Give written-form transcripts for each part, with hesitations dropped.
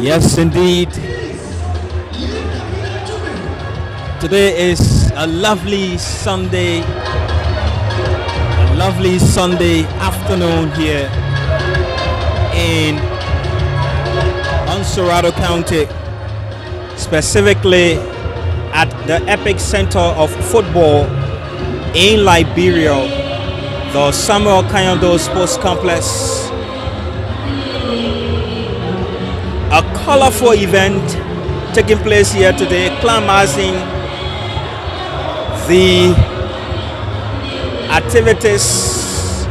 Yes, indeed. Today is a lovely Sunday afternoon here in Onsurado County, specifically at the epic center of football in Liberia, the Samuel Kayando Sports Complex. A colorful event taking place here today, climaxing the activities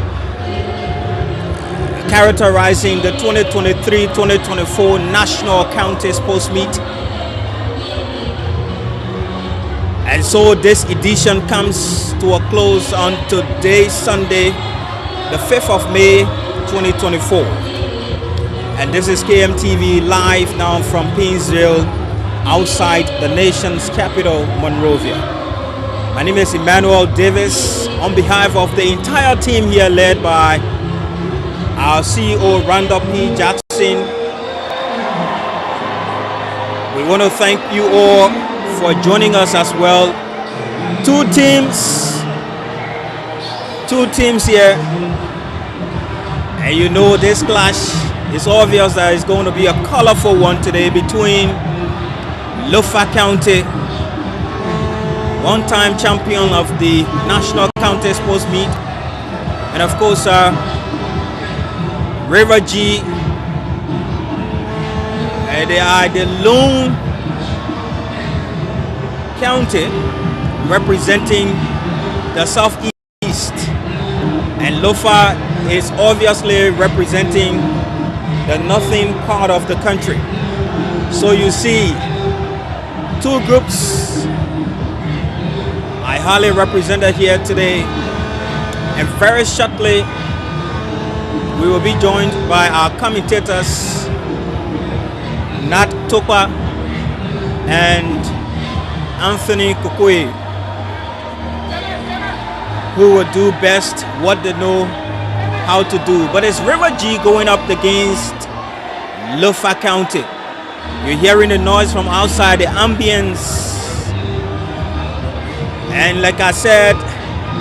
characterizing the 2023-2024 National County Sports Meet. And so this edition comes to a close on today, Sunday, the 5th of May, 2024. And this is KMTV live now from Painesville, outside the nation's capital, Monrovia. My name is Emmanuel Davis. On behalf of the entire team here, led by our CEO, Randall P. Jackson, we want to thank you all for joining us as well. Two teams here, and you know this clash. It's obvious that it's going to be a colorful one today between Lofa County, one-time champion of the National County Sports Meet, and of course River G. They are the lone county representing the southeast, and Lofa is obviously representing the northern part of the country. So you see two groups I highly represented here today, and very shortly we will be joined by our commentators Nat Topa and Anthony Kukui, who will do best what they know how to do. But it's River G going up against Lofa County. You're hearing the noise from outside, the ambience. And like I said,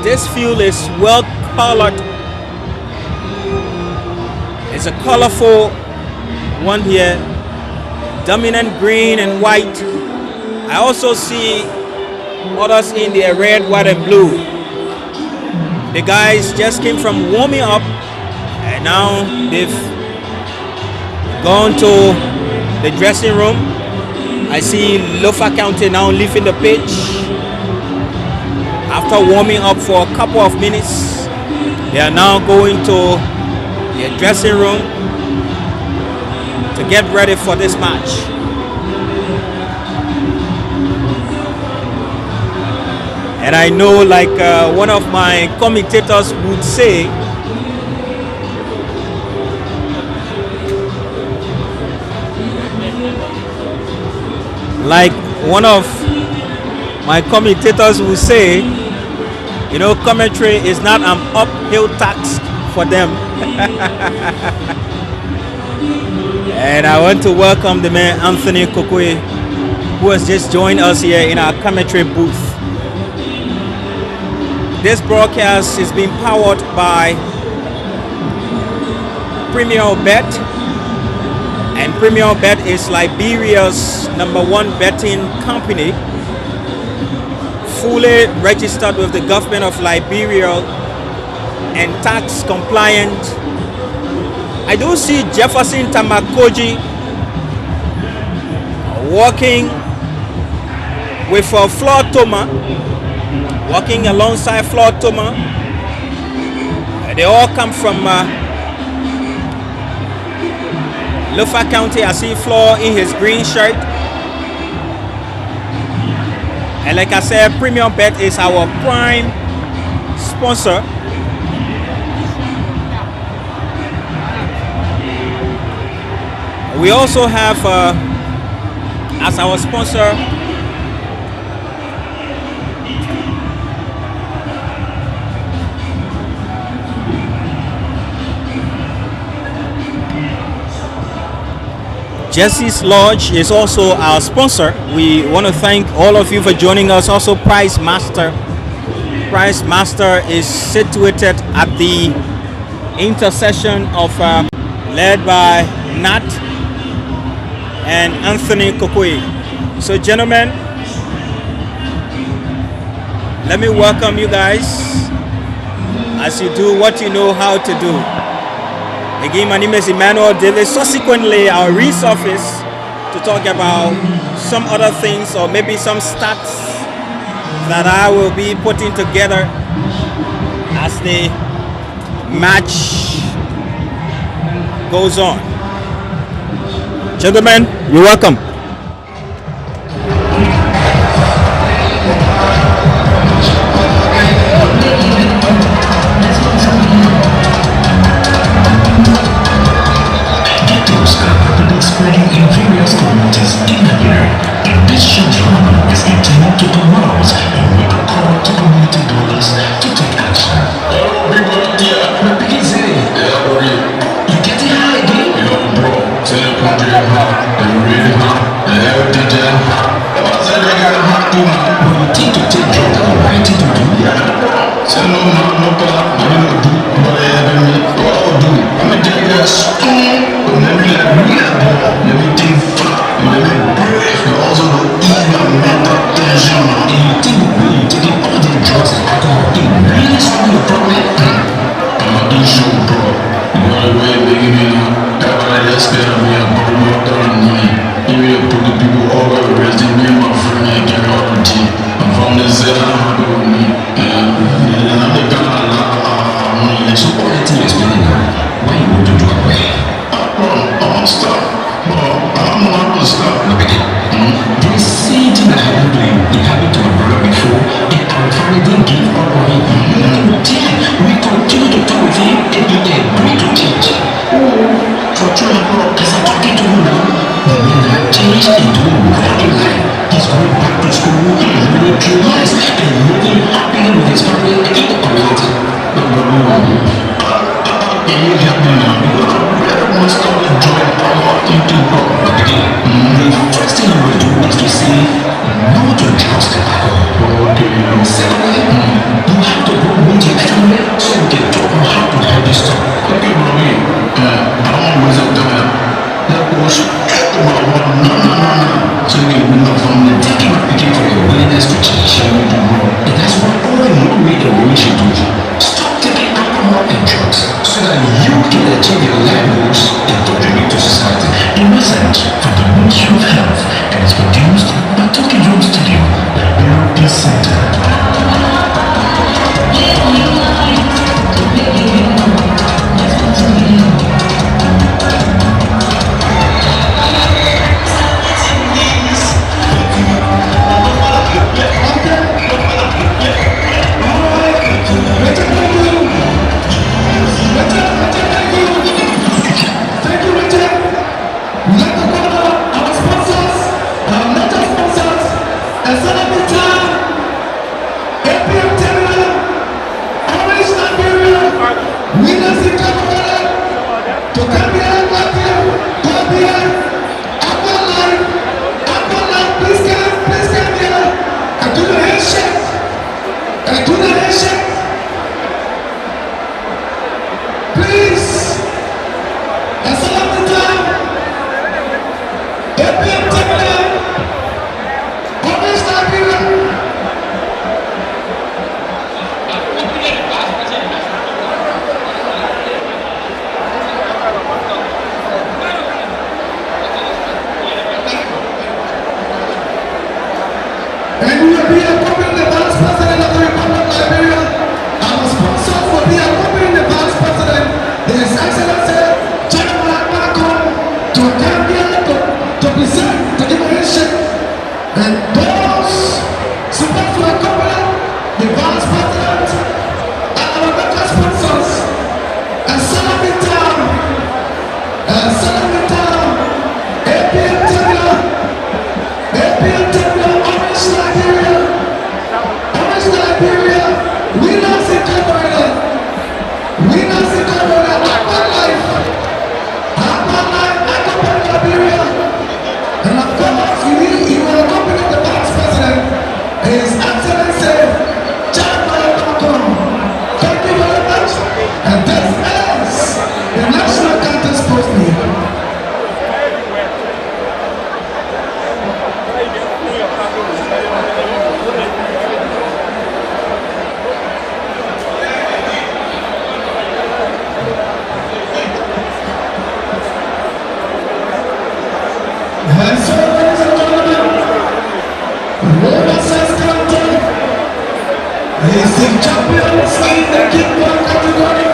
this field is well colored. It's a colorful one here, dominant green and white. I also see others in the red, white and blue. The guys just came from warming up, and now they've gone to the dressing room. I see Lofa County now leaving the pitch after warming up for a couple of minutes. They are now going to the dressing room to get ready for this match. And I know, like one of my commentators would say, you know, commentary is not an uphill task for them. And I want to welcome the man Anthony Kukui, who has just joined us here in our commentary booth. This broadcast is being powered by Premier Bet, and Premier Bet is Liberia's #1 betting company, fully registered with the government of Liberia and tax compliant. I do see Jefferson Tamakoji walking with Flor Toma, walking alongside Flor Toma. They all come from Lofa County. I see Flor in his green shirt. And like I said, Premium Bet is our prime sponsor. We also have as our sponsor Jesse's Lodge is also our sponsor. We want to thank all of you for joining us. Also, Price Master. Price Master is situated at the intersection of led by Nat and Anthony Kokwe. So, gentlemen, let me welcome you guys as you do what you know how to do. Again, my name is Emmanuel Davis. Subsequently, I'll resurface to talk about some other things or maybe some stats that I will be putting together as the match goes on. Gentlemen, you're welcome. Spreading in various communities in Nigeria. And this showdown is intended to arouse and make a call to community donors to take action. You getting high again? Yo, bro, tell your country hot, and really hot, and everything damn hot. I said I got a hot too, man. When you think to take drugs, the right thing to do? Yeah. Say no, no, God, I don't do what I have in me. What I'll do, I'm a dead ass. Let me think far, let me breathe. You also don't eat my mental tension. And you think when you're taking all these drugs and alcohol, it really solve your problem? I'm not too sure, bro. You know the way making me now. Everybody just scared of me, I'm putting my thought on me. Even if put the people all over arresting me and my friend and get me all the tea. I'm from the Z, I'm happy with me. And I'm the guy I love. So all that thing is spending now. Why you want to do away? I'm stop. I'm not gonna stop. Look at it. The same thing that happened to you, it happened to my brother before, and our family didn't give up on him. We continue to talk with him, and he agreed to change. For 2 years, as I'm talking to him now, the man had changed into a godly life. He's going back to school, he's really 2 years, and living happily with his family in the community. Can you help me now? Everyone stop enjoying power into God again. The first thing you will do is to say no to drugs and alcohol. Secondly, you have to go meet your family so you can talk on how to help you stop. Okay, bro, I don't always have done that was no. So you can move from the taking again for your willingness to change. And that's what only one way that we should do. Stop taking alcohol and drugs so that you can achieve your life goals and contribute to society. A message from the Ministry of Health and is produced by Tokyo Drum Studio, Liberal Peace Center. Winners in Liberia, Urban Life, Urban Life, Liberia. Racing champions in the kickball category.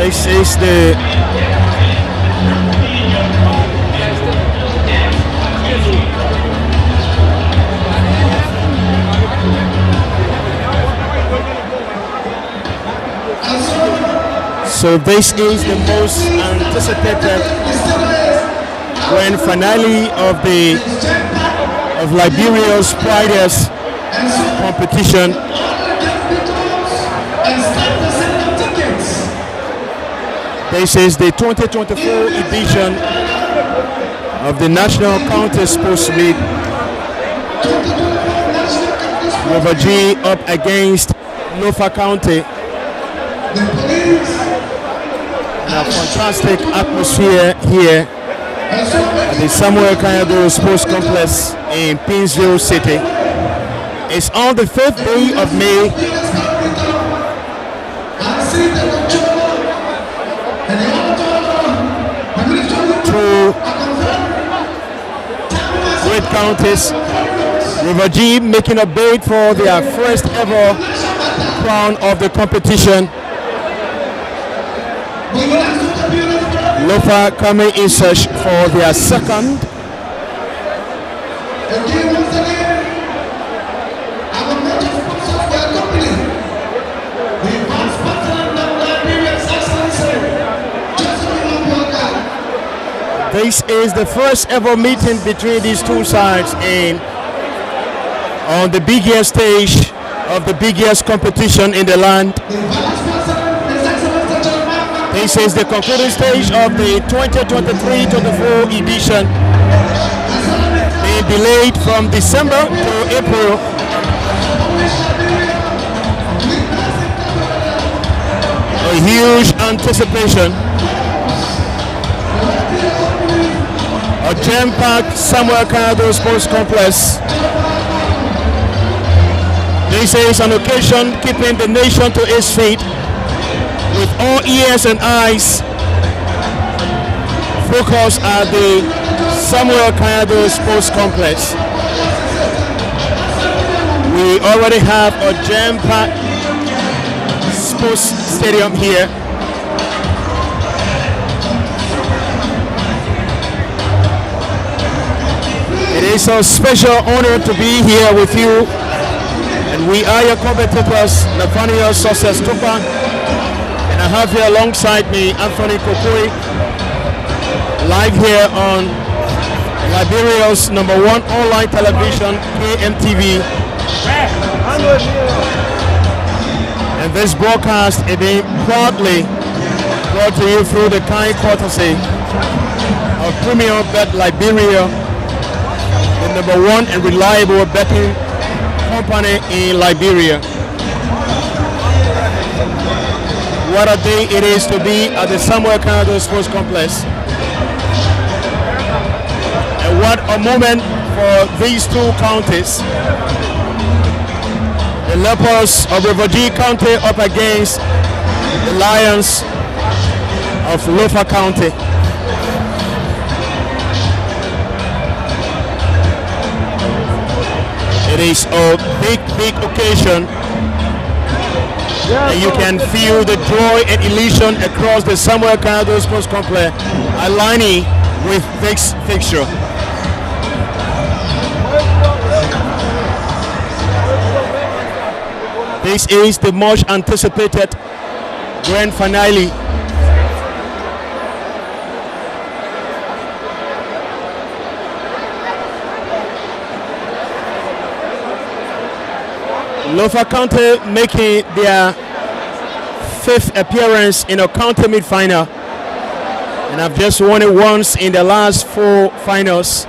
This is the so this is the most anticipated grand finale of Liberia's Priders competition. This is the 2024 edition of the National County Sports League. River G up against Lofa County. A fantastic atmosphere here at the Samuel Kayado Sports Complex in Pinsville City. It's on the 5th day of May. Two great counties. River G making a bid for their first ever crown of the competition. Lofa coming in search for their second. This is the first ever meeting between these two sides on the biggest stage of the biggest competition in the land. This is the concluding stage of the 2023-24 edition, being delayed from December to April. A huge anticipation. A jam-packed Samuel Kayado Sports Complex. This is an occasion keeping the nation to its feet, with all ears and eyes focused at the Samuel Kayado Sports Complex. We already have a jam-packed sports stadium here. It is a special honor to be here with you, and we are your competitors, Nathaniel Success Tupa, and I have here alongside me Anthony Kokoi, live here on Liberia's #1 online television, KMTV. And this broadcast is being proudly brought to you through the kind courtesy of Premier Bet Liberia, the #1 and reliable betting company in Liberia. What a day it is to be at the Samuel Kayado Sports Complex. And what a moment for these two counties. The Leopards of River G County up against the Lions of Lofa County. It is a big occasion And you can feel the joy and elation across the Samuel Canado Sports Complex, aligning with this fixture. This is the much anticipated grand finale. Lofa County making their 5th appearance in a county mid-final, and have just won it once in the last 4 finals.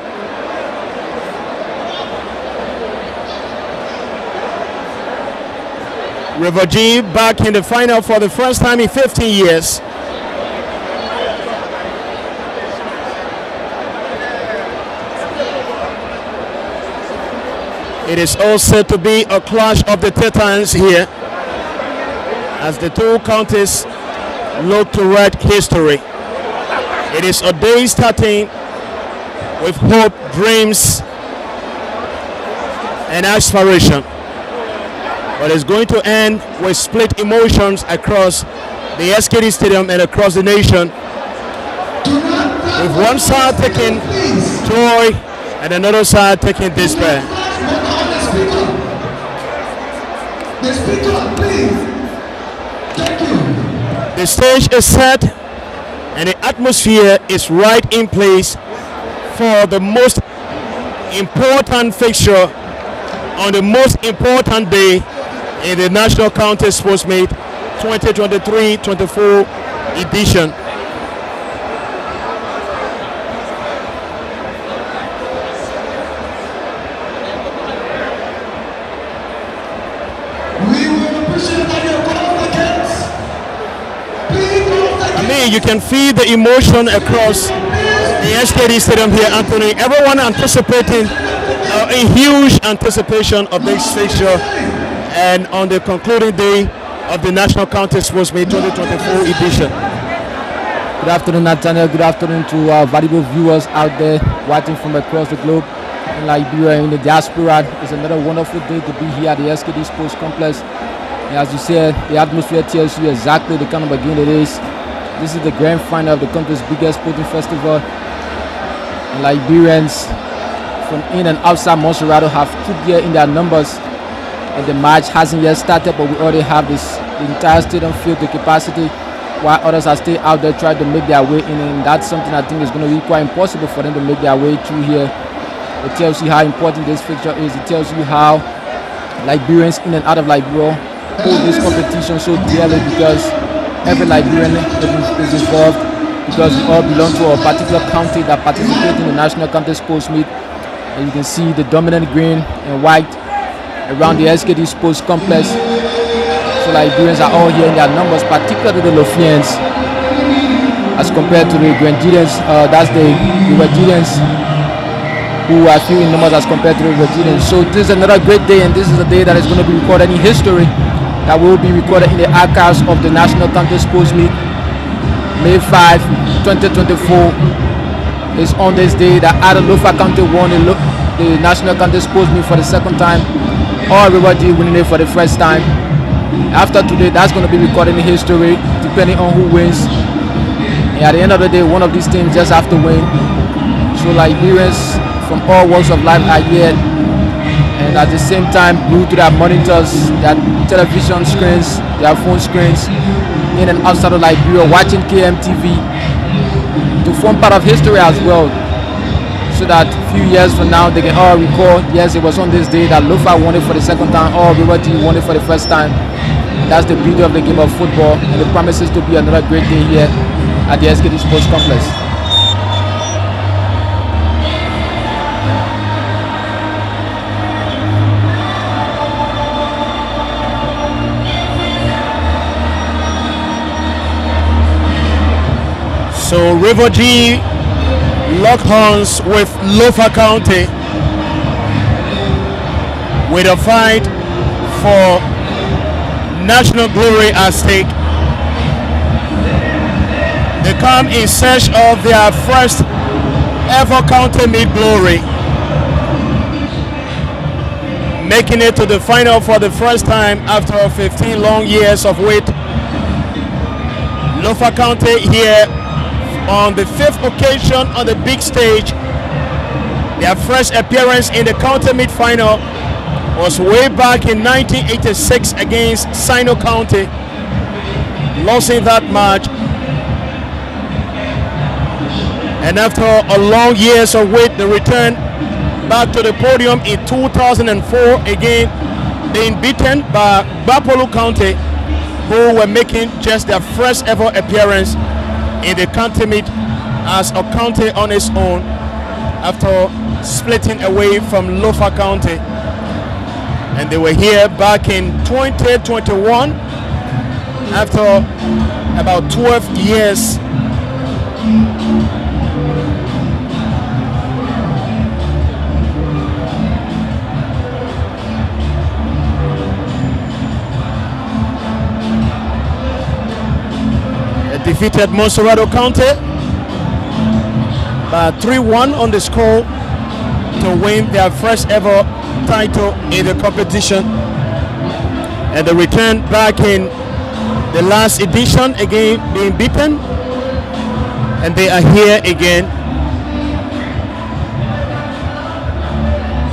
River G back in the final for the first time in 15 years. It is all set to be a clash of the Titans here, as the two counties look to write history. It is a day starting with hope, dreams, and aspiration, but it's going to end with split emotions across the SKD Stadium and across the nation, with one side taking joy and another side taking despair. The speaker, please. Thank you. The stage is set and the atmosphere is right in place for the most important fixture on the most important day in the National County Sports Meet 2023-24 edition. You can feel the emotion across the SKD Stadium here, Anthony. Everyone anticipating a huge anticipation of this fixture, and on the concluding day of the National County Sports Meet 2024 edition. Good afternoon, Nathaniel. Good afternoon to our valuable viewers out there watching from across the globe. In Liberia, in the diaspora, it's another wonderful day to be here at the SKD Sports Complex. And as you said, the atmosphere tells you exactly the kind of game it is. This is the grand final of the country's biggest sporting festival. And Liberians from in and outside Montserrat have trooped here in their numbers. And the match hasn't yet started, but we already have the entire stadium filled to capacity, while others are still out there trying to make their way in. And that's something I think is going to be quite impossible for them to make their way through here. It tells you how important this fixture is. It tells you how Liberians in and out of Liberia hold this competition so dearly, because every Liberian is involved, because we all belong to a particular county that participates in the National County Sports Meet. And you can see the dominant green and white around the SKD Sports Complex. So Liberians are all here in their numbers, particularly the Lofians, as compared to the Grenadians. That's the Grenadians who are few in numbers as compared to the Grenadians. So this is another great day, and this is a day that is going to be recorded in history, that will be recorded in the archives of the National County Sports Meet. May 5, 2024 is on this day that Lofa County won the National County Sports Meet for the second time, or everybody winning it for the first time. After today, that's going to be recorded in history, depending on who wins. And at the end of the day, one of these teams just have to win. So Liberians from all walks of life are here, and at the same time glued to their monitors, their television screens, their phone screens, in and outside of Liberia, watching KMTV to form part of history as well, so that a few years from now they can all recall, yes, it was on this day that Lofa won it for the second time, or Liberty won it for the first time. And that's the beauty of the game of football, and it promises to be another great day here at the SKD Sports Complex. So River G lock horns with Lofa County with a fight for national glory at stake. They come in search of their first ever county meet glory. making it to the final for the first time after 15 long years of wait. Lofa County here on the 5th occasion on the big stage. Their first appearance in the county mid-final was way back in 1986 against Sino County, losing that match. And after a long years of wait, the return back to the podium in 2004, again being beaten by Bapolu County, who were making just their first ever appearance in the county meet as a county on its own after splitting away from Lofa County. And they were here back in 2021 after about 12 years. Defeated Monserrado County by 3-1 on the score to win their first ever title in the competition. And the return back in the last edition, again being beaten, and they are here again.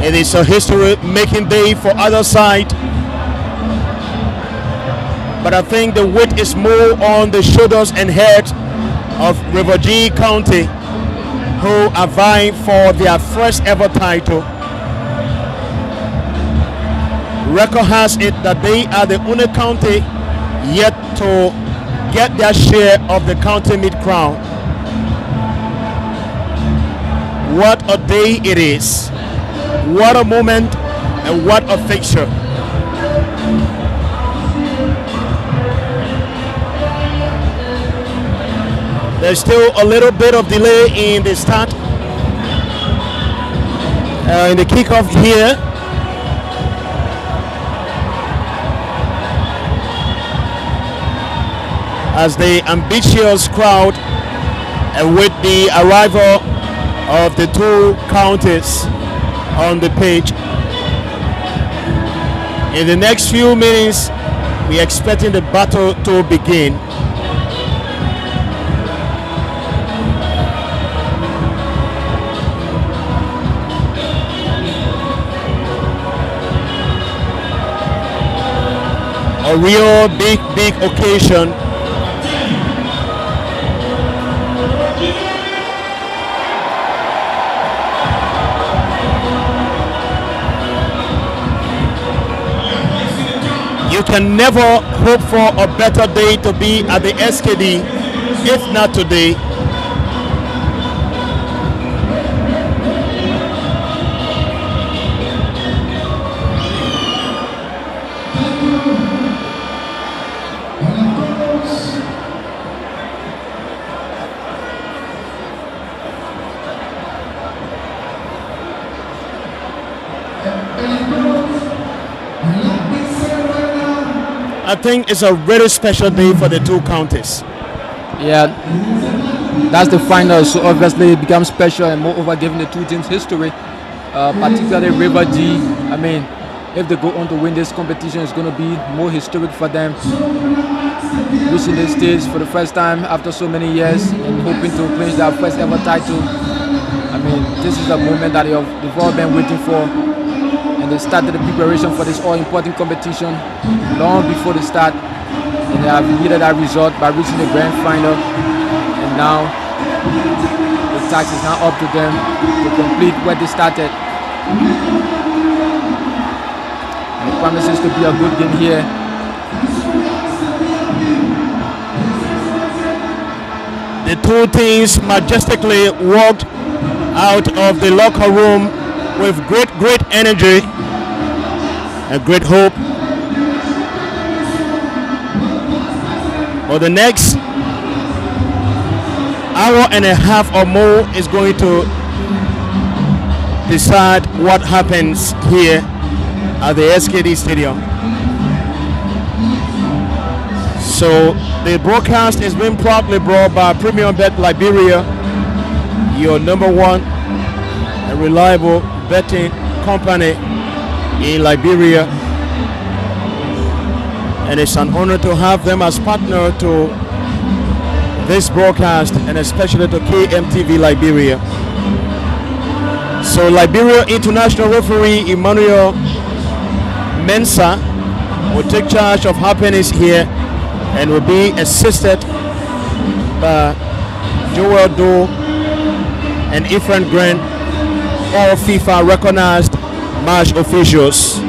It is a history-making day for either side. But I think the weight is more on the shoulders and heads of River G County, who are vying for their first ever title. Record has it that they are the only county yet to get their share of the county mid crown. What a day it is. What a moment and what a fixture. There's still a little bit of delay in the start, in the kickoff here. As the ambitious crowd await the arrival of the two counties on the page. In the next few minutes, we're expecting the battle to begin. A real big occasion. You can never hope for a better day to be at the SKD, if not today. I think it's a very special day for the two counties. Yeah, that's the final, so obviously it becomes special, and moreover given the two teams' history, particularly River G. I mean, if they go on to win this competition, it's going to be more historic for them. Reaching the stage for the first time after so many years and hoping to clinch their first ever title. I mean, this is a moment that they've all been waiting for. And they started the preparation for this all-important competition long before the start, and they have needed that result by reaching the grand final. And now the task is now up to them to complete what they started. And it promises to be a good game here. The two teams majestically walked out of the locker room with great energy and great hope. For the next hour and a half or more is going to decide what happens here at the SKD Stadium. So the broadcast is being proudly brought by Premium Bet Liberia, your number one and reliable betting company in Liberia. And it's an honor to have them as partner to this broadcast, and especially to KMTV Liberia. So Liberia international referee Emmanuel Mensah will take charge of happenings here and will be assisted by Joel Doe and Ifran Grant, all FIFA recognized match officials.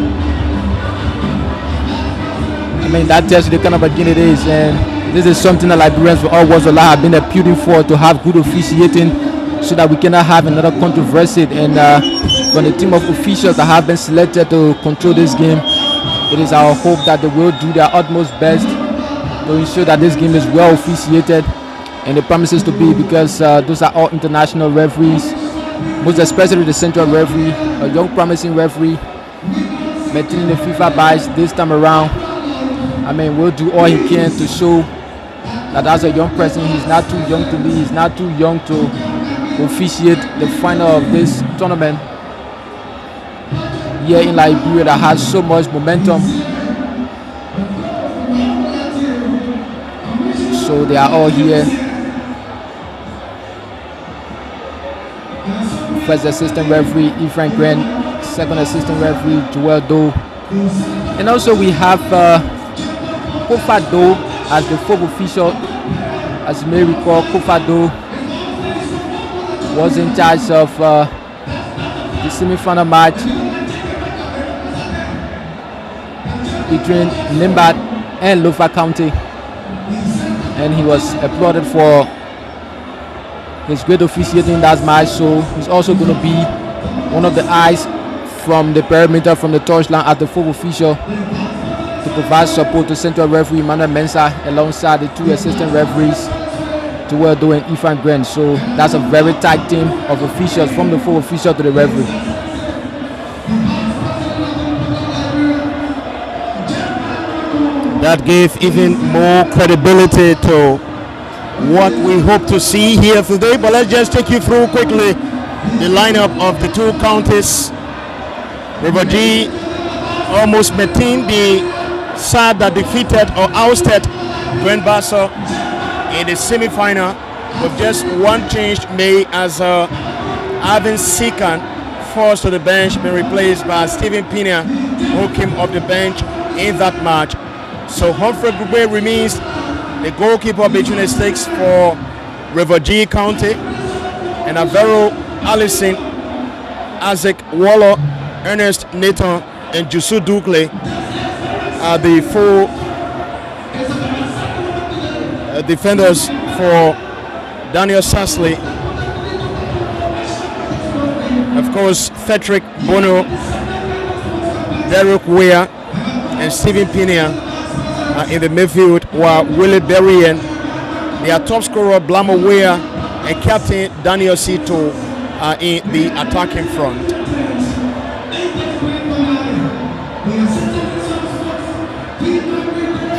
I mean, that tells you the kind of a game it is, and this is something that Liberians for all walks of life have been appealing for, to have good officiating so that we cannot have another controversy. And from the team of officials that have been selected to control this game, it is our hope that they will do their utmost best to ensure that this game is well officiated, and it promises to be, because those are all international referees, most especially the central referee, a young promising referee, maintaining the FIFA bias this time around. I mean, we'll do all he can to show that as a young person, he's not too young to lead, he's not too young to officiate the final of this tournament here in Liberia that has so much momentum. So they are all here. First assistant referee Ifran Grant, second assistant referee Joel Doe, and also we have Kofa Doe as the fourth official. As you may recall, Kofa Doe was in charge of the semi-final match between Limbat and Lofa County, and he was applauded for his great officiating in that match. So he's also going to be one of the eyes from the perimeter, from the touchline, as the fourth official, to provide support to central referee Emmanuel Mensah alongside the two assistant referees Joel Doe and Ifan Grant. So that's a very tight team of officials, from the fourth official to the referee. That gave even more credibility to what we hope to see here today. But let's just take you through quickly the lineup of the two counties. River G almost maintained the side that defeated or ousted Grand Bassa in the semi-final, with just one change made, as Ivan Sikan forced to the bench, been replaced by Stephen Pina, who came off the bench in that match. So Humphrey Gugbe remains the goalkeeper between the stakes for River G County, and Avero Allison, Isaac Waller, Ernest Nathan, and Jusu Dukle are the four defenders for Daniel Sasley. Of course, Frederick Bono, Derek Weir, and Stephen Pina in the midfield, while Willie Berrien, their top scorer Blamo Weir, and captain Daniel Sito are in the attacking front.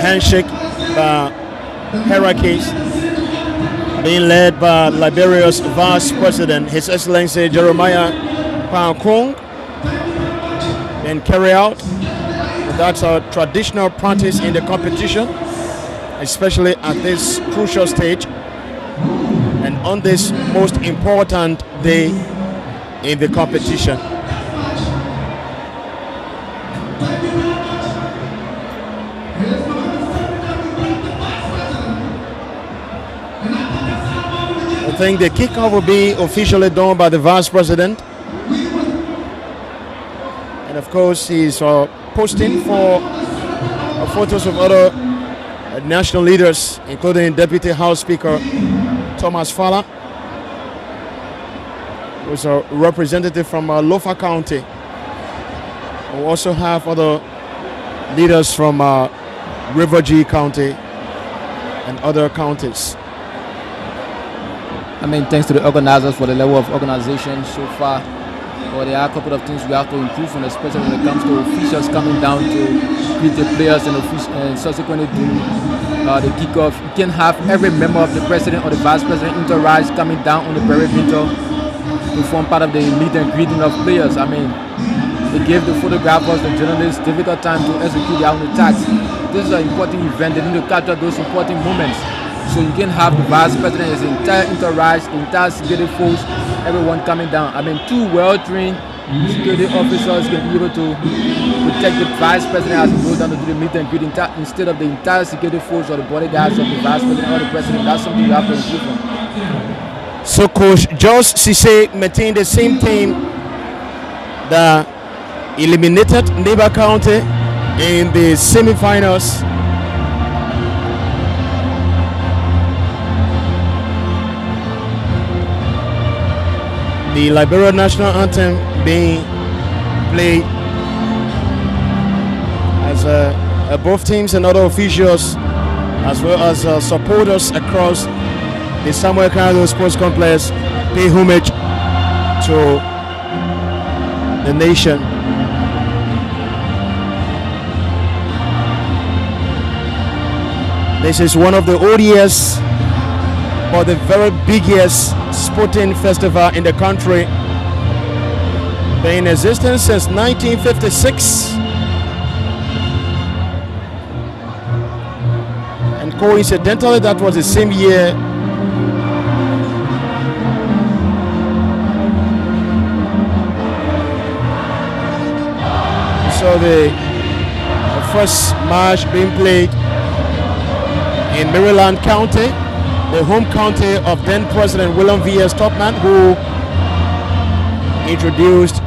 Handshake hierarchies being led by Liberia's Vice President, His Excellency Jeremiah Pankong, and carry out. That's a traditional practice in the competition, especially at this crucial stage and on this most important day in the competition. I think the kickoff will be officially done by the Vice President, and of course he's posting for photos of other national leaders, including Deputy House Speaker Thomas Fala, who's a representative from Lofa County. We also have other leaders from River G County and other counties. I mean, thanks to the organizers for the level of organization so far. But there are a couple of things we have to improve on, especially when it comes to officials coming down to greet the players and subsequently do the kickoff. You can have every member of the president or the vice president entourage coming down on the perimeter to form part of the meet and greeting of players. I mean, They gave the photographers, the journalists, difficult time to execute their own attacks. This is an important event. They need to capture those important moments. So you can have the vice president, his entire entourage, entire security force, everyone coming down. I mean, 2 well-trained security officers can be able to protect the vice president as he goes down to do the meet and greet instead of the entire security force or the bodyguards of the vice president or the president. That's something you have to improve on. So Coach George Cisse maintained the same team that eliminated Neighbor County in the semi-finals. The Liberia national anthem being played as both teams and other officials, as well as supporters across the Samuel Canado Sports Complex, pay homage to the nation. This is one of the oldest but the very biggest sporting festival in the country, been in existence since 1956, and coincidentally that was the same year so the first match being played in Maryland County, the home county of then President William V.S. Tubman, who introduced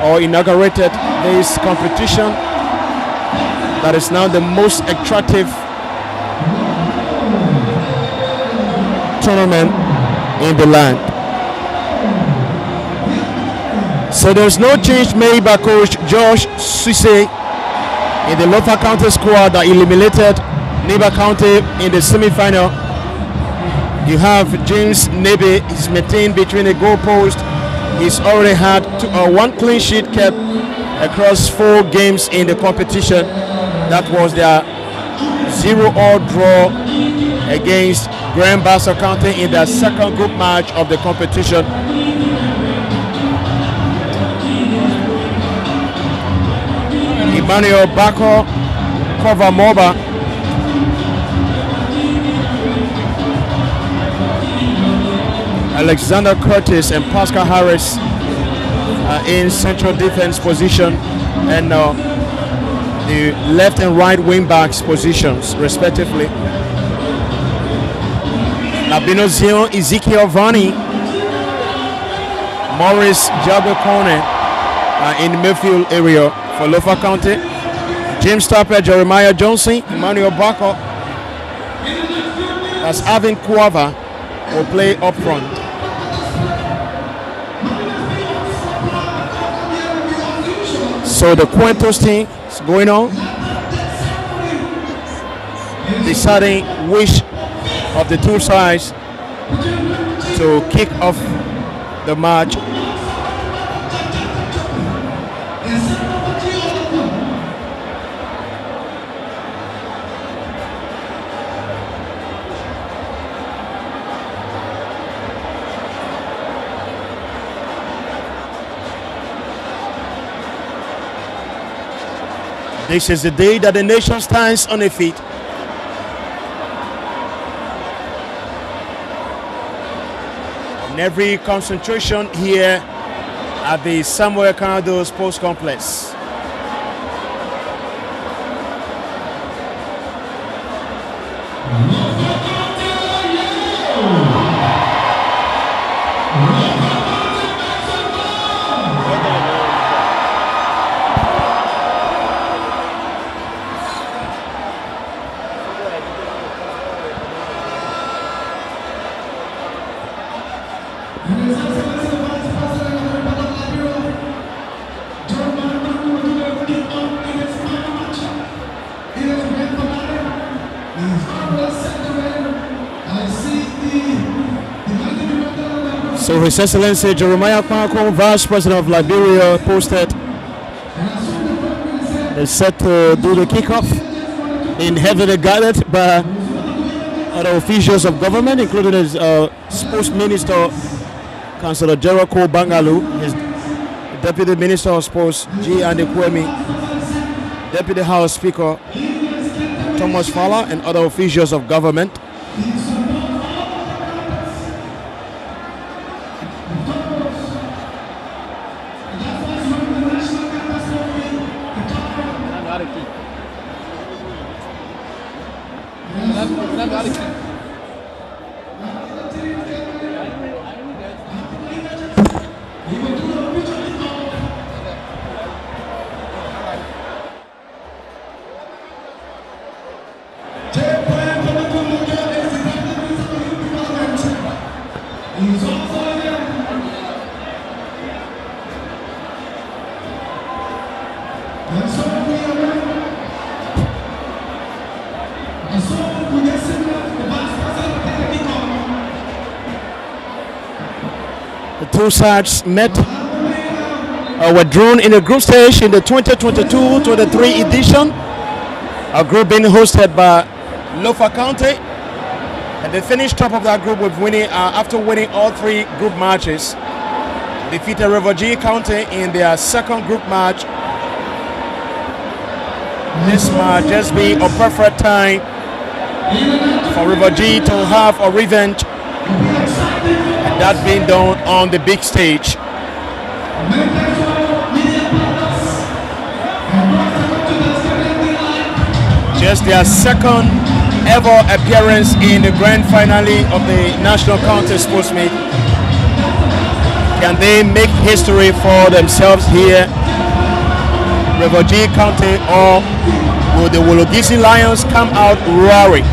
or inaugurated this competition that is now the most attractive tournament in the land. So there's no change made by Coach George Cisse in the Lofa County squad that eliminated Neighbor County in the semi-final. You have James Nebe, he's maintained between the goalpost. He's already had 1 clean sheet kept across 4 games in the competition. That was their 0-all draw against Grand Bassa County in their second group match of the competition. Emmanuel Bako, Kova Moba, Alexander Curtis and Pascal Harris in central defense position, and the left and right wing backs positions respectively. Labino Zion, Ezekiel Vani, Morris Jabekone in the midfield area for Lofa County. James Tapper, Jeremiah Johnson, Emmanuel Bako, as Avin Kuava will play up front. So the Quintos team is going on, deciding which of the 2 sides to kick off the match. This is the day that the nation stands on its feet. And every concentration here at the Samuel Canado Sports Complex. So His Excellency Jeremiah Kwanko, Vice President of Liberia, posted is set to do the kickoff, in heavily guided by other officials of government, including his Sports Minister, Councillor Jericho Bangalu, Deputy Minister of Sports G. Andy Kwemi, Deputy House Speaker Thomas Fowler, and other officials of government. The two sides met were drawn in the group stage in the 2022-23 edition. A group being hosted by Lofa County, and they finished top of that group with winning after winning all three group matches. Defeated River G County in their second group match. This might just be a perfect time for River G to have a revenge, and that being done on the big stage. Just their second ever appearance in the grand finale of the National County Sports Meet. Can they make history for themselves here, River G County, or will the Wologisi Lions come out roaring?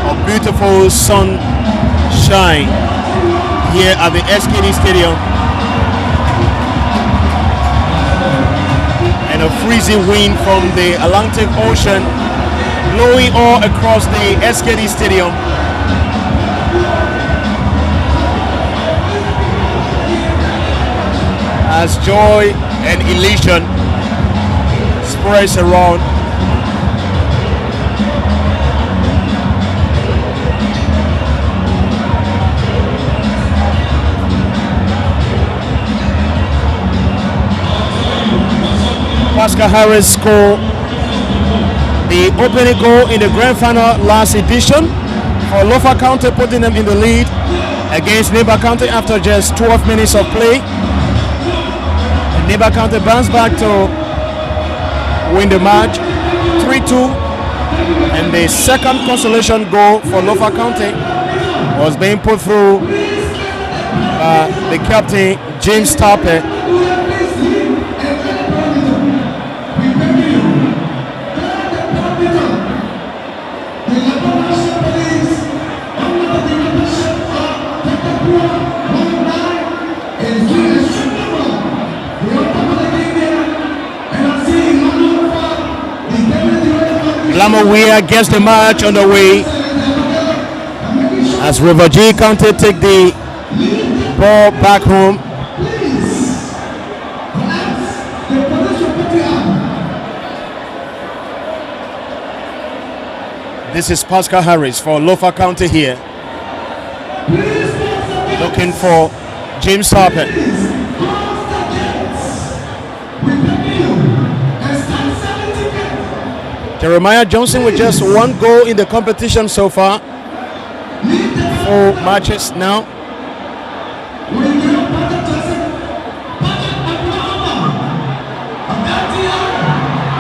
A beautiful sunshine here at the SKD Stadium, and a freezing wind from the Atlantic Ocean blowing all across the SKD Stadium. As joy and elation spreads around. Pascal Harris scored the opening goal in the grand final last edition for Lofa County, putting them in the lead against Neighbor County after just 12 minutes of play. And Neighbor County bounced back to win the match 3-2, and the second consolation goal for Lofa County was being put through the captain James Tarpe. Lamawea gets the match underway as River G County take the ball back home. This is Pascal Harris for Lofa County here, looking for James Harper. Jeremiah Johnson with just one goal in the competition so far. 4 matches now.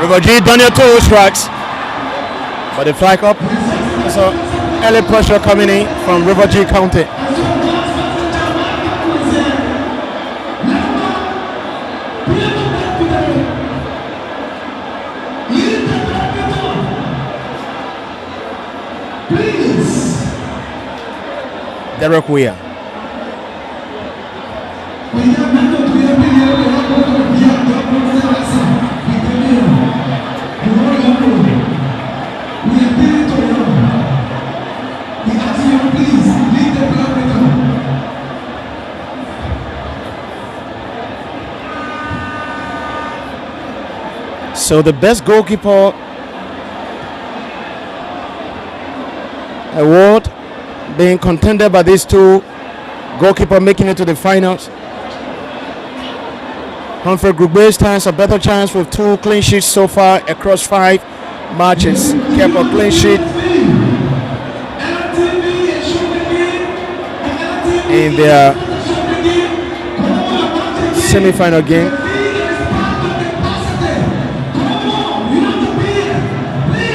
River G done your 2 strikes, but the flag up. So early pressure coming in from River G County. Derek Weir. So the best goalkeeper award being contended by these two goalkeepers making it to the finals. Humphrey Grugbe stands a better chance with 2 clean sheets so far across 5 matches. Kept a clean sheet in their semi-final game.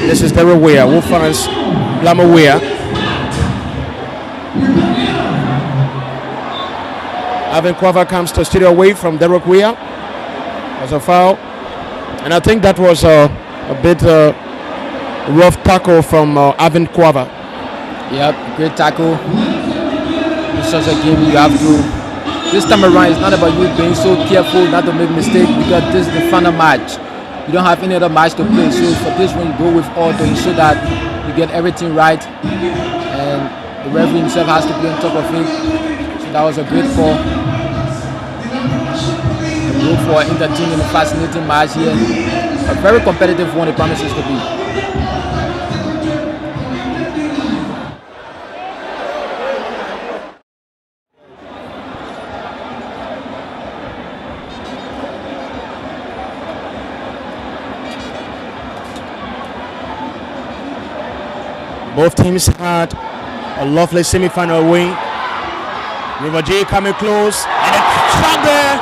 This is Derek Weir, Wolfers Blama Weir. Avin Quava comes to steer away from Derek Weir. As a foul. And I think that was a bit rough tackle from Avin Quava. Yep, great tackle. It's such a game you have to. This time around, it's not about you being so careful not to make mistakes, because this is the final match. You don't have any other match to play. So for this one, you go with all to ensure that you get everything right, and the referee himself has to be on top of it. So that was a great call. We hope for an entertaining and fascinating match here. A very competitive one, it promises to be. Both teams had a lovely semi-final win. River J coming close, and a shot there.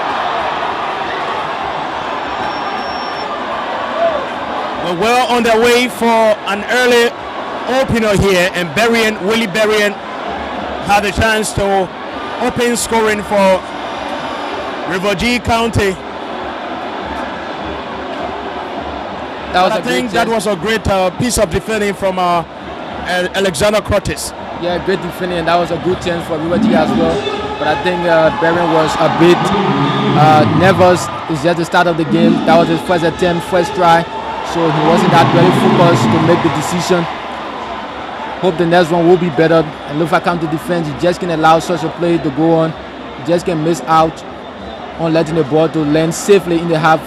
We're well on their way for an early opener here, and Willie Berrien had a chance to open scoring for River G County. I think that was a great piece of defending from Alexander Curtis. Yeah, great defending, and that was a good chance for River G as well. But I think Berrien was a bit nervous. It's just the start of the game. That was his first attempt, first try. So he wasn't that very focused to make the decision. Hope the next one will be better. And Lofa County defense, you just can allow such a play to go on. You just can miss out on letting the ball to land safely in your half,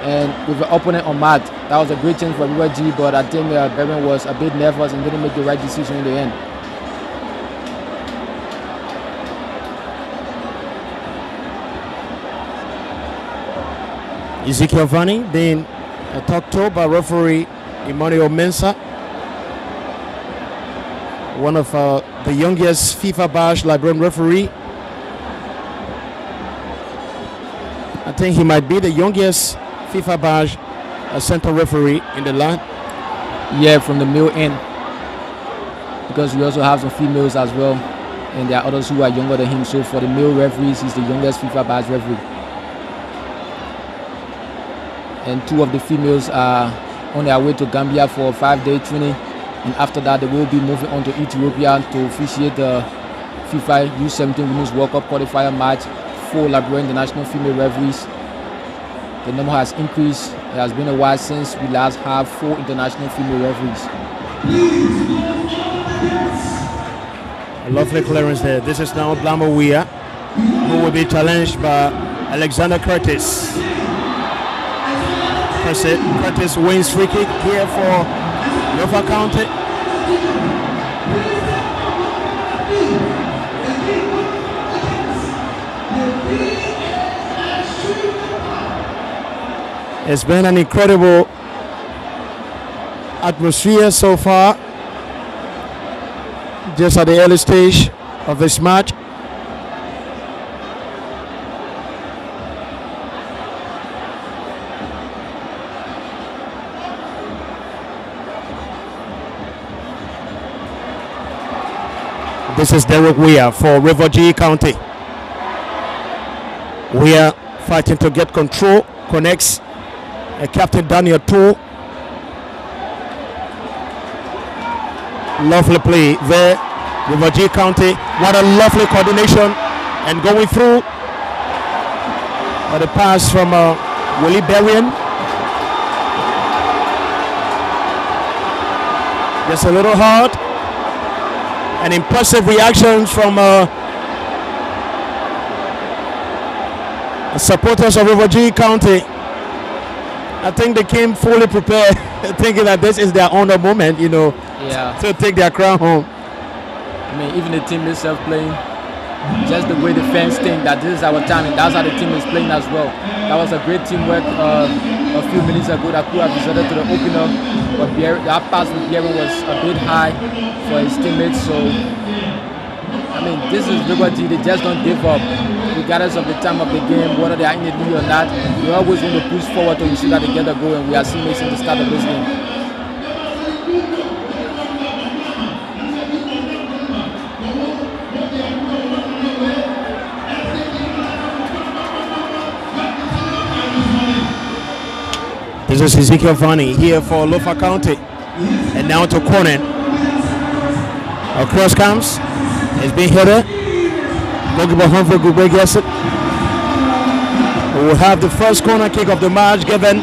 and with the opponent on mat. That was a great chance for River G, but I think Berrien was a bit nervous and didn't make the right decision in the end. Ezekiel Vani being talked to by referee Emmanuel Mensah, one of the youngest FIFA Bash Liberian referee. I think he might be the youngest FIFA Bash center referee in the land. Yeah, from the male end, because we also have some females as well, and there are others who are younger than him. So for the male referees, he's the youngest FIFA Bash referee. And 2 of the females are on their way to Gambia for a 5-day training, and after that they will be moving on to Ethiopia to officiate the FIFA U17 Women's World Cup qualifier match for Liberian international female referees. The number has increased. It has been a while since we last have 4 international female referees. A lovely clearance there. This is now Blama Weir, who will be challenged by Alexander Curtis. Curtis wins free kick here for Lofa County. It's been an incredible atmosphere so far, just at the early stage of this match. This is Derek Weir for River G County. Weir fighting to get control, connects Captain Daniel Toole. Lovely play there, River G County. What a lovely coordination, and going through the pass from Willie Berrien. Just a little hard. An impressive reaction from supporters of River G County. I think they came fully prepared, thinking that this is their honor moment, Yeah. to take their crown home. I mean, even the team itself playing, just the way the fans think that this is our time, and that's how the team is playing as well. That was a great teamwork a few minutes ago that could have resulted to the opener, but that pass with Bierman was a bit high for his teammates. So, I mean, this is Liberty. They just don't give up, regardless of the time of the game, whether they are in the lead or not. They always want to push forward to ensure that they get a goal, and we are seeing this in the start of this game. This is Ezekiel Vani here for Lofa County. And now to corner. Across comes. It's being headed. Goalkeeper Humphrey Gugbe gets it. We will have the first corner kick of the match given.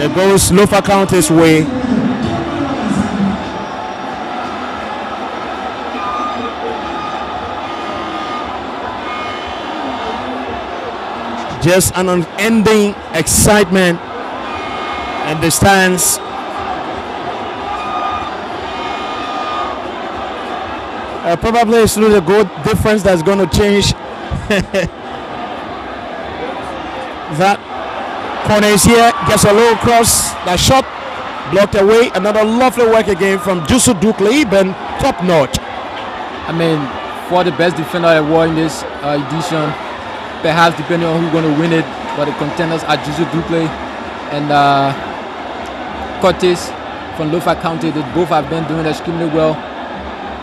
It goes Lofa County's way. Just an unending excitement in the stands. Probably it's through the goal difference that's going to change. That corner is here, gets a low cross, that shot blocked away. Another lovely work again from Jusu Dukle, been top notch. I mean, for the best defender award in this edition, perhaps depending on who's going to win it, but the contenders are Jusu Dukle and Curtis from Lofa County. They both have been doing extremely well,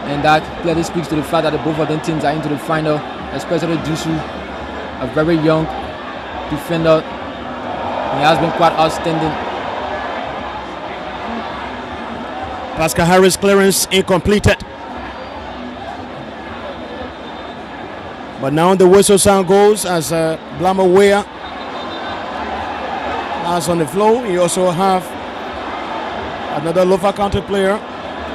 and that clearly speaks to the fact that both of them teams are into the final, especially Jusu, a very young defender. He has been quite outstanding. Pascal Harris clearance incompleted. But now the whistle sound goes as Blama Weah is on the floor. You also have another Lofa County player,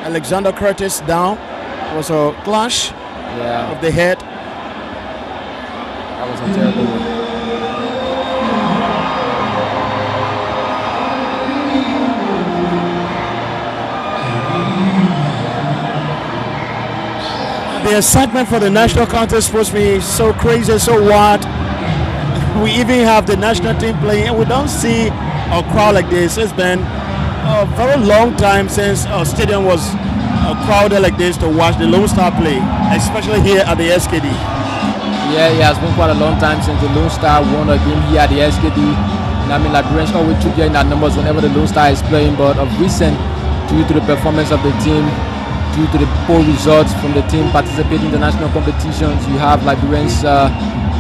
Alexander Curtis, down. It was a clash of the head. That was a terrible one. The excitement for the national contest is supposed to be so crazy, so wild. We even have the national team playing, and we don't see a crowd like this. It's been a very long time since a stadium was crowded like this to watch the Lone Star play, especially here at the SKD. Yeah, it's been quite a long time since the Lone Star won a game here at the SKD. And I mean, Liberians always took in that numbers whenever the Lone Star is playing, but of recent, due to the performance of the team, due to the poor results from the team participating in the national competitions, you have Liberians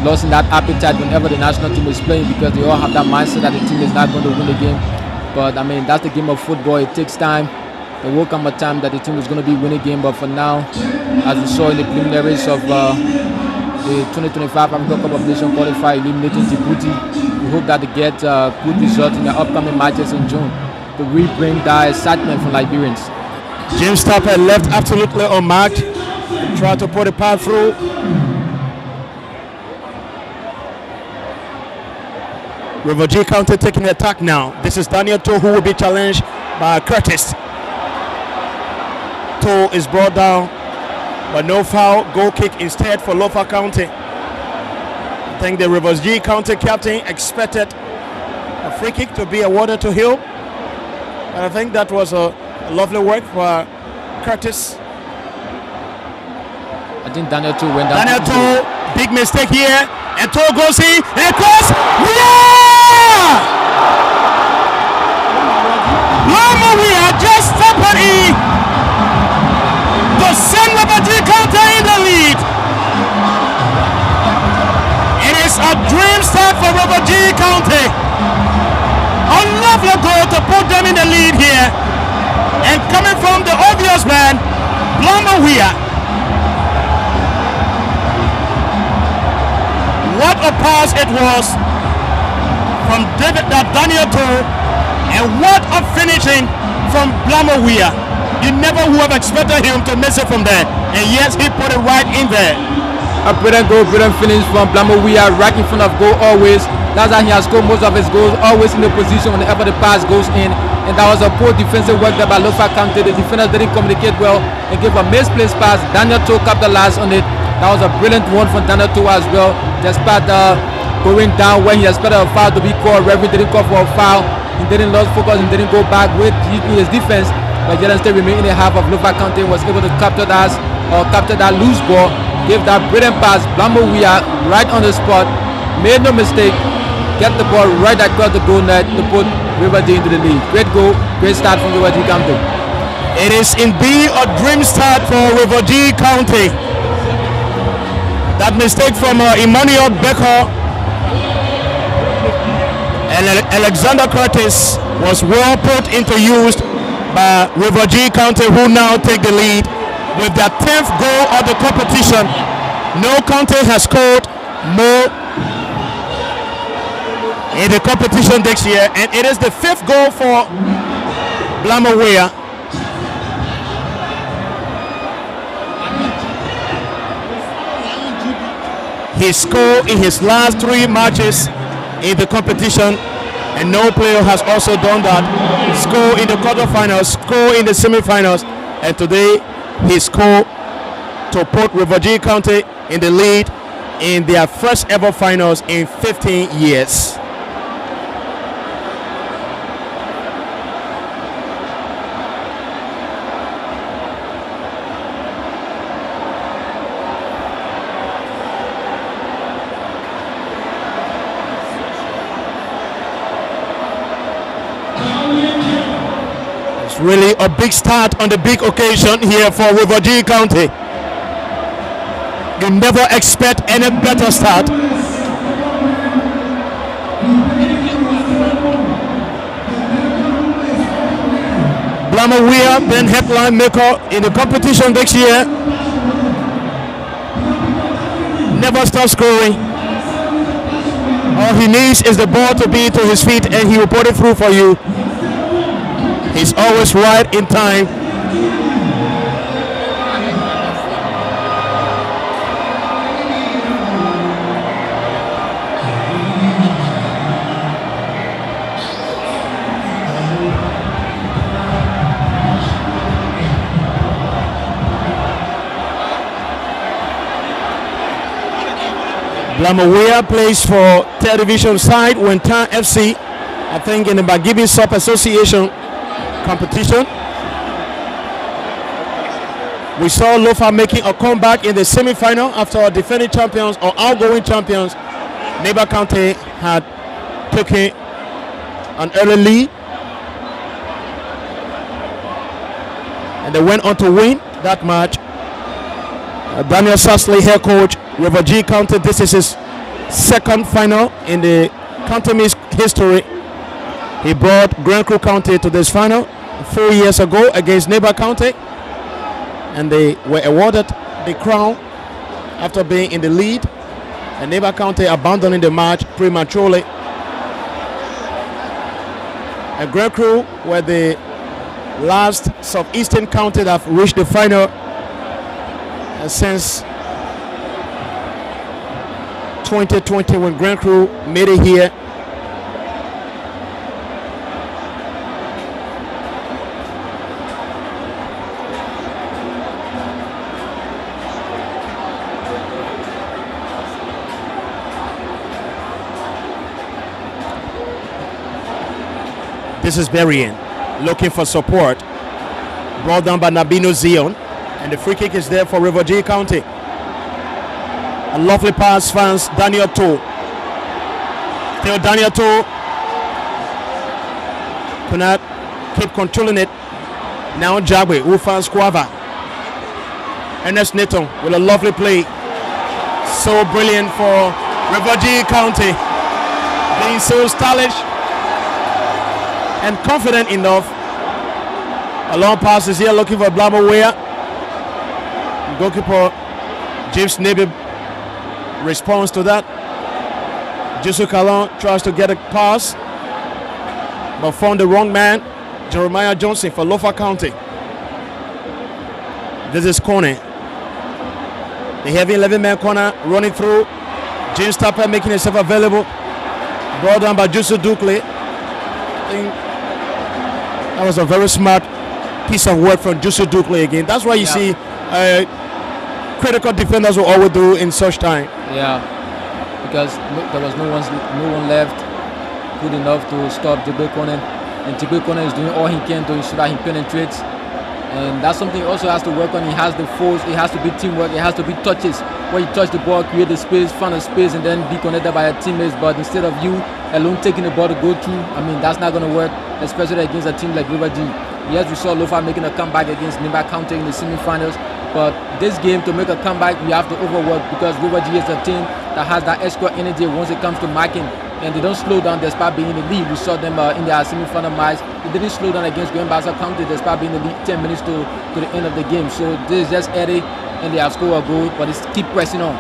losing that appetite whenever the national team is playing, because they all have that mindset that the team is not going to win the game. But I mean, that's the game of football. It takes time. There will come a time that the team is going to be winning a game, but for now, as we saw in the preliminaries of the 2025 Africa Cup of Nations qualifier eliminating Djibouti, we hope that they get good results in the upcoming matches in June to bring that excitement from Liberians. James Tapper left absolutely unmarked. Tried to put a pass through. River G County taking the attack now. This is Daniel Toe who will be challenged by Curtis. Toe is brought down, but no foul. Goal kick instead for Lofa County. I think the Rivers G County captain expected a free kick to be awarded to him, and I think that was a lovely work for Curtis. I think Daniel Toe went down. Daniel Toe, big mistake here, and Toe goes in, and cross. Yeah! Loma, we are just stepping in to send Rivers G County in the lead. It is a dream start for Rivers G County. A lovely goal to put them in the lead here. And coming from the obvious man, Blama Weah. What a pass it was from Daniel Toe, and what a finishing from Blama Weah. You never would have expected him to miss it from there, and yes, he put it right in there. A brilliant goal, brilliant finish from Blama Weah, right in front of goal always. That's how he has scored most of his goals, always in the position whenever the pass goes in. And that was a poor defensive work there by Lofa County. The defenders didn't communicate well and gave a misplaced pass. Daniel Toe capitalized on it. That was a brilliant one from Daniel Toe as well. Despite going down when he expected a foul to be called, referee didn't call for a foul. He didn't lose focus and didn't go back with his defense. But Jalen State remained in the half of Lofa County, was able to capture that loose ball, gave that brilliant pass. Blambo Wea right on the spot, made no mistake, get the ball right across the goal net to put River D into the lead. Great goal, great start from River D County. It is indeed a dream start for River D County. That mistake from Emmanuel Becker and Alexander Curtis was well put into use by River G County, who now take the lead with their 10th goal of the competition. No county has scored more in the competition this year, and it is the 5th goal for Blambo Wea. He scored in his last 3 matches in the competition, and no player has also done that. Score in the quarterfinals, score in the semifinals, and today he scored to put River G County in the lead in their first ever finals in 15 years. Really a big start on the big occasion here for River G County. You never expect any better start. Blambo Wea, then headline maker in the competition this year. Never stops scoring. All he needs is the ball to be to his feet, and he will put it through for you. He's always right in time. Blambo Wea plays for 3rd Division side Wentan FC, I think in the Bagibi Sub Association competition. We saw Lofa making a comeback in the semi-final after defending champions or outgoing champions Neighbor County had taken an early lead, and they went on to win that match. Daniel Sassley, head coach, River G County. This is his 2nd final in the county's history. He brought Grand Crew County to this final 4 years ago against Neighbor County, and they were awarded the crown after being in the lead, and Neighbor County abandoning the match prematurely. And Grand Crew were the last southeastern county that have reached the final since 2020 when Grand Crew made it here. This is Berrien looking for support. Brought down by Nabino Zion. And the free kick is there for River G County. A lovely pass finds Daniel Toe. Still Daniel Toe cannot keep controlling it. Now Jagwe who finds Quava. Ernest Neton with a lovely play. So brilliant for River G County. Being so stylish and confident enough. A long pass is here looking for Blambo Wea. Goalkeeper James Nebe responds to that. Jesu Kalon tries to get a pass, but found the wrong man. Jeremiah Johnson for Lofa County. This is corner. The heavy 11-man corner running through. James Tapper making himself available. Brought down by Jusu Dukle. I think that was a very smart piece of work from Jusu Dukle again. That's why you see critical defenders will always do in such time. Yeah, because there was no one left good enough to stop Jigbe Konen. And Jigbe Konen is doing all he can to ensure that he penetrates. And that's something he also has to work on. He has the force, it has to be teamwork, it has to be touches. Where you touch the ball, create the space, find a space, and then be connected by your teammates. But instead of you alone taking the ball to go through, I mean, that's not going to work, especially against a team like River G. Yes, we saw Lofa making a comeback against Nimba County in the semi-finals. But this game, to make a comeback, you have to overwork, because River G is a team that has that extra energy once it comes to marking. And they don't slow down despite being in the lead. We saw them in their semi-final match. They didn't slow down against Grandbassa County despite being in the lead 10 minutes to the end of the game. So this is just Eddie, and they have scored a goal, but it's keep pressing on.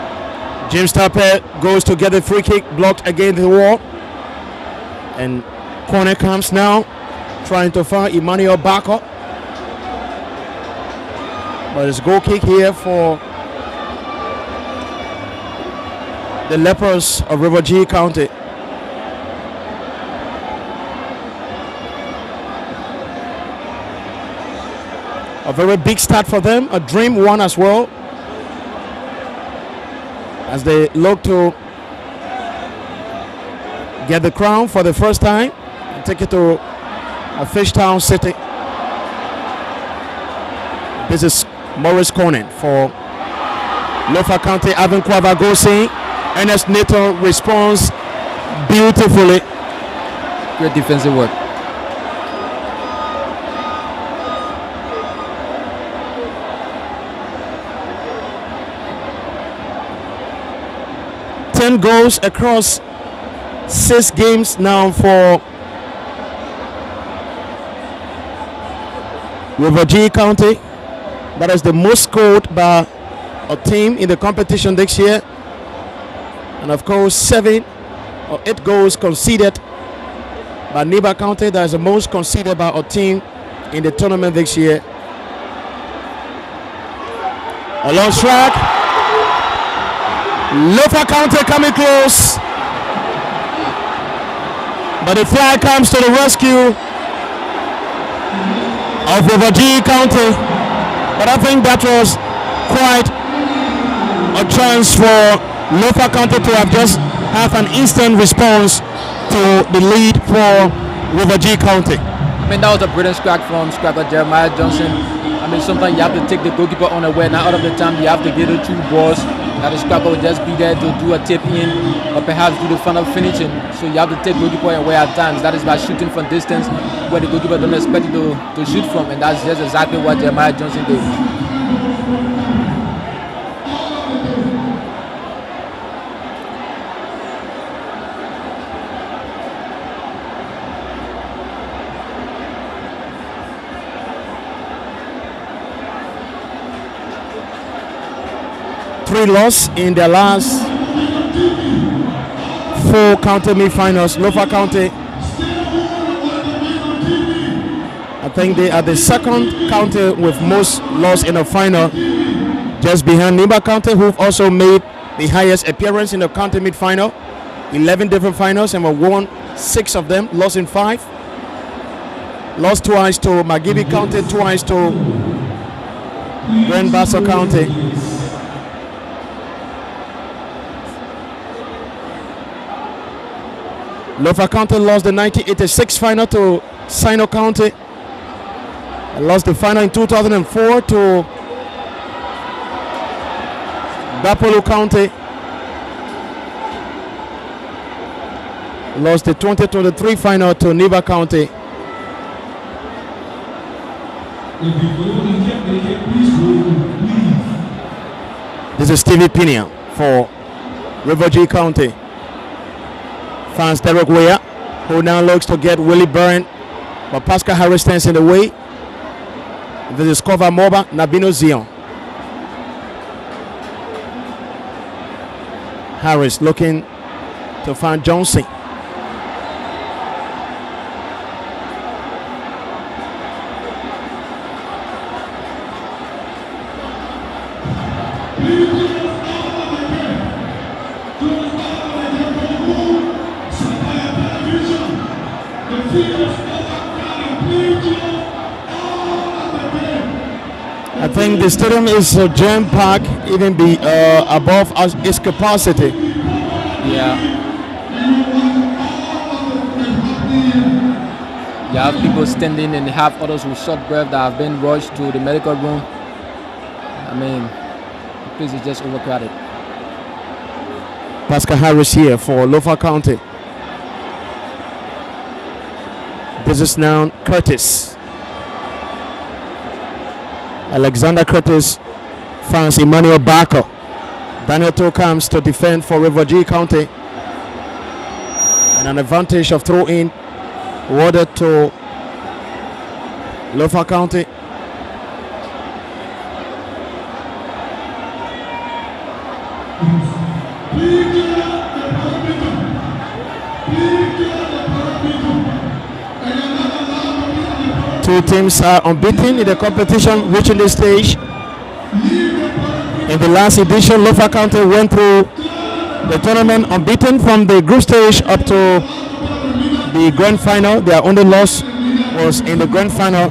James Tapper goes to get the free kick, blocked against the wall. And corner comes now, trying to find Emmanuel Bako. But it's goal kick here for the Lepers of River G County. A very big start for them, a dream one as well, as they look to get the crown for the first time and take it to a Fishtown City. This is Morris Conan for Lofa County. Avin Kwavagosi. Ernest Neto responds beautifully. Great defensive work. Goals across 6 games now for River G County. That is the most scored by a team in the competition this year. And of course 7 or 8 goals conceded by Nimba County. That is the most conceded by a team in the tournament this year. A long strike. Lofa County coming close, but the flag comes to the rescue of River G County. But I think that was quite a chance for Lofa County to have just have an instant response to the lead for River G County. I mean, that was a brilliant strike from striker Jeremiah Johnson. I mean, sometimes you have to take the goalkeeper unaware. Now, out of the time, you have to get the 2 balls. That the striker will just be there to do a tip in or perhaps do the final finishing. So you have to take goalkeeper away at times. That is by shooting from distance where the goalkeeper don't expect you to shoot from. And that's just exactly what Jeremiah Johnson did. Three loss in their last 4 county mid-finals. Lofa County, I think they are the second county with most loss in a final, just behind Nimba County, who've also made the highest appearance in the county mid-final. 11 different finals and won 6 of them, lost in 5. Lost twice to Magibi County, twice to Grand Bassa County. Lofa County lost the 1986 final to Sino County. And lost the final in 2004 to Bapolo County. Lost the 2023 final to Nimba County. This is Stevie Pina for River G County. Finds Derek Weah, who now looks to get Willie Byrne, but Pascal Harris stands in the way. This is Kova Moba, Nabino Zion. Harris looking to find Johnson. I think the stadium is jam-packed, even above its capacity. Yeah. You have people standing and you have others with short breath that have been rushed to the medical room. I mean, the place is just overcrowded. Pascal Harris here for Lofa County. This is now Curtis. Alexander Curtis finds Emmanuel Barker. Daniel Toe comes to defend for River G County. And an advantage of throw-in awarded to Lofa County. Two teams are unbeaten in the competition, reaching this stage. In the last edition, Lofa County went through the tournament unbeaten from the group stage up to the grand final. Their only loss was in the grand final.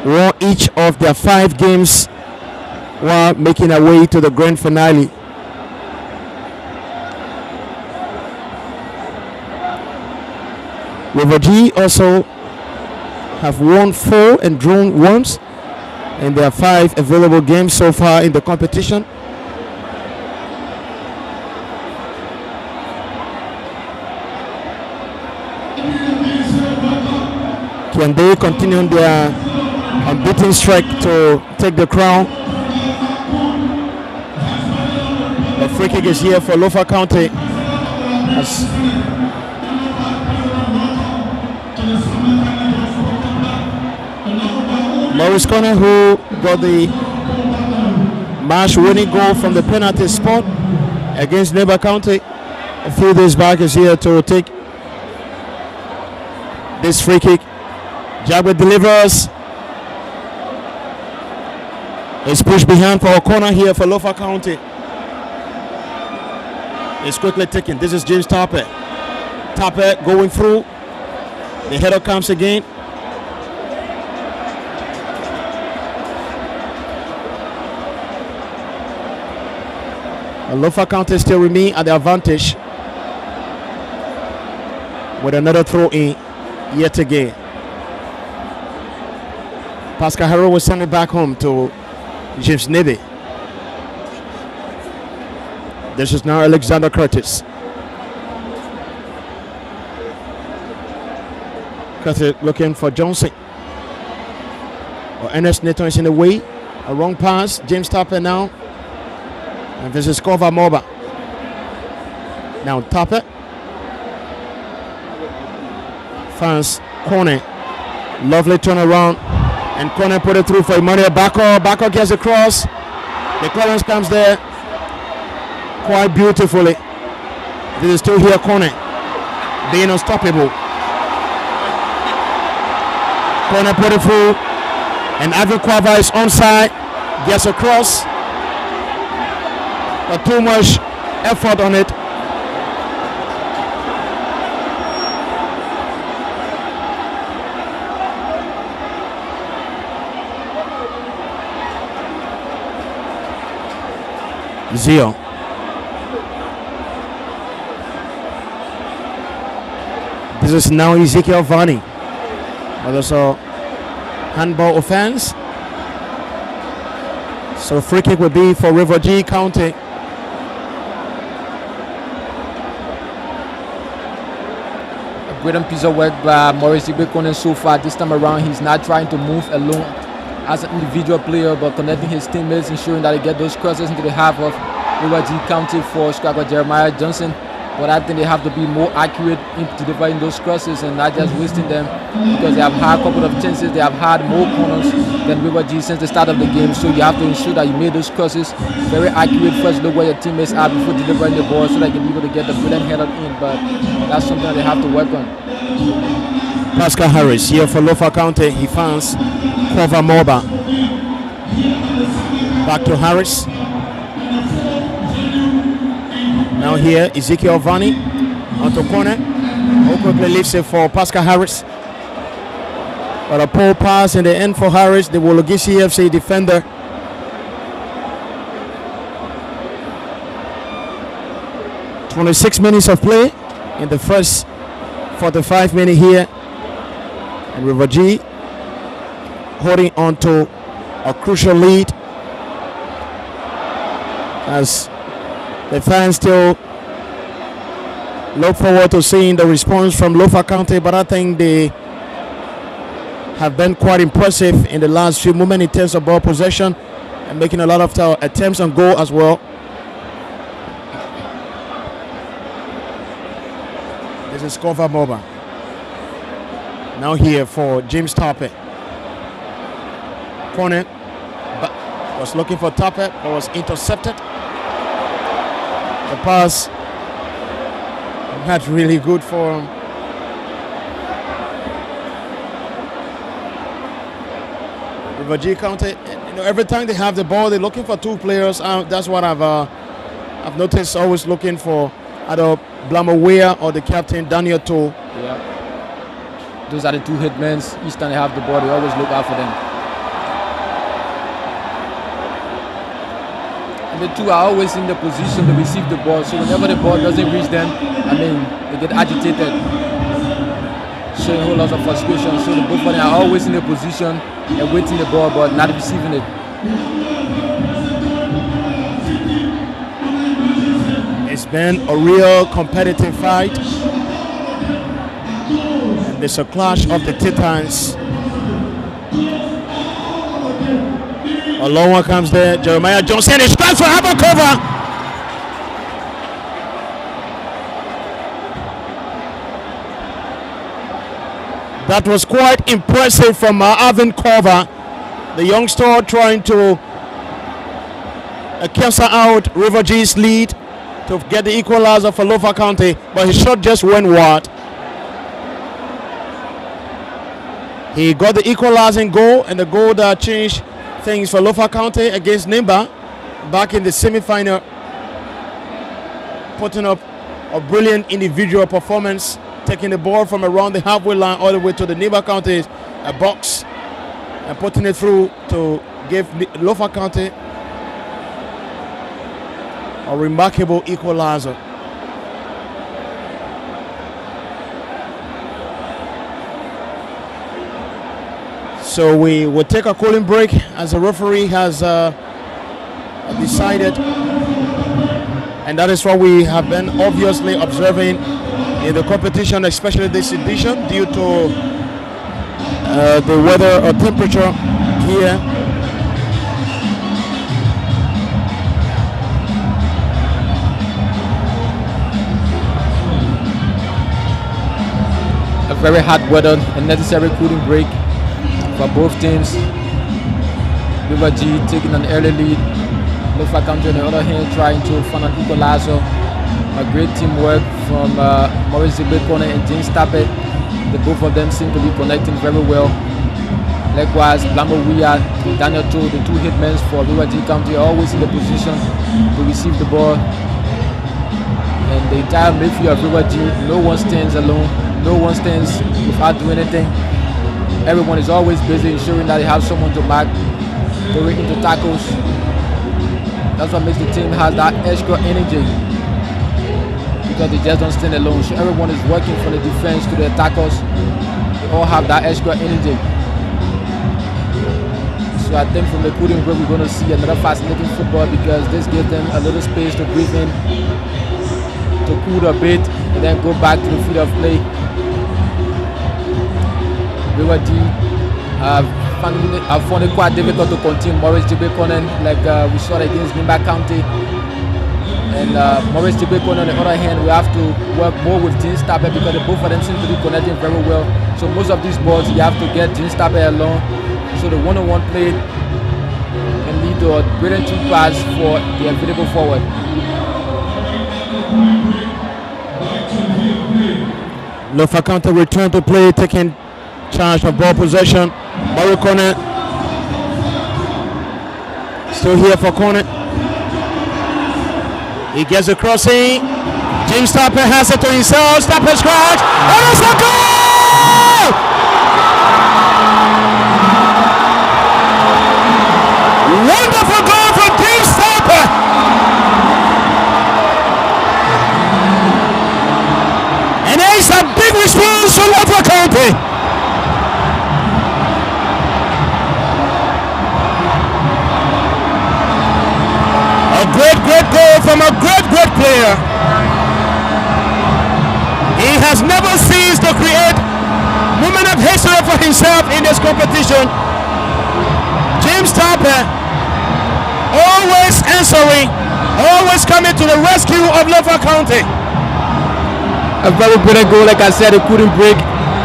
Won each of their 5 games while making their way to the grand finale. River G also have won 4 and drawn once in their 5 available games so far in the competition. Can they continue their unbeaten streak to take the crown? The free kick is here for Lofa County. Maurice Conner, who got the match-winning goal from the penalty spot against Neighbor County a few days back, is here to take this free kick. Jagwe delivers. It's pushed behind for a corner here for Lofa County. It's quickly taken. This is James Tapper. Tapper going through. The header comes again. Lofa County still remain at the advantage with another throw in yet again. Pascal Harrow will send it back home to James Navy. This is now Alexander Curtis. Curtis looking for Johnson. Ernest Nathan is in the way. A wrong pass. James Tapper now. And this is Kova Moba. Now Tapper. Fans corner. Lovely turnaround. And corner put it through for Emmanuel Barker. Barker gets across. The clearance comes there quite beautifully. This is still here corner. Being unstoppable. Corner put it through. And Ivan Quava is onside. Gets across. But too much effort on it. Zio. This is now Ezekiel Vani. But there's a handball offense. So free kick will be for River G County. A brilliant piece of work by Maurice Ibekonen so far. This time around, he's not trying to move alone as an individual player, but connecting his teammates, ensuring that he get those crosses into the half of River G County for striker Jeremiah Johnson. But I think they have to be more accurate in delivering those crosses and not just wasting them, because they have had a couple of chances. They have had more corners than River G since the start of the game. So you have to ensure that you made those crosses very accurate. First, look where your teammates are before delivering the ball, so that you can be able to get the brilliant header in. But that's something that they have to work on. Pascal Harris here for Lofa County. He finds Kova Moba. Back to Harris. Now here, Ezekiel Vani onto corner. Who quickly leaves it for Pascal Harris. But a poor pass in the end for Harris, the Wologisi FC defender. "26 minutes of play in the first 45 minutes here. And River G holding on to a crucial lead as the fans still look forward to seeing the response from Lofa County, but I think they have been quite impressive in the last few moments in terms of ball possession and making a lot of attempts on goal as well. This is Kova Moba. Now here for James Toppet. Corner, but was looking for Toppet, but was intercepted. The pass not really good for him. River G County, every time they have the ball, they're looking for two players. That's what I've noticed. Always looking for either Blamo Weah or the captain Daniel Toh. Yeah, those are the two hitmen. Each time they have the ball, they always look out for them. And the two are always in the position to receive the ball. So whenever the ball doesn't reach them, they get agitated, showing a whole lot of frustration. So the both of them are always in the position and waiting the ball, but not receiving it. It's been a real competitive fight. And there's a clash of the Titans. A long one comes there. Jeremiah Johnson is trying to have a cover. That was quite impressive from Alvin Cover, the youngster trying to cancel out River G's lead to get the equalizer for Lofa County, but his shot just went wide. He got the equalizing goal, and the goal that changed things for Lofa County against Nimba back in the semi-final, putting up a brilliant individual performance, taking the ball from around the halfway line all the way to the Nimba County's box and putting it through to give Lofa County a remarkable equalizer. So we will take a cooling break as the referee has decided, and that is what we have been obviously observing in the competition, especially this edition, due to the weather or temperature here. A very hot weather, a necessary cooling break for both teams. River G taking an early lead. Lofa County on the other hand trying to find an equalizer. A great teamwork from Maurice Zibekone and James Tappet. The both of them seem to be connecting very well. Likewise, Blamo Weah, Daniel Toh, the two hitmen for River G County, are always in the position to receive the ball. And the entire midfield of River G, no one stands alone, no one stands without doing anything. Everyone is always busy ensuring that they have someone to mark, going into tackles. That's what makes the team has that extra energy, because they just don't stand alone. So everyone is working from the defense to the attackers. They all have that extra energy. So I think from the cooling break we're going to see another fascinating football, because this gives them a little space to breathe in, to cool a bit, and then go back to the field of play. River G found it quite difficult to contain Maurice Jibekonen, like we saw against Nimba County. And Maurice Jibekonen, on the other hand, we have to work more with James Tappet, because the both of them seem to be connecting very well. So most of these balls you have to get James Tappet alone. So the one-on-one play can lead to a brilliant two pass for the available forward. Lofa County return to play, taking charge of ball possession. Mario Cornet still here for Cornet. He gets a crossing. James Stopper has it to himself. Stopper scratch. And it's a goal! Wonderful goal from James Stopper. And it's a big response from Lofa County. A great goal from a great player. He has never ceased to create moment of history for himself in this competition. James Stopper always answering, always coming to the rescue of Lofa County. A very brilliant goal, like I said, it couldn't break,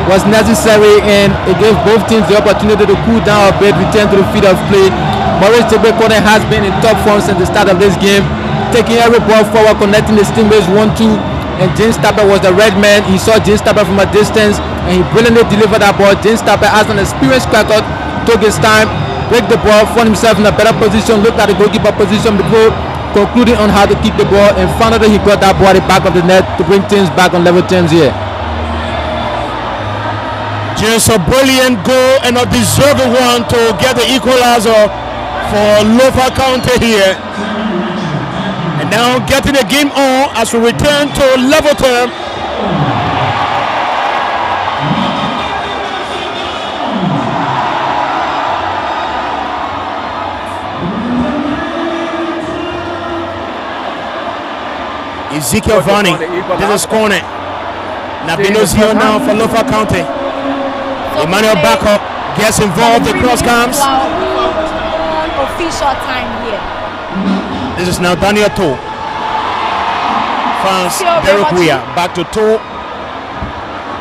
was necessary, and it gave both teams the opportunity to cool down a bit, return to the field of play. Maurice Tebekone has been in top form since the start of this game, taking every ball forward, connecting the teammates 1-2, and James Stopper was the red man. He saw James Stopper from a distance, and he brilliantly delivered that ball. James Stopper, as an experienced cracker, took his time, break the ball, found himself in a better position, looked at the goalkeeper position before concluding on how to kick the ball, and finally he got that ball at the back of the net to bring things back on level terms here. Just a brilliant goal and a deserving one to get the equalizer for Lofa County here. And now getting the game on as we return to level term. Ezekiel Vani, this is corner. Nabino's here now for Lofa County. Emmanuel Bako gets involved, the cross comes. Official time here. This is now Daniel To. France, Derek Weir, back to To.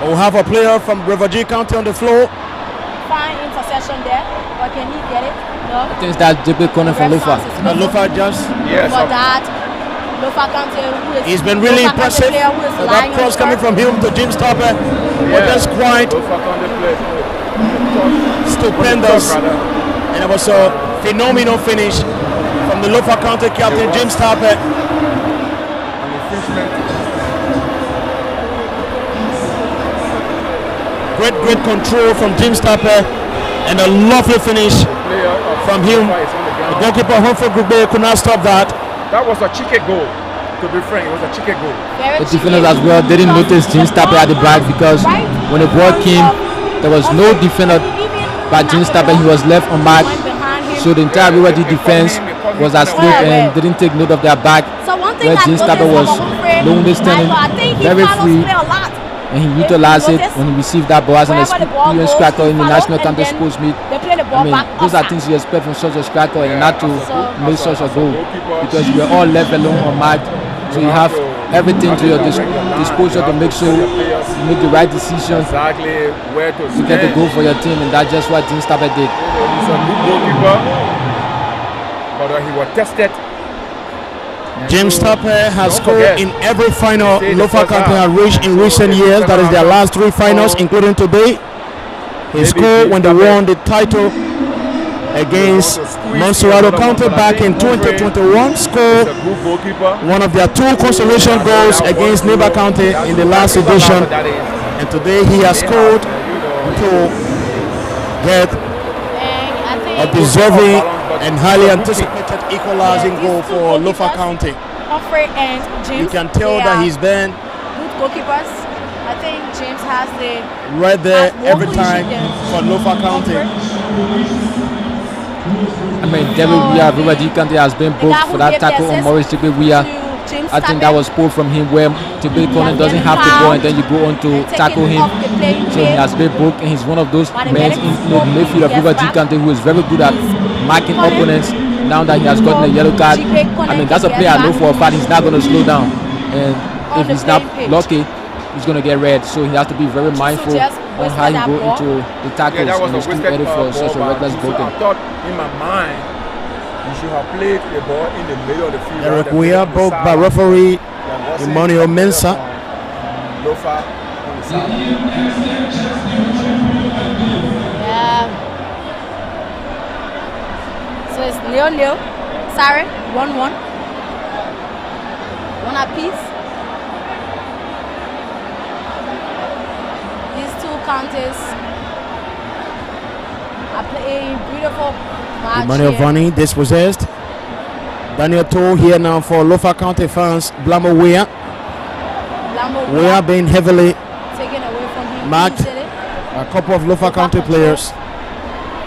We'll have a player from River G County on the floor. Fine interception there, but can he get it? No. I think that's JP corner from Lofa. Lofa just. Yes. For that, Lofa County, who is he's been really impressive. That cross coming from him to James Stopper. But that's quite stupendous. And it was a phenomenal finish from the Lofa County captain, James Stopper. Great control from James Stopper, and a lovely finish from him. The goalkeeper Humphrey Grube could not stop that. That was a chicken goal. To be frank, it was a chicken goal. The defenders as well didn't notice James Stopper at the back, because when the ball came, there was no defender by James Stopper. He was left unmarked, so the entire River G defense was asleep and didn't take note of their back, where James Stopper was lonely standing very free, and he utilized it when he received that ball as an experienced cracker in the national counter sports meet. I mean, those are things you expect from such a striker, and not to make such a goal, because we are all left alone unmarked. So you have everything to your disposal to make sure you make the right decision to get the goal for your team, and that's just what James Stopper did. He's a good goalkeeper, but he was tested. James Stopper has scored in every final Lofa County have reached in recent years. That is their last 3 finals, including today. He scored when they won the title against Monserrato County back in 2021. Scored one of their 2 consolation goals against Neighbor County in the last edition. And today he has scored to get a deserving and highly anticipated equalizing goal for Lofa County. You can tell that he's been good goalkeepers. I think James has the right there every time for Lofa County. I mean, David Weir, River G County has been booked for that tackle on Maurice Tibe Weir. I think that was pulled from him, where Tibe Conan doesn't have the ball and then you go on to tackle him. So he has been booked, and he's one of those men in the midfield of River G County who is very good at marking opponents. Now that he has gotten a yellow card, I mean, that's a player I know for a fact he's not going to slow down. And if he's not lucky, he's going to get red. So he has to be very mindful on how he go into the tackles, and he's too early for such a reckless booking. I thought in my mind, you should have played the ball in the middle of the field. Eric Weir booked by referee Emmanuel Mensah. Lofa. So it's 0-0. Sorry, 1-1. 1 apiece. Counties are playing beautiful match. Emmanuel here. Vani dispossessed. Daniel Toll here now for Lofa County fans. Blamo Weah. Lambo Weah being heavily taken away from him. marked. easily. A couple of Lofa County control. players.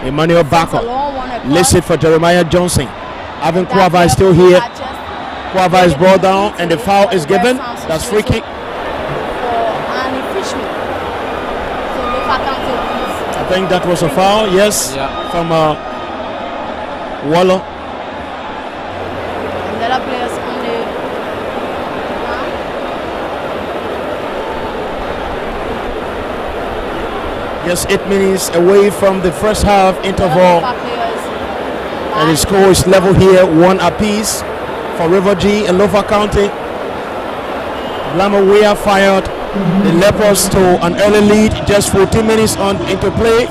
Emmanuel Sends a Backup. long one across. Listed for Jeremiah Johnson. Alvin That Kwava player is still from here. Lofa just Kwava is taken brought it down and the easily foul for is the given. West Ham That's free kick. for an infringement. So Lofa County wins. I think that was a foul, yes, Yeah. from Waller. And the other players on the ground. Just 8 minutes away from the first half interval, Lofa players. and the score is level here, 1 apiece for River G and Lofa County. Blamo Weah fired the Lepers to an early lead, just 14 minutes on into play.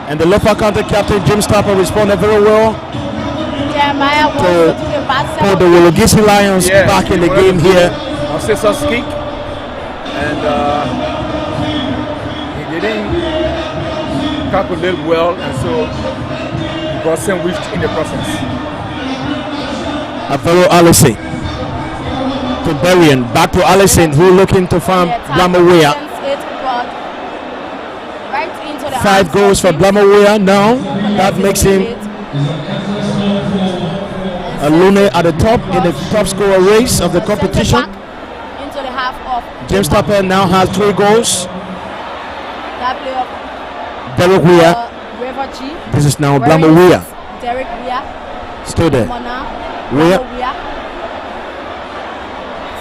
And the Lofa County captain Jim Stapper responded very well. Jeremiah wants to do the bad Put the Wologisi Lions Yes, back in he the wanted game to do here. a scissors kick, and he didn't calculate well, and so he got sandwiched in the process. Avero Allison to Berrien, back to Allison, who looking to farm Blamo Weah. Right into the 5 hands goals of for Jim. Blamo Weah now. That makes him a Lune at the top in the top scorer race of the Sends it competition. back into the half of James Tapper now has 3 goals. that play of Derek Weah, River G. this is now Where Blamo is Weah, Derek Weah. still there. Mona. Weah. Blamo Weah.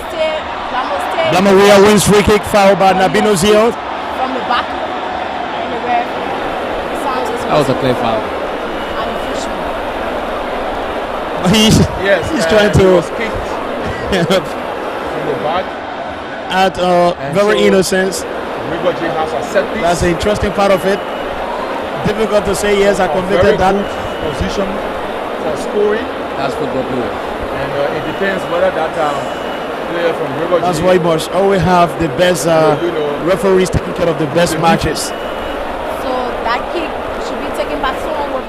Stay. Blamo stay. Blamo Weah wins free kick, foul by Nabino Zio. From the back. And the ref sounds his That was a clear foul. and the fishman. He's Yes, trying he to was kicked from the back. add And very so- innocence. River G has a set piece. That's the interesting part of it. Difficult to say yes, I a very convicted that. good position for scoring, That's football play. and it depends whether that player from River That's G why you must always have the best referees taking care of the best matches. So that kick should be taken by someone with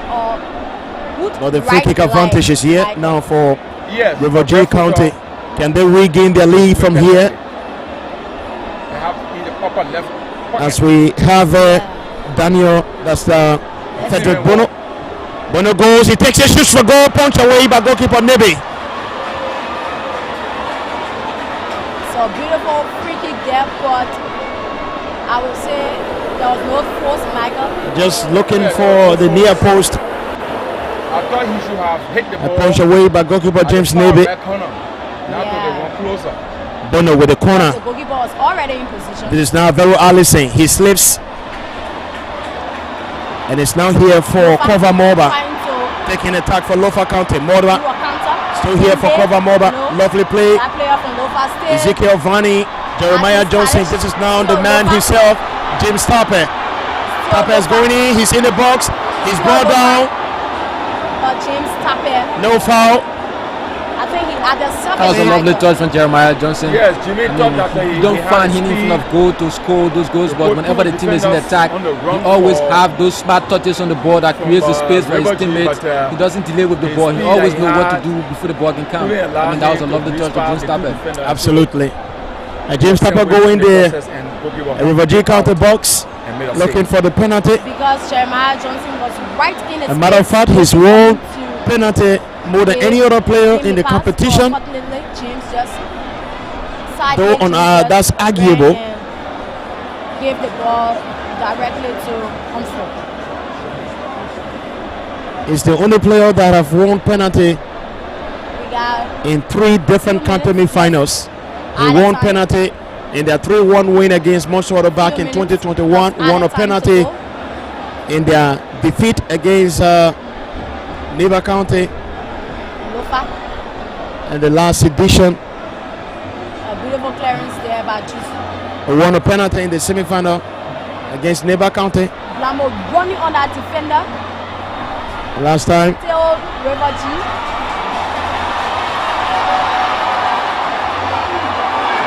good But the free right kick leg, advantage is here like now for yes, River J left foot County. off, Can they regain their lead from here? They have in the upper left pocket. As we have Daniel, that's Frederick Bono. Bono goes, he takes a shoot for goal, punch away by goalkeeper Nebe. So beautiful free kick there, but I would say there was no force, Michael. Just looking for the near post. I thought he should have hit the A ball. punch away by goalkeeper at the James far Nebe. right corner. Now Yeah. they went closer. Bono with the corner. The goalkeeper was already in position. This is now Vero Allison. He slips. And it's now here for Cover Moba. Trying to Taking attack for Lofa County. do Moba a counter. still here for Cover Moba. No. Lovely play. That player from Lofa stayed. Ezekiel Vani. Jeremiah Johnson. This is now the man himself. James Tapper. Tapper is going in. He's in the box. He's brought down. But James Tapper, No foul. I think he had a That was a lovely touch from Jeremiah Johnson. Yes, Jimmy thought that You don't find him in front of goal to score those goals, but whenever the team is in attack, he always have those smart touches on the ball that creates the space for his teammates. He doesn't delay with the ball. He always knows what to do before the ball can come. I mean, that was a lovely touch from James Tapper. Absolutely. And James Tapper going there. A River J County box. Looking for the penalty. because Jeremiah Johnson was right in his As a matter of fact, he's won penalty more than any other player in the competition. James just side Though on that's arguable. Gave the ball directly to Humphrey. He's the only player that have won penalty We got in 3 different county finals. He Added won time. penalty in their 3-1 win against Montserrat back in 2021. Won a penalty in their defeat against Neighbor County Lofa. in the last edition. A beautiful clearance there by Juice. Won a penalty in the semi-final against Neighbor County Blambo running on that defender. last time. Still River G.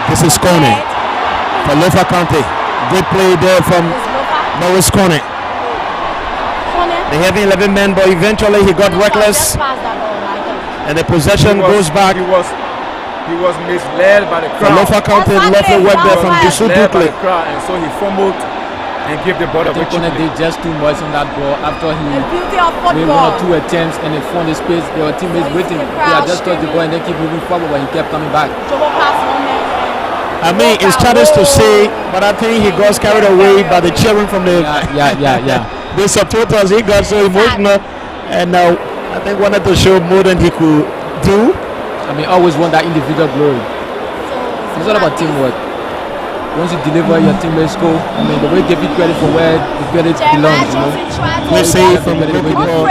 This is Coney for Lofa County. Good play there from It's Lofa. Morris Corner. Corner. The heavy 11 men, but eventually he got reckless, Just pass that ball, Michael. and the possession goes back. He was misled by the The crowd. Lofa counted lovely work there from Jisu Misled by Dukle. the crowd, and so he fumbled and gave the ball I away. think Kone did just too much on that ball after he The beauty of made football. 1 or 2 attempts and he found the space. There were teammates So you see waiting. the He crowd had just touched the ball and then keep moving forward, but he kept coming back. Jobo pass one man. I mean, it's childish to say, but I think he got carried away by the cheering from the Yeah. the supporters. He got so emotional, and I think wanted to show more than he could do. I mean, always want that individual glory. It's all about teamwork. Once you deliver, your teammates score. I mean, the way you give it credit for where the credit belongs, you know. Let's say from the goalkeeper,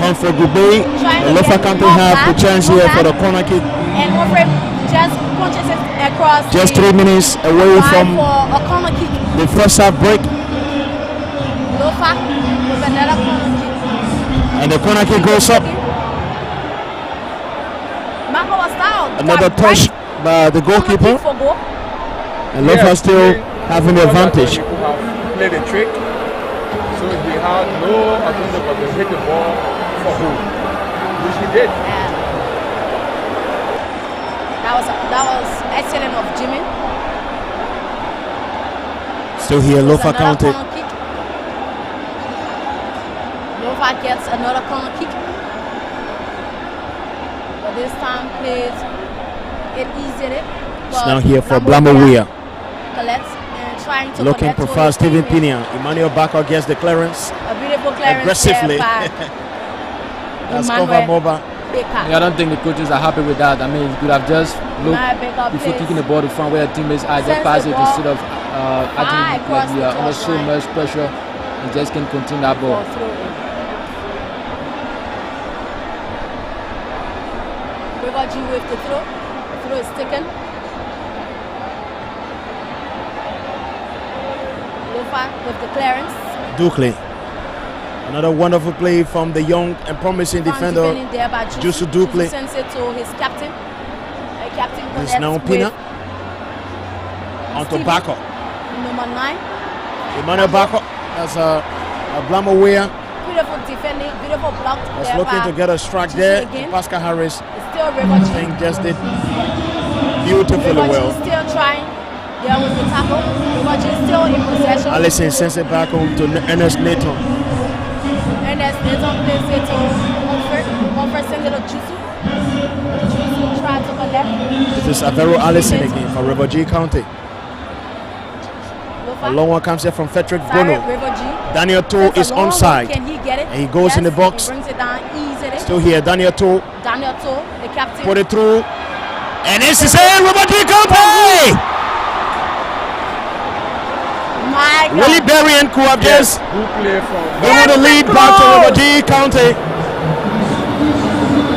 Humphrey Gube, the Lofa County have the chance here for the corner kick. And Humphrey just punches it across. Just the 3 minutes away line from for a corner kick. the first half break, Lofa with another corner kick. and the corner kick goes up. Marco was down. Another touch by the goalkeeper, For goal. and Lofa still having the advantage. He could have played a trick, so he had no alternative but to hit the ball for goal, which he did. Yeah. That was excellent of Jimmy. Still here, It was Lofa another County. corner kick. Lofa gets another corner kick. But this time plays it easily. It's now here for Blamawea. Collects and trying to Looking connect for to fast his Steven teammates. Pina. Emmanuel Bako gets the clearance A beautiful clearance aggressively. there by That's cover Emmanuel Moba. Baker. Yeah, I don't think the coaches are happy with that. I mean, you could have just looked Emmanuel Baker before plays kicking the ball to front where your teammates are. Just Sends pass the it ball instead of high acting across like you are the under so touchline. much pressure. You just can't contain that ball. for throw-in. River G with the throw. The throw is taken. Lofa with the clearance. Dukle. Another wonderful play from the young and promising defender. Defending there by Jusu Dukle. Jusu sends it to his captain. Captain It's connects now with Pina onto Stephen, Bako. number 9. Emmanuel Bako. That's a Blamawea. Beautiful defending, beautiful block. Was there looking by to get a strike Jusu there. again. Pascal Harris, It's still River I G. think, just did beautifully River G well. still trying. There was the tackle. River G still in possession. Allison sends it back home to Ernest Nathan. Ernest Nathan plays it to Humphrey. Humphrey sends it to Jusu. Jusu tries to connect. This is Avero Allison again for River G County. A long one comes here from Frederick Bono. River G. Daniel Toh That's a is long one. onside. Can he get it? And he goes in the box. He brings it down easily. Still here, Daniel Toh. Daniel Toh, the captain. Put it through. And this is it, River G County! My God. Willie Berrien could have just Good play from given the lead back to River G County.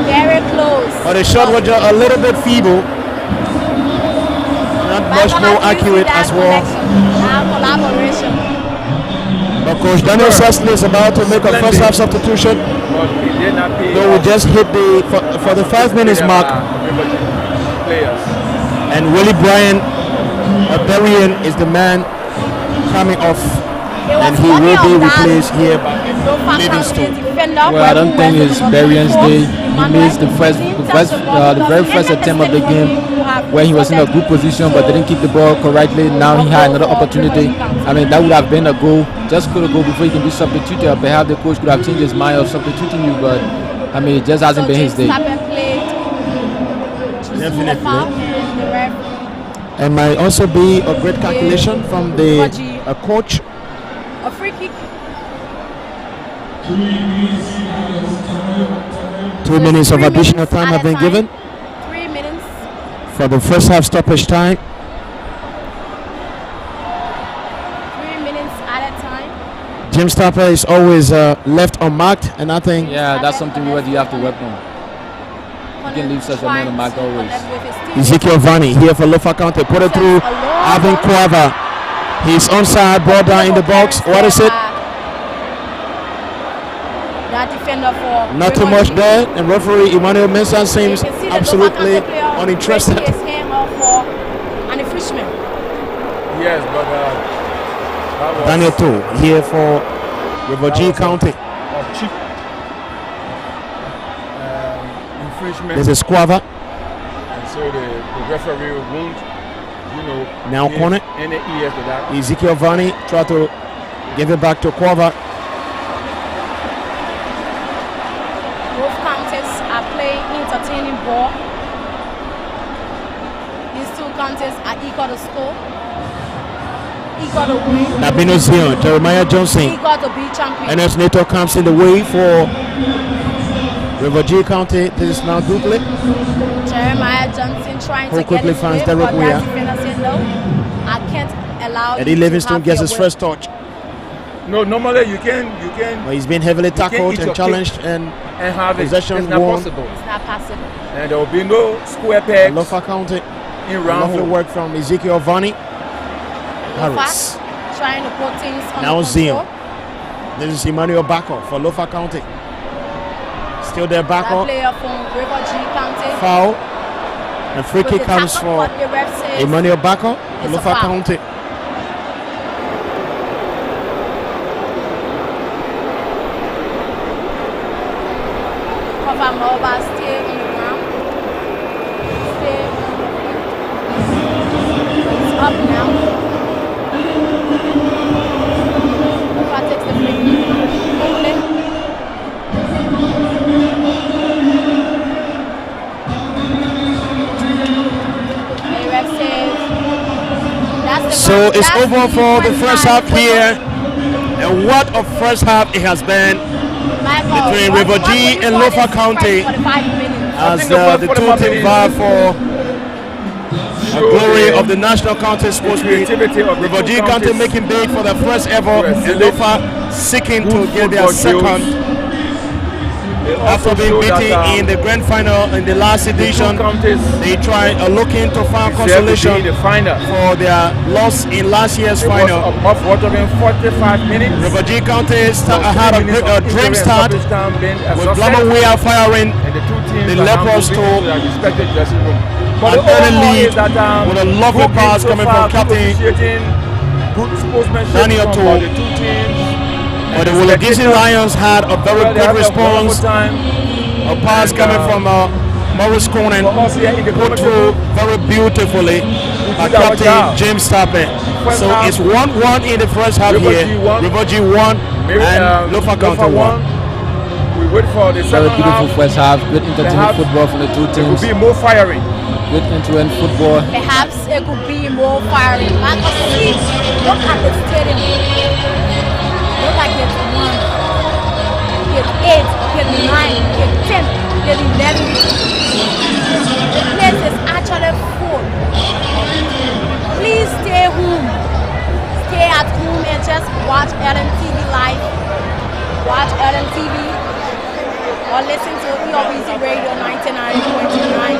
Very close. But the shot was just a little bit feeble. Not much more accurate as well. Now collaboration. But Coach Daniel Sessley is about to make a first half substitution. but he did not pay Though we just hit the for the 5 minutes mark. Players. And Willie Bryan Berrien is the man coming off. And he will be replaced here by Livingston. Well, I don't think it's Berrien's day. He missed the very first attempt of the game where he was in a good position but didn't keep the ball correctly. Now he had another opportunity. I mean, that would have been a goal. Just could have go before he can be substituted. Perhaps the coach could have changed his mind of substituting you, but I mean, it just hasn't been his day. Definitely. And might also be a great calculation from the coach. A free kick. 2 minutes of additional time have been given 3 minutes. for the first half stoppage time. 3 minutes at a time. Jim Stopper is always left unmarked, and I think Yeah, that's something you have to work on. You can leave such a man unmarked always. Ezekiel Vani here for Lofa County. Put it through Alvin Quava. He's onside, ball down in the box. What is it? That defender for Not too much there. And referee Emmanuel Mensah seems absolutely uninterested. His hand off for an infringement. Yes, but Daniel Toe here for River G County. Cheap infringement. There's a squabber. And so the referee won't, Now corner. any ears to that. Ezekiel Vani try to give it back to Quava. Both counties are playing entertaining ball. These two counties are equal to score, equal to win, Nabino Zion, Jeremiah Johnson. equal to be champion. NS NATO comes in the way for River G County. This is now Dukley. Jeremiah Johnson trying Who to get quickly his finds way, Derek but Weah. that defender said no. I can't allow Eddie you to Livingston have gets your his way. first touch. No, normally you can But he's been heavily can't tackled eat and your challenged, and and have it. Possession It's not won. possible. It's not possible. And there will be no square pegs Lofa County. in round Lovely hole. work from Ezekiel Vani. Lofa Harris. trying to put things on Now control. Zion. This is Emmanuel Bako for Lofa County. Still there, That Bako. player from River G County. Foul. And free With kick the comes tackle, for but the ref says Emmanuel Bako, it's a Lofa foul. County. Cover Mobile stay on the ground. Stay on the field. It's up now. Lofa takes the free kick. Quickly. The ref says that's the So first- it's that's over for the first half 25 here. And what a first half it has been Michael, between what- River what G would you and call Lofa this County. 45 minutes? as think the the first two 45 teams minutes vie for the Show glory the- of the National County Sports Meet. creativity of the River two G County counties. making bid for the first ever, Yes, and they- Lofa seeking to good get their football second They after also being show that, beaten in the grand final in the last the two edition. counties They are looking to find deserve to be in consolation the final. for their loss in last year's It was final. of watering 45 minutes. River G County Plus had 3 minutes a of dream interim start stoppage time being with exhausted, Blama firing and the two teams the are now Leopards moving to into their respective dressing room. But an the early overall lead is that, with a lovely good pass games so coming far, from good Captain officiating, good sportsmanship Daniel from Toe. the two teams. But the And Wulagisi spectators, Lions had a very well, they good had a wonderful response. time. A pass And, coming from Morris Cronin, for us here in the put commentary through booth, very beautifully by did our Captain job. James Tappe. First So half, it's 1-1 in the first half River here. G won. River G won and Lofa County won. We wait for the Very second beautiful half. first half. Good entertaining half- football from the two There will teams. be more firing. Good end-to-end football. Perhaps it could be more firing. Marcus, see, look at the stadium. Look at gate 1, gate 8, gate 9, gate 10, gate 11. The place is actually full. Please stay home. Stay at home and just watch LNTV live. Watch LNTV or listen to EOBC Radio 99.9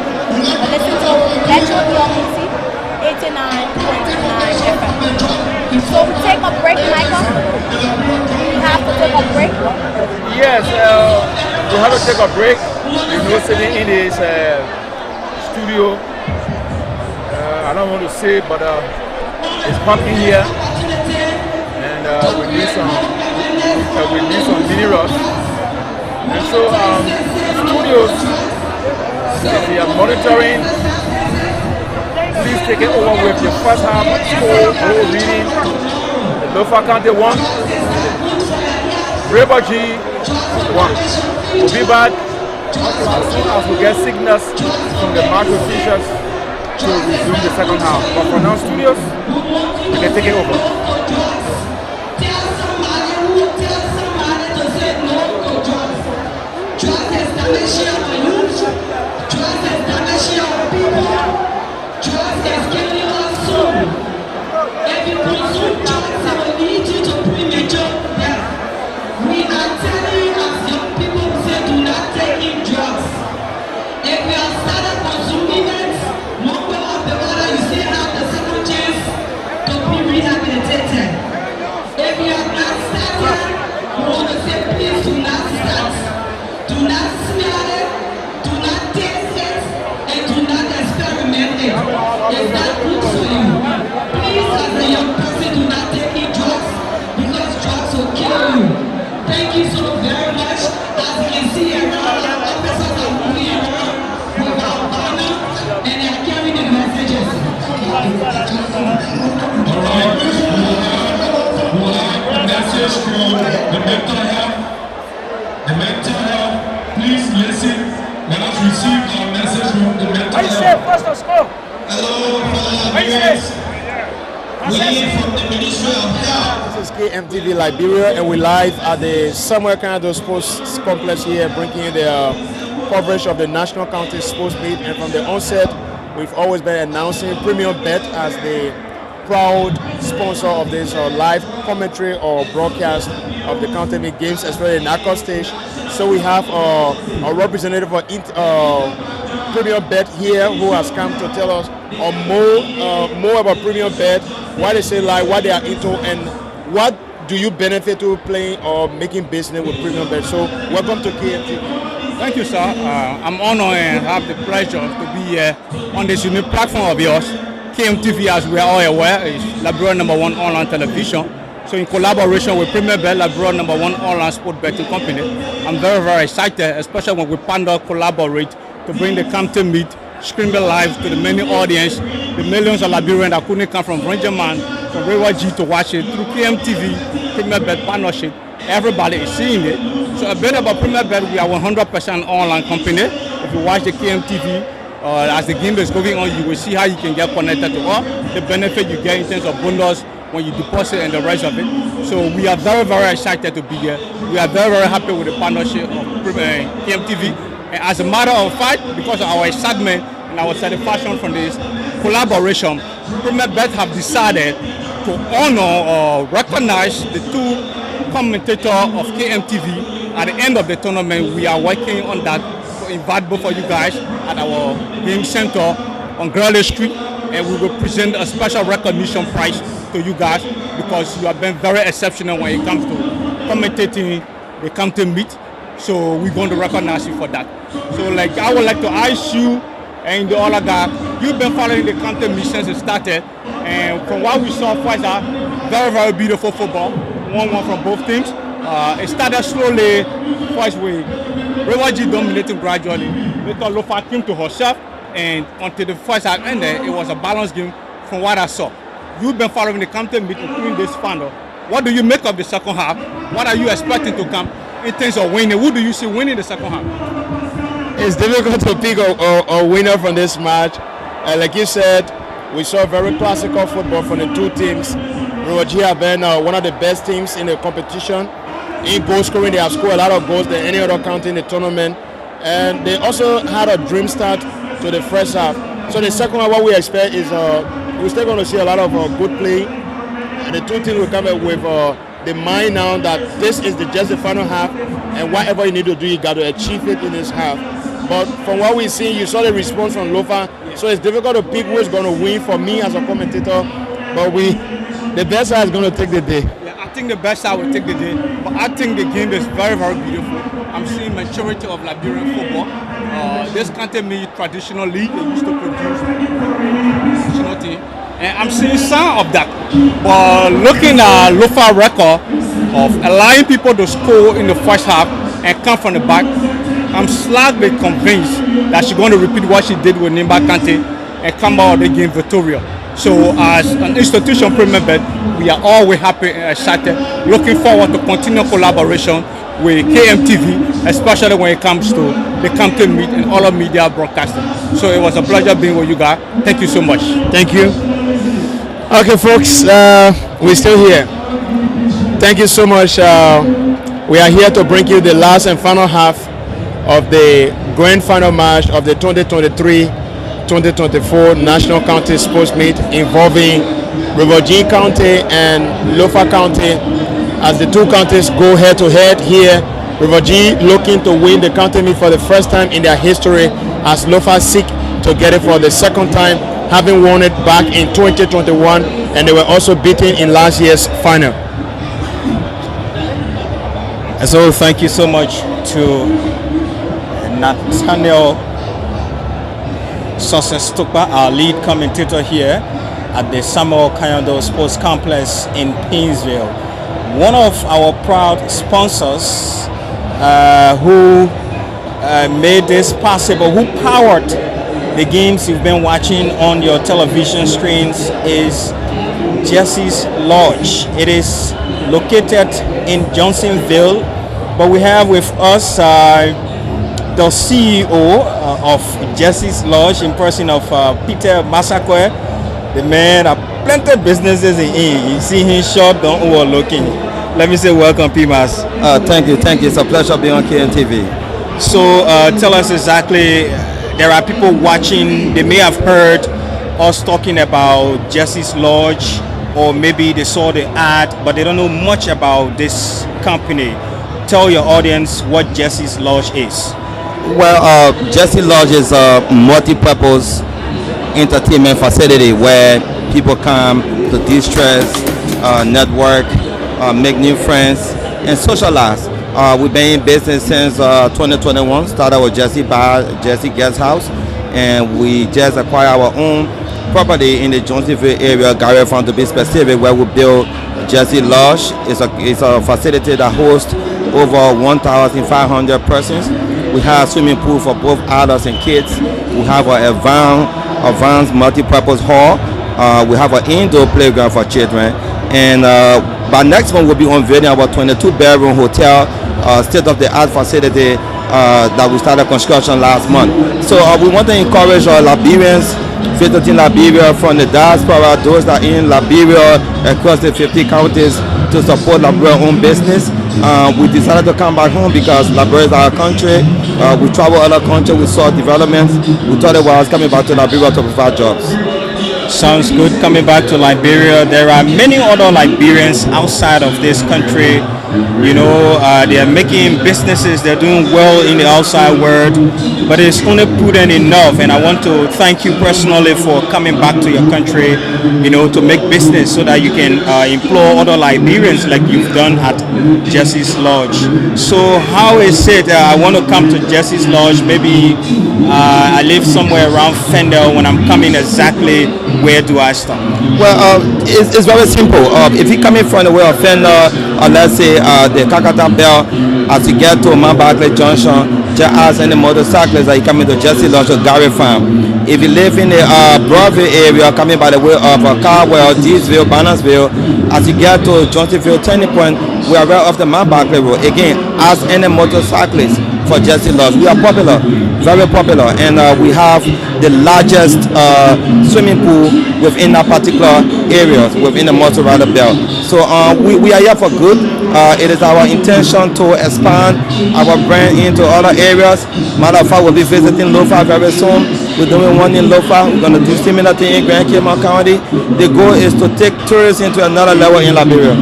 or listen to Metro EOBC 89.9 FM. So we take a break, Michael. We have to take a break. Yes, we have to take a break. Sitting in this studio. I don't want to say, but it's hot in here, and we need some minerals. And so, studios, if you are monitoring, please take it over with the first half score, goal reading. The Lofa County won. River G won. We'll be back as soon as we get signals from the match officials to resume the second half. But for now, studios, we can take it over. We are telling you as young people say do not take in drugs. If you have started consuming it, no matter the water, you still have the second chance to be rehabilitated. If you have not started, we want to say please do not start. Do not smell it. message from the mentor. How you say first to score? Hello, fellow How you Liberians. say? We need from the Ministry of Health. This is KMTV Liberia, and we're live at the Samuel Canada Sports Complex here, bringing you the coverage of the National County Sports Meet. And from the onset, we've always been announcing Premium Bet as the proud sponsor of this live commentary or broadcast of the county meet games, especially in knockout stage. So we have a representative for Premium Bet here who has come to tell us more about Premium Bet, why they say live, what they are into, and what do you benefit to playing or making business with Premium Bet. So welcome to KMTV. Thank you, sir. I'm honored and have the pleasure to be here on this unique platform of yours. KMTV, as we are all aware, is Liberia #1 online television. So in collaboration with Premier Bet, Liberia #1 online sport betting company, I'm very, very excited, especially when we partner collaborate to bring the county meet streaming live to the many audience, the millions of Liberians that couldn't come from Rangerman, from Railway G to watch it through KMTV, Premier Bet partnership. Everybody is seeing it. So a bit about Premier Bet, we are 100% online company. If you watch the KMTV, as the game is going on, you will see how you can get connected to all the benefit you get in terms of bonus when you deposit and the rest of it. So we are very, very excited to be here. We are very, very happy with the partnership of KMTV. And as a matter of fact, because of our excitement and our satisfaction from this collaboration, Premier Bet have decided to honor or recognize the two commentators of KMTV at the end of the tournament. We are working on that to invite both of you guys at our game center on Gurley Street, and we will present a special recognition prize to you guys because you have been very exceptional when it comes to commentating the county meet. So we're going to recognize you for that. So like I would like to ask you and the other guy, you've been following the county meet since it started, and from what we saw first, very, very beautiful football, 1-1 from both teams. It started slowly, first with Railway G dominating gradually. Later Lofa came to herself, and until the first half ended, it was a balanced game from what I saw. You've been following the county meet, including this final. What do you make of the second half? What are you expecting to come in terms of winning? Who do you see winning the second half? It's difficult to pick a winner from this match. Like you said, we saw very classical football from the two teams. Railway have been one of the best teams in the competition. In goal scoring, they have scored a lot of goals than any other county in the tournament. And they also had a dream start to the first half. So the second half, what we expect is we're still going to see a lot of good play. And the two teams will come up with the mind now that this is just the final half, and whatever you need to do, you got to achieve it in this half. But from what we see, you saw the response from Lofa, so it's difficult to pick who is going to win for me as a commentator. But the best side is going to take the day. Yeah, I think the best side will take the day, but I think the game is very, very beautiful. I'm seeing maturity of Liberian football. This county meet traditional league, they used to produce national team. And I'm seeing some of that. But looking at Lofa record of allowing people to score in the first half and come from the back, I'm slightly convinced that she's going to repeat what she did with Nimba Kante and come out of the game victorious. So as an institution, Premier Bet, we are always happy and excited, looking forward to continue collaboration with KMTV, especially when it comes to the county meet and all of media broadcasting. So it was a pleasure being with you guys. Thank you so much. Thank you. Okay, folks, we're still here. Thank you so much. We are here to bring you the last and final half of the grand final match of the 2023-2024 National County Sports Meet involving Railway County and Lofa County, as the two counties go head to head here. Railway looking to win the county meet for the first time in their history, as Lofa seek to get it for the second time, having won it back in 2021, and they were also beaten in last year's final. And so thank you so much to Nathaniel Success Tukpa, our lead commentator here at the Samuel Kanyando Sports Complex in Painesville. One of our proud sponsors who made this possible, who powered the games you've been watching on your television screens, is Jesse's Lodge. It is located in Johnsonville, but we have with us the CEO of Jesse's Lodge in person of Peter Masakwe. The man have plenty of businesses in. You see him shop, don't overlooking. Let me say welcome, P-Mas. Thank you. It's a pleasure being on KMTV. So tell us exactly, there are people watching, they may have heard us talking about Jesse's Lodge, or maybe they saw the ad, but they don't know much about this company. Tell your audience what Jesse's Lodge is. Well, Jesse Lodge is a multi-purpose entertainment facility where people come to de-stress, network, make new friends, and socialize. We've been in business since 2021. Started with Jesse Bar, Jesse Guest House, and we just acquired our own property in the Johnsonville area, Gary Farm to be specific, where we built Jesse Lodge. It's a facility that hosts over 1,500 persons. We have a swimming pool for both adults and kids. We have an advanced multi-purpose hall. We have an indoor playground for children. And by next month, we'll be unveiling our 22-bedroom hotel, state-of-the-art facility that we started construction last month. So we want to encourage our Liberians visiting Liberia from the diaspora, those that are in Liberia across the 50 counties, to support Liberia-owned business. We decided to come back home because Liberia is our country. We travel other countries, we saw developments. We thought it was coming back to Liberia to provide jobs. Sounds good. Coming back to Liberia, there are many other Liberians outside of this country. You know, they are making businesses, they're doing well in the outside world, but it's only prudent enough. And I want to thank you personally for coming back to your country, you know, to make business so that you can employ other Liberians like you've done at Jesse's Lodge. So how is it? I want to come to Jesse's Lodge. Maybe I live somewhere around Fendel. When I'm coming, exactly where do I stop? Well, it's very simple. If you're coming from the way of Fendel, let's say the Kakata Bell, as you get to Mount Barclay Junction, just ask any motorcyclists that you coming to Jesse Lodge or Gary Farm. If you live in the Broadview area, coming by the way of Carwell, Deesville, Bannersville, as you get to Johnsonville Turning Point, we are right off the Mount Barclay Road. Again, ask any motorcyclist for Jesse Lodge. We are popular, very popular, and we have the largest swimming pool within that particular area, within the Motor Rider Belt. So we are here for good. It is our intention to expand our brand into other areas. Matter of fact, we'll be visiting Lofa very soon. We're doing one in Lofa. We're going to do similar thing in Grand Cayman County. The goal is to take tourists into another level in Liberia.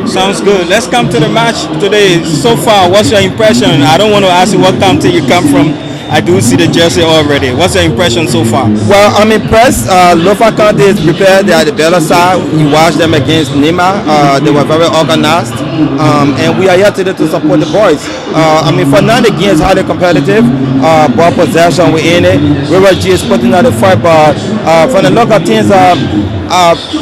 Sounds good. Let's come to the match today. So far, what's your impression? I don't want to ask you what county you come from. I do see the jersey already. What's your impression so far? Well, I'm impressed. Lofa County is prepared. They are the better side. We watched them against Nima. They were very organized. And we are here today to support the boys. For now, the game is highly competitive. Ball possession, we're in it. River G is putting out the fight, but from the local teams,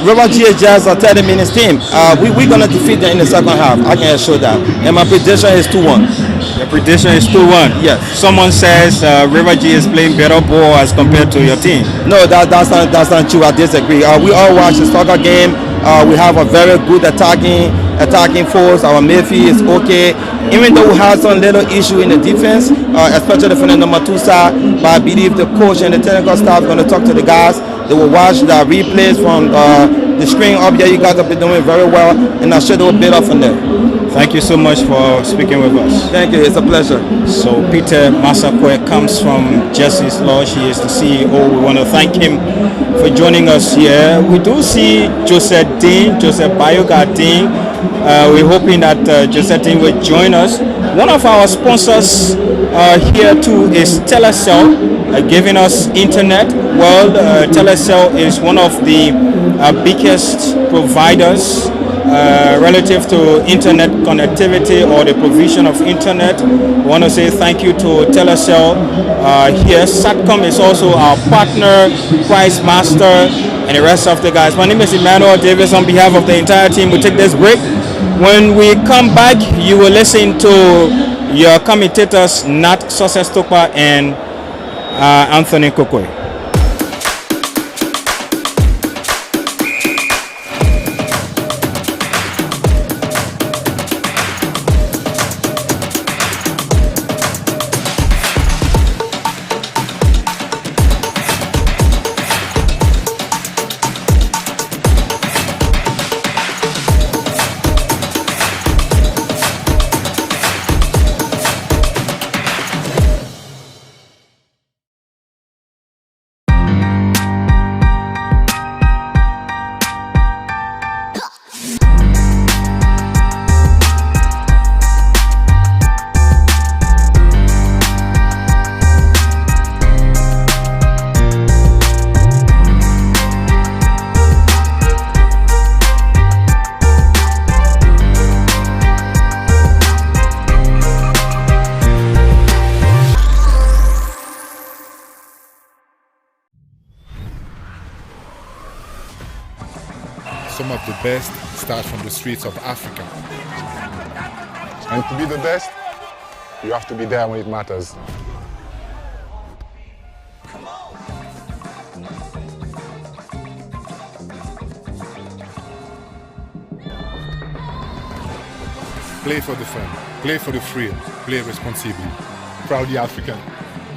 River G is just a 30 minutes team. We're going to defeat them in the second half. I can assure that. And my prediction is 2-1. Your prediction is 2-1? Yes. Someone says River G is playing better ball as compared to your team. No, that's not true. I disagree. We all watch the soccer game. We have a very good attacking force. Our midfield is okay. Even though we have some little issue in the defense, especially from the number 2 side, but I believe the coach and the technical staff are going to talk to the guys. They will watch the replays from the screen up here. You guys have been doing very well, and I'm sure they will build up from there. Thank you so much for speaking with us. Thank you. It's a pleasure. So Peter Masakwe comes from Jesse's Lodge. He is the CEO. We want to thank him for joining us here. We do see Joseph Bayoga Dean. We're hoping that Joseph Dean will join us. One of our sponsors here too is Telecel, giving us internet. Well, Telecel is one of the biggest providers relative to internet connectivity or the provision of internet. We want to say thank you to Telecel here. Satcom is also our partner, Price Master, and the rest of the guys. My name is Emmanuel Davis. On behalf of the entire team, we take this break. When we come back, you will listen to your commentators, Nat Success Topa and Anthony Kokwe. some of the best start from the streets of Africa. And to be the best, you have to be there when it matters. Play for the fun, play for the thrill, play responsibly. Proudly African,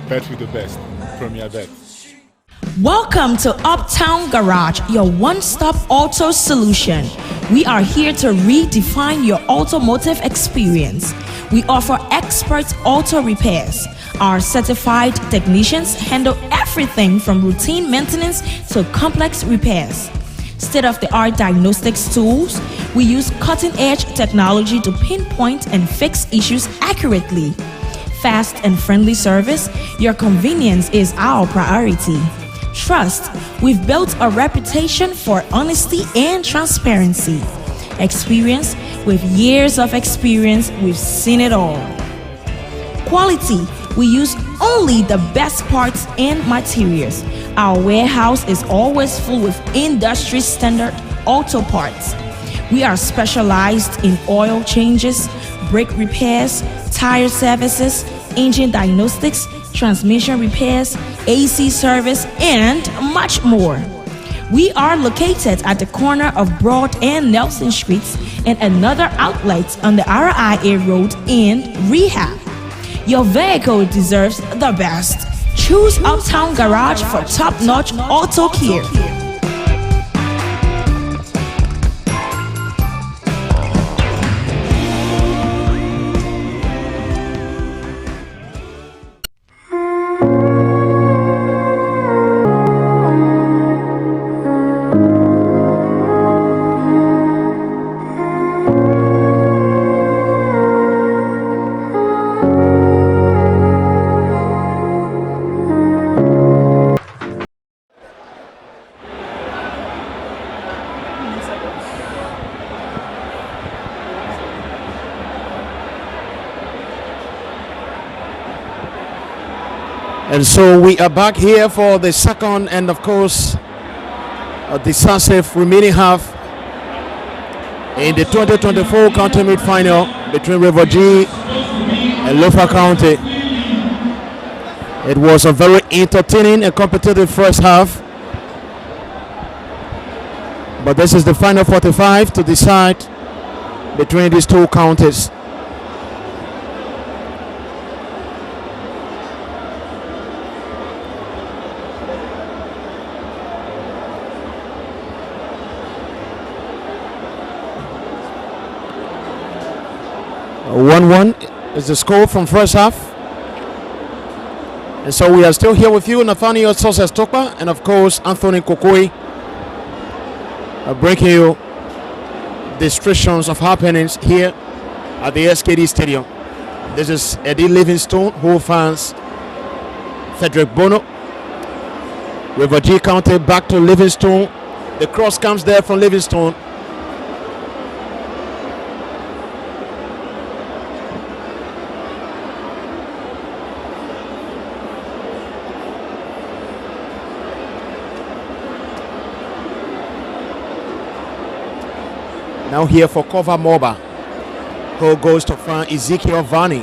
bet with the best, Premier Bet. Welcome to Uptown Garage, your one-stop auto solution. We are here to redefine your automotive experience. We offer expert auto repairs. Our certified technicians handle everything from routine maintenance to complex repairs. State-of-the-art diagnostics tools. We use cutting-edge technology to pinpoint and fix issues accurately. Fast and friendly service. Your convenience is our priority. Trust. We've built a reputation for honesty and transparency. Experience. With years of experience, we've seen it all. Quality. We use only the best parts and materials. Our warehouse is always full with industry standard auto parts. We are specialized in oil changes, brake repairs, tire services, engine diagnostics, transmission repairs, AC service, and much more. We are located at the corner of Broad and Nelson Streets and another outlet on the RIA Road in Rehab. Your vehicle deserves the best. Choose Uptown Garage for top-notch auto care. And so we are back here for the second and of course a decisive remaining half in the 2024 county meet final between River G and Lofa County. It was a very entertaining and competitive first half, but this is the final 45 to decide between these two counties. A 1-1 is the score from first half. And so we are still here with you, Nathaniel Soses Tokpa, and of course Anthony Kokoi, breaking you the instructions of happenings here at the SKD Stadium. This is Eddie Livingstone, who fans Frederick Bono. River G County back to Livingstone. The cross comes there from Livingstone. Now here for cover Moba, who goes to find Ezekiel Vani.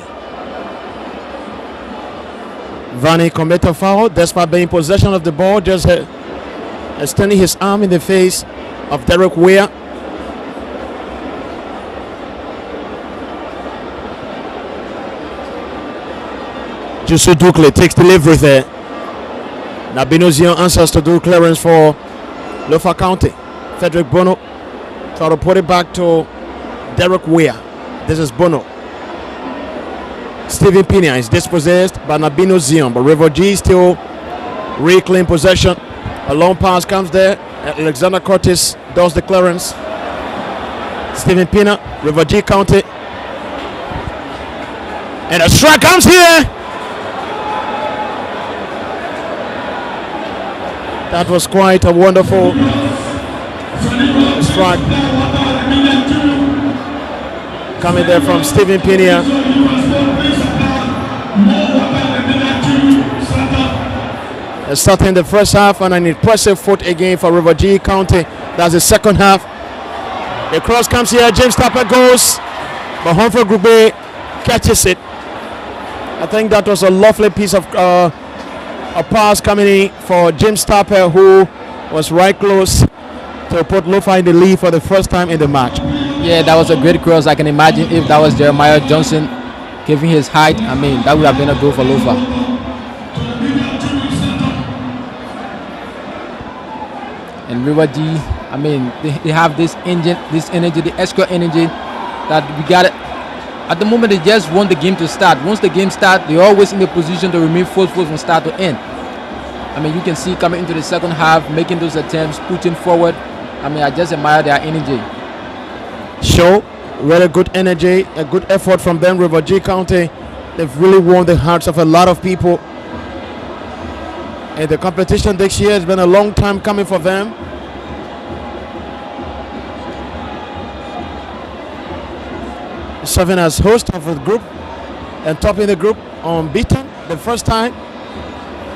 Vani commit a foul despite being in possession of the ball, just extending his arm in the face of Derek Weir. Jusu Dukle takes delivery there. Nabino Zion answers to do clearance for Lofa County. Frederick Bono try to put it back to Derek Weir. This is Bono. Stephen Pina is dispossessed by Nabino Zion, but River G still reclaim possession. A long pass comes there. Alexander Curtis does the clearance. Stephen Pina, River G County. And a strike comes here. That was quite a wonderful strike coming there from Stephen Pena. Starting the first half, and an impressive foot again for River G County. That's the second half. The cross comes here. James Tapper goes, but Humphrey Grube catches it. I think that was a lovely piece of a pass coming in for James Tapper, who was right close to put Lofa in the lead for the first time in the match. Yeah, that was a great cross. I can imagine if that was Jeremiah Johnson giving his height, I mean, that would have been a goal for Lofa. And River G, I mean, they have this engine, this energy, the extra energy that we got it. At the moment, they just want the game to start. Once the game starts, they're always in the position to remain forceful from start to end. I mean, you can see coming into the second half, making those attempts, pushing forward. I mean, I just admire their energy. Show really good energy, a good effort from them. River G County, they've really won the hearts of a lot of people. And the competition this year has been a long time coming for them. Serving as host of the group and topping the group unbeaten the first time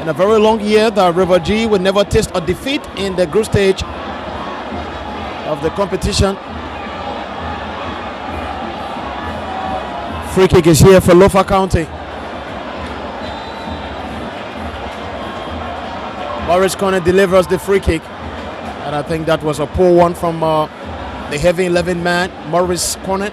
in a very long year that River G would never taste a defeat in the group stage of the competition. Free kick is here for Lofa County. Morris Corner delivers the free kick, and I think that was a poor one from the heavy 11 man, Morris Corner.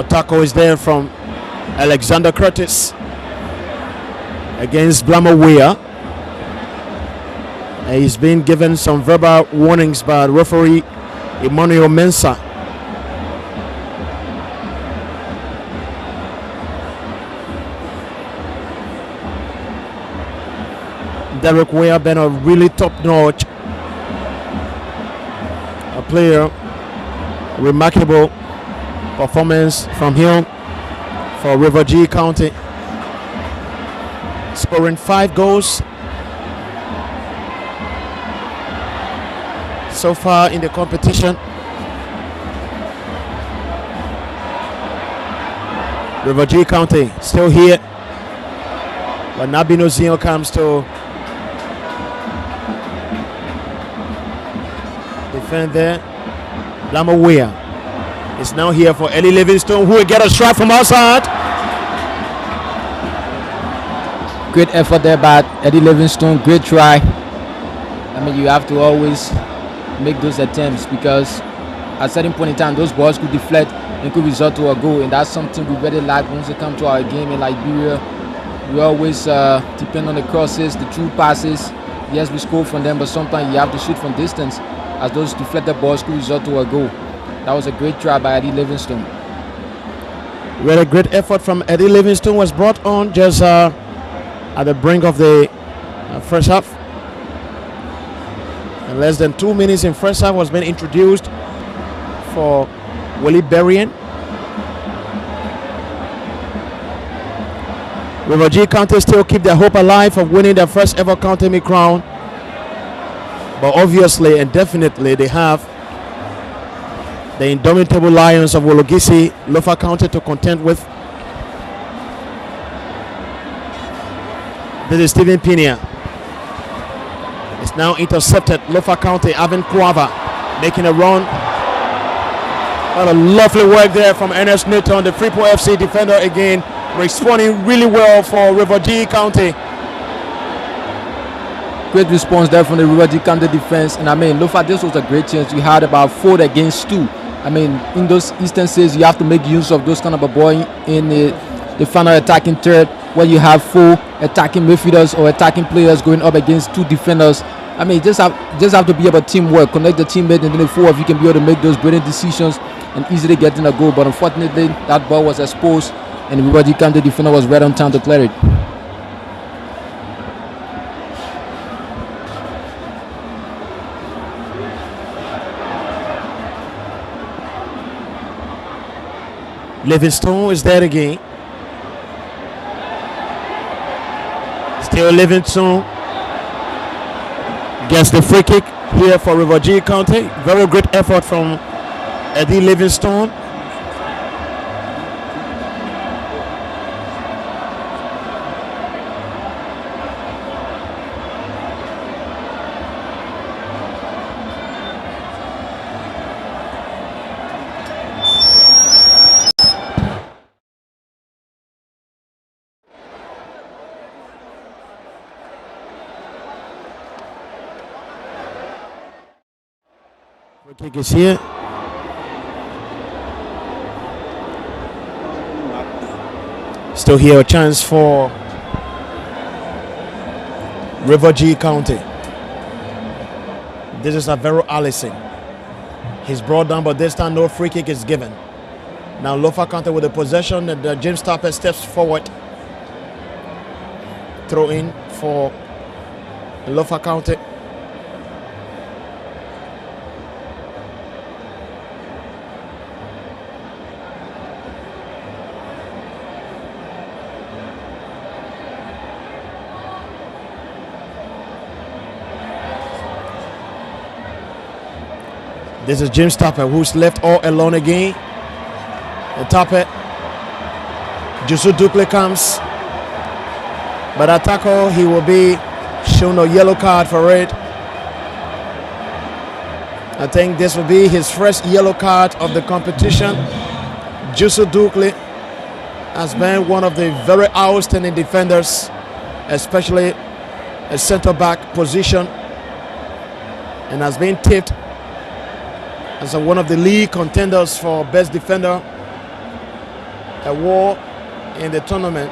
Tackle is there from Alexander Curtis against Blamawea. He's been given some verbal warnings by referee Emmanuel Mensah. Derek Weah been a really top-notch player, remarkable performance from him for River G County, scoring 5 goals so far in the competition. River G County still here, but Nabino Zio comes to defend there. Blamawea is now here for Eddie Livingstone, who will get a strike from outside. Great effort there by Eddie Livingstone. Great try. I mean, you have to always make those attempts because at a certain point in time, those balls could deflect and could result to a goal. And that's something we really like once it comes to our game in Liberia. We always depend on the crosses, the true passes. Yes, we score from them, but sometimes you have to shoot from distance as those deflected balls could result to a goal. That was a great try by Eddie Livingstone. Really great effort from Eddie Livingstone was brought on just at the brink of the first half. In less than 2 minutes in first half was being introduced for Willie Berrien. River G County still keep their hope alive of winning their first ever County Meet crown. But obviously and definitely they have the indomitable Lions of Wologisi, Lofa County to contend with. This is Stephen Pena. It's now intercepted. Lofa County, Avin Kwava making a run. What a lovely work there from Ernest Newton, the Freeport FC defender again, responding really well for River G County. Great response there from the River G County defense. And I mean, Lofa, this was a great chance. You had about 4 against 2. I mean, in those instances, you have to make use of those kind of a ball in the final attacking third, where you have 4 attacking midfielders or attacking players going up against 2 defenders. I mean, just have to be about teamwork, connect the teammate, and then the 4 of you can be able to make those brilliant decisions and easily get in a goal. But unfortunately, that ball was exposed, and the River G County defender was right on time to clear it. Livingstone is there again. Still Livingstone gets the free kick here for River G County. Very great effort from Eddie Livingstone. Kick is here. Still here, a chance for River G County. This is Avero Allison. He's brought down, but this time no free kick is given. Now Lofa County with the possession, and James Tapper steps forward. Throw in for Lofa County. This is James Tapper, who's left all alone again. The Tapper, Jusu Dukle comes, but at tackle he will be shown a yellow card for it. I think this will be his first yellow card of the competition. Jusu Dukle has been one of the very outstanding defenders, especially a center back position, and has been tipped as one of the league contenders for best defender award in the tournament.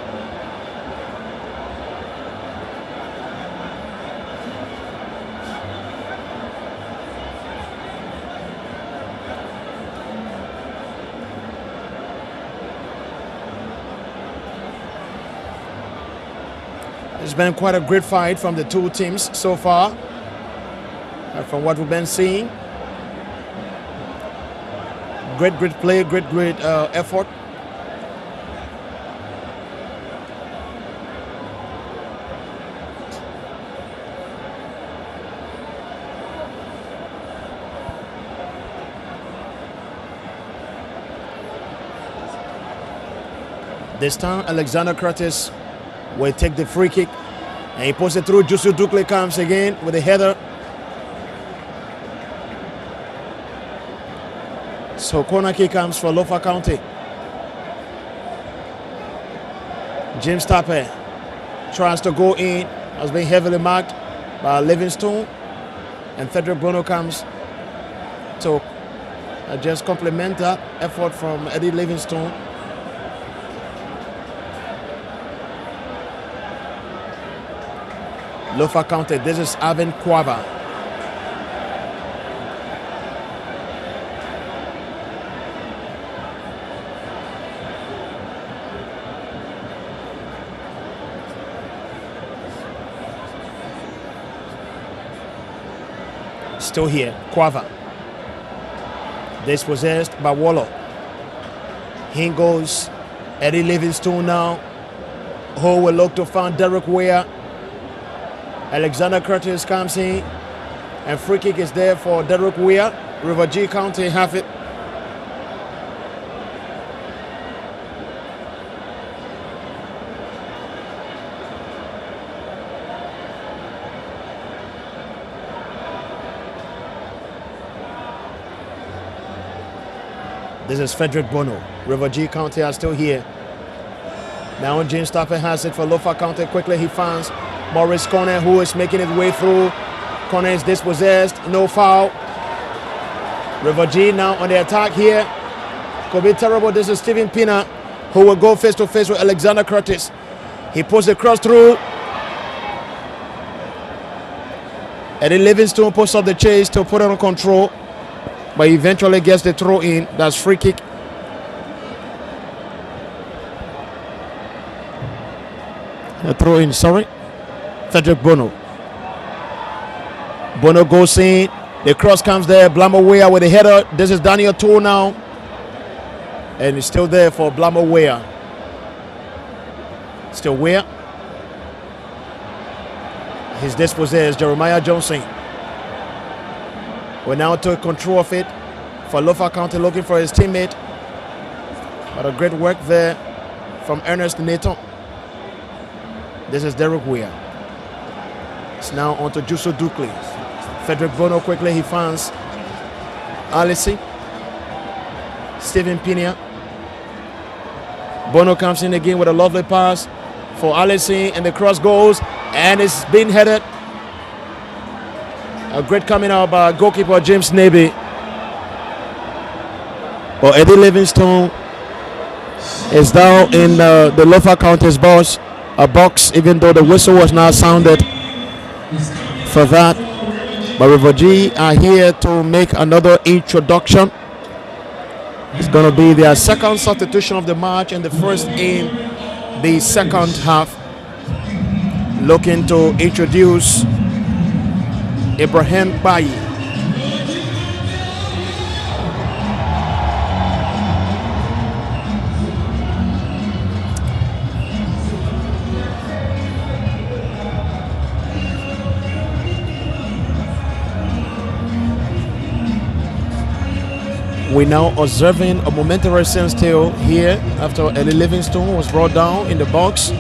It's been quite a great fight from the two teams so far, from what we've been seeing. Great play, great effort. This time, Alexander Curtis will take the free kick, and he puts it through. Jusu Dukle comes again with a header. So corner kick comes for Lofa County. James Tapper tries to go in, has been heavily marked by Livingstone, and Frederick Bono comes to just complement that effort from Eddie Livingstone. Lofa County, this is Avin Quava. Still here, Quava. Dispossessed by Waller. In goes Eddie Livingstone now. Ho will look to find Derek Weir. Alexander Curtis comes in, and free kick is there for Derek Weir. River G County have it. This is Frederick Bono. River G County are still here. Now James Tapper has it for Lofa County. Quickly he finds Maurice Corner, who is making his way through. Corner is dispossessed. No foul. River G now on the attack here. Could be terrible. This is Stephen Pina, who will go face to face with Alexander Curtis. He puts the cross through. Eddie Livingstone puts up the chase to put it on control, but eventually gets the throw in. That's free kick. A throw in, sorry. Frederick Bono. Bono goes in. The cross comes there. Blamo Weir with the header. This is Daniel Tour now. And it's still there for Blamo Weir. Still Weir. His dispossessed Jeremiah Johnson. will now take control of it for Lofa County, looking for his teammate. But a great work there from Ernest Nato. This is Derek Weir. It's now on to Juso Dukley. Frederick Bono quickly, he finds Alice. Stephen Pina. Bono comes in again with a lovely pass for Alice, and the cross goes, and it's been headed. A great coming out by goalkeeper James Neby. But Eddie Livingstone is down in the Lofa County's box, even though the whistle was now sounded for that. But River G are here to make another introduction. It's going to be their second substitution of the match and the first in the second half. Looking to introduce Ibrahim Bayi. We're now observing a momentary standstill here after Eddie Livingstone was brought down in the box,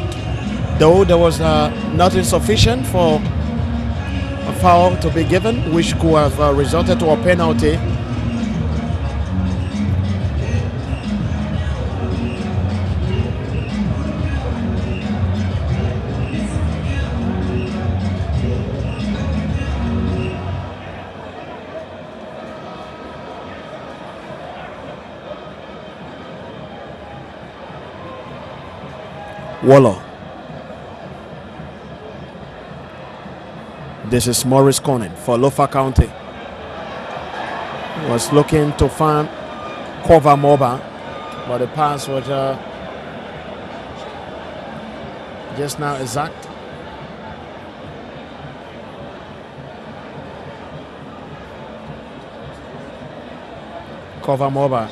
though there was nothing sufficient for a foul to be given, which could have resulted to a penalty. Waller. This is Morris Conan for Lofa County. Was looking to find cover Moba, but the pass was just now exact. Cover Moba.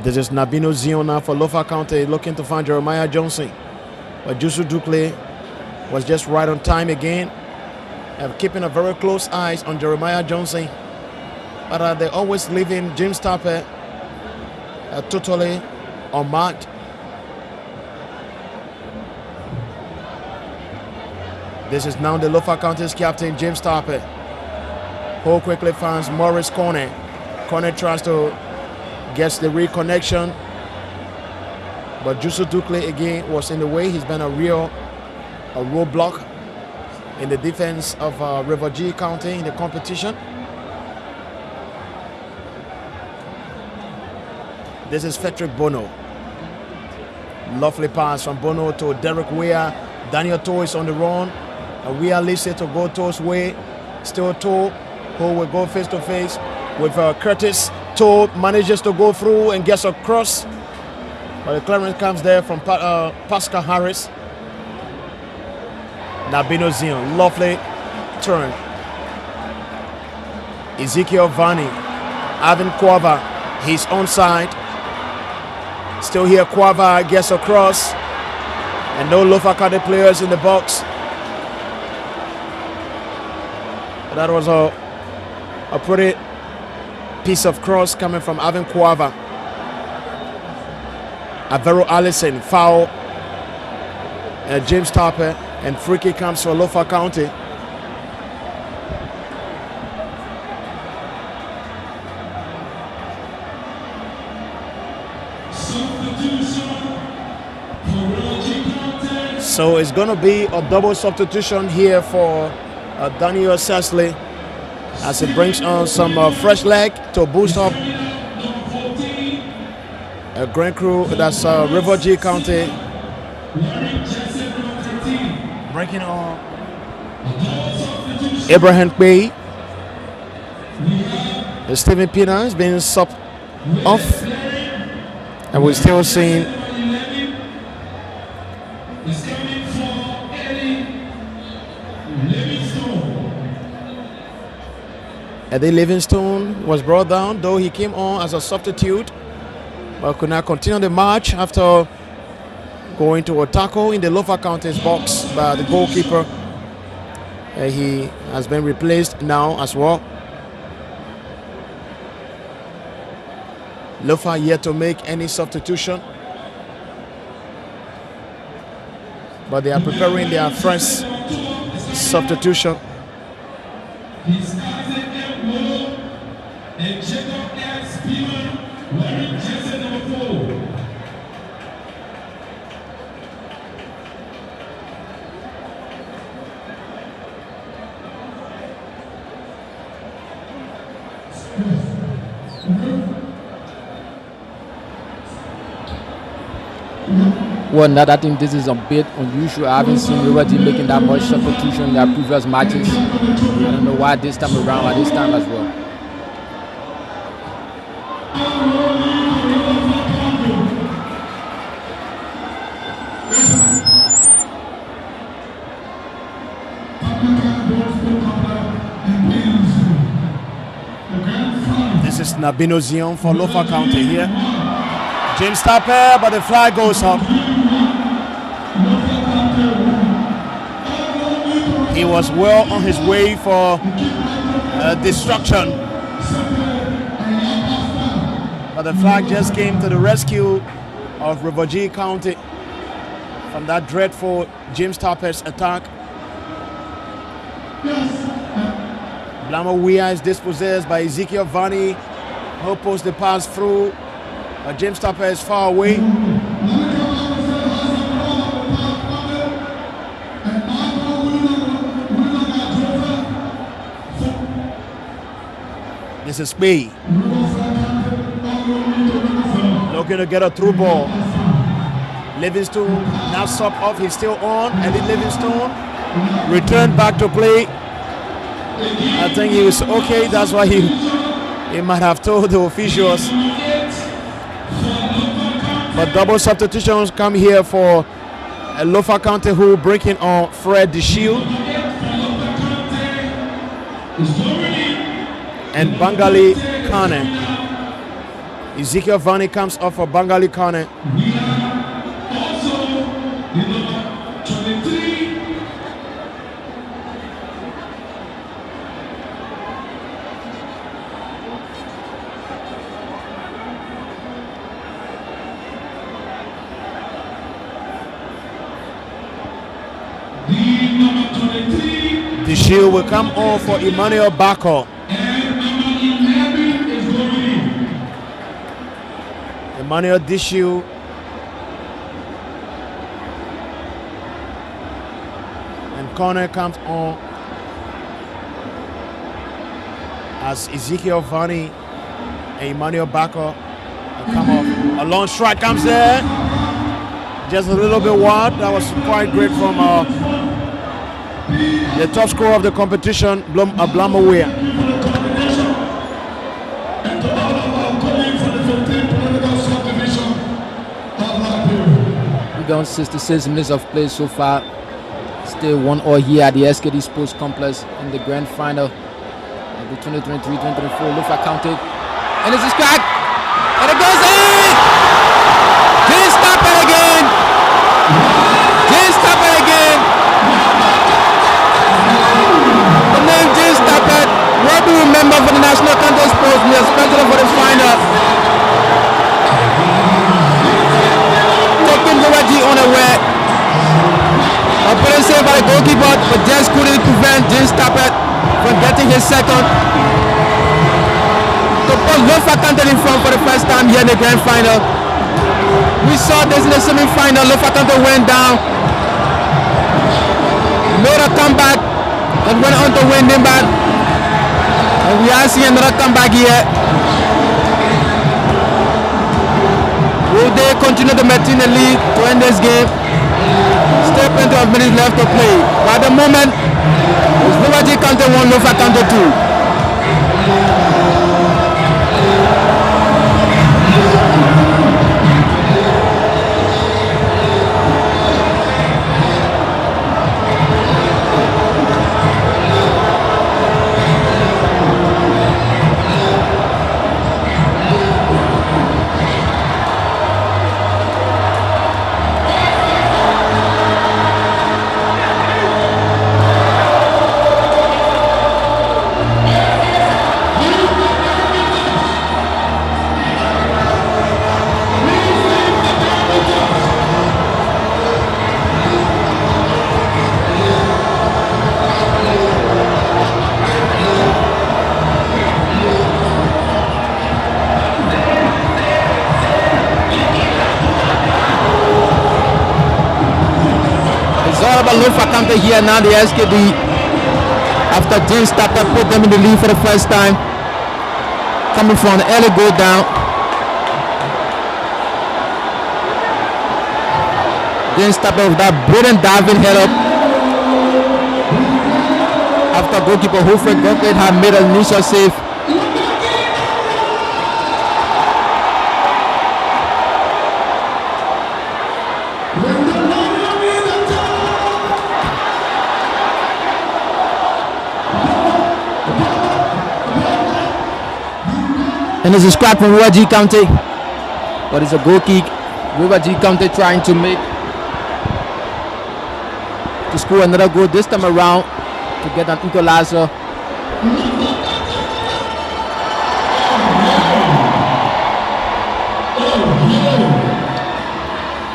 This is Nabino Ziona for Lofa County, looking to find Jeremiah Johnson. But Jusu Dukley was just right on time again. Keeping a very close eyes on Jeremiah Johnson. But they're always leaving James Tapper totally unmarked. This is now the Lofa County's captain, James Tapper, who quickly finds Morris Corner. Corner tries to gets the reconnection, but Jusu Dukley again was in the way. He's been a roadblock in the defense of River G County in the competition. This is Frederick Bono. Lovely pass from Bono to Derek Weir. Daniel Toe is on the run. And Weir leads it to go Toe's way. Still Toe, who will go face to face with Curtis. Toe manages to go through and gets across, but the clearance comes there from Pascal Harris. Nabino Zion, lovely turn. Ezekiel Vani, Avin Quava, he's onside. Still here, Quava gets across, and no Lofa County players in the box. That was a pretty piece of cross coming from Avin Quava. Avero Allison, foul. James Tapper, and free kick comes for Lofa County. So it's going to be a double substitution here for Daniel Sesley, as it brings on some fresh leg to boost up a grand crew. That's River G County breaking on Abraham Bay. Stephen Pina is being subbed off, and we're still seeing Eddie Livingstone was brought down, though he came on as a substitute, but could not continue the match after going to a tackle in the Lofa County's box by the goalkeeper, He has been replaced now as well. Lofa yet to make any substitution, but they are preparing their first substitution. Well, now I think this is a bit unusual. I haven't seen Liberty making that much substitution in their previous matches. I don't know why this time around, or this time as well. This is Nabino Zion for Lofa County here. James Tapper, but the flag goes up. He was well on his way for destruction, but the flag just came to the rescue of Rivergy County from that dreadful James Tapper's attack. Blamawea is dispossessed by Ezekiel Vani, who posts the pass through. James Tapper is far away. This is Bay. Looking to get a through ball. Livingstone now sub off. He's still on. Eddie Livingstone returned back to play. I think he was okay. That's why he might have told the officials. But double substitutions come here for Lofa County, who breaking on Fred DeShield and Bangali Kane. Ezekiel Vani comes off for Bangali Kane. DeShield will come on for Emmanuel Bako. Emmanuel DeShield and Connor comes on as Ezekiel Vani and Emmanuel Bako come off. A long strike comes there, just a little bit wide. That was quite great from the top scorer of the competition, Blamawea. We got 66 minutes of play so far. Still 1-1 here at the SKD Sports Complex in the grand final of the 2023-2024 Lofa County. And it's a crack! And it goes in! Just stop it again! Just stop it again! The name Just stop it. What do you remember for the National County Sports? We are special for the final. On the way. A play saved by the goalkeeper, but just couldn't prevent James Tappert from getting his second. To put Lofa County in front for the first time here in the grand final. We saw this in the semi-final. Lofa County went down. Made a comeback and went on to win them back. And we are seeing another comeback here. Will they continue to maintain the lead to end this game? Still plenty of minutes left to play. But at the moment, it's Rivergy County 1, Lofa County 2. by Lofa County here now. The SKD, after James Tapper put them in the lead for the first time, coming from an early goal down. James Tapper with that brilliant diving head up. After goalkeeper Hofred Gottlieb had made an initial save. And it's a scrap from River G County, but it's a goal kick. River G County trying to score another goal this time around to get an equalizer.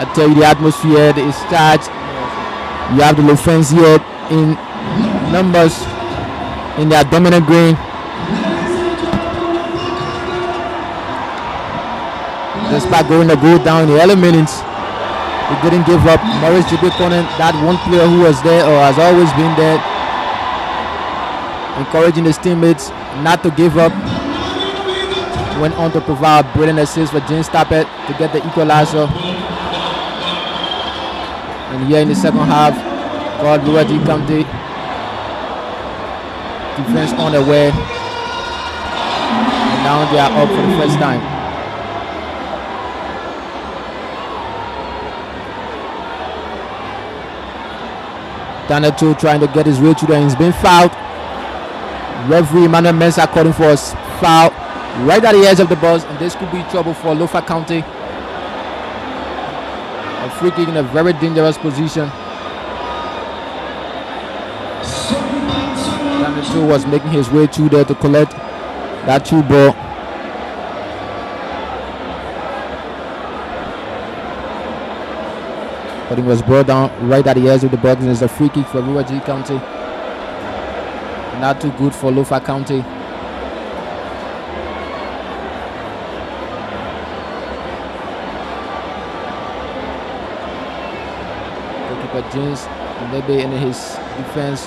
I tell you, the atmosphere is charged. You have the Lofans here in numbers in their dominant green. Despite going to go down in the early minutes, he didn't give up. Morris Jibikonen, that one player who was there or has always been there, encouraging his teammates not to give up. Went on to provide a brilliant assist for James Tappet to get the equalizer. And here in the second half, called River G County. Defense on the way. And now they are up for the first time. Daniel Cho trying to get his way through there. He's been fouled. Referee Emmanuel Mensah calling for a foul right at the edge of the box, and this could be trouble for Lofa County. A free kick in a very dangerous position. Daniel Cho was making his way through there to collect that through ball. But it was brought down right at the edge of the box, and it's a free kick for River G County. Not too good for Lofa County. Goalkeeper James maybe in his defense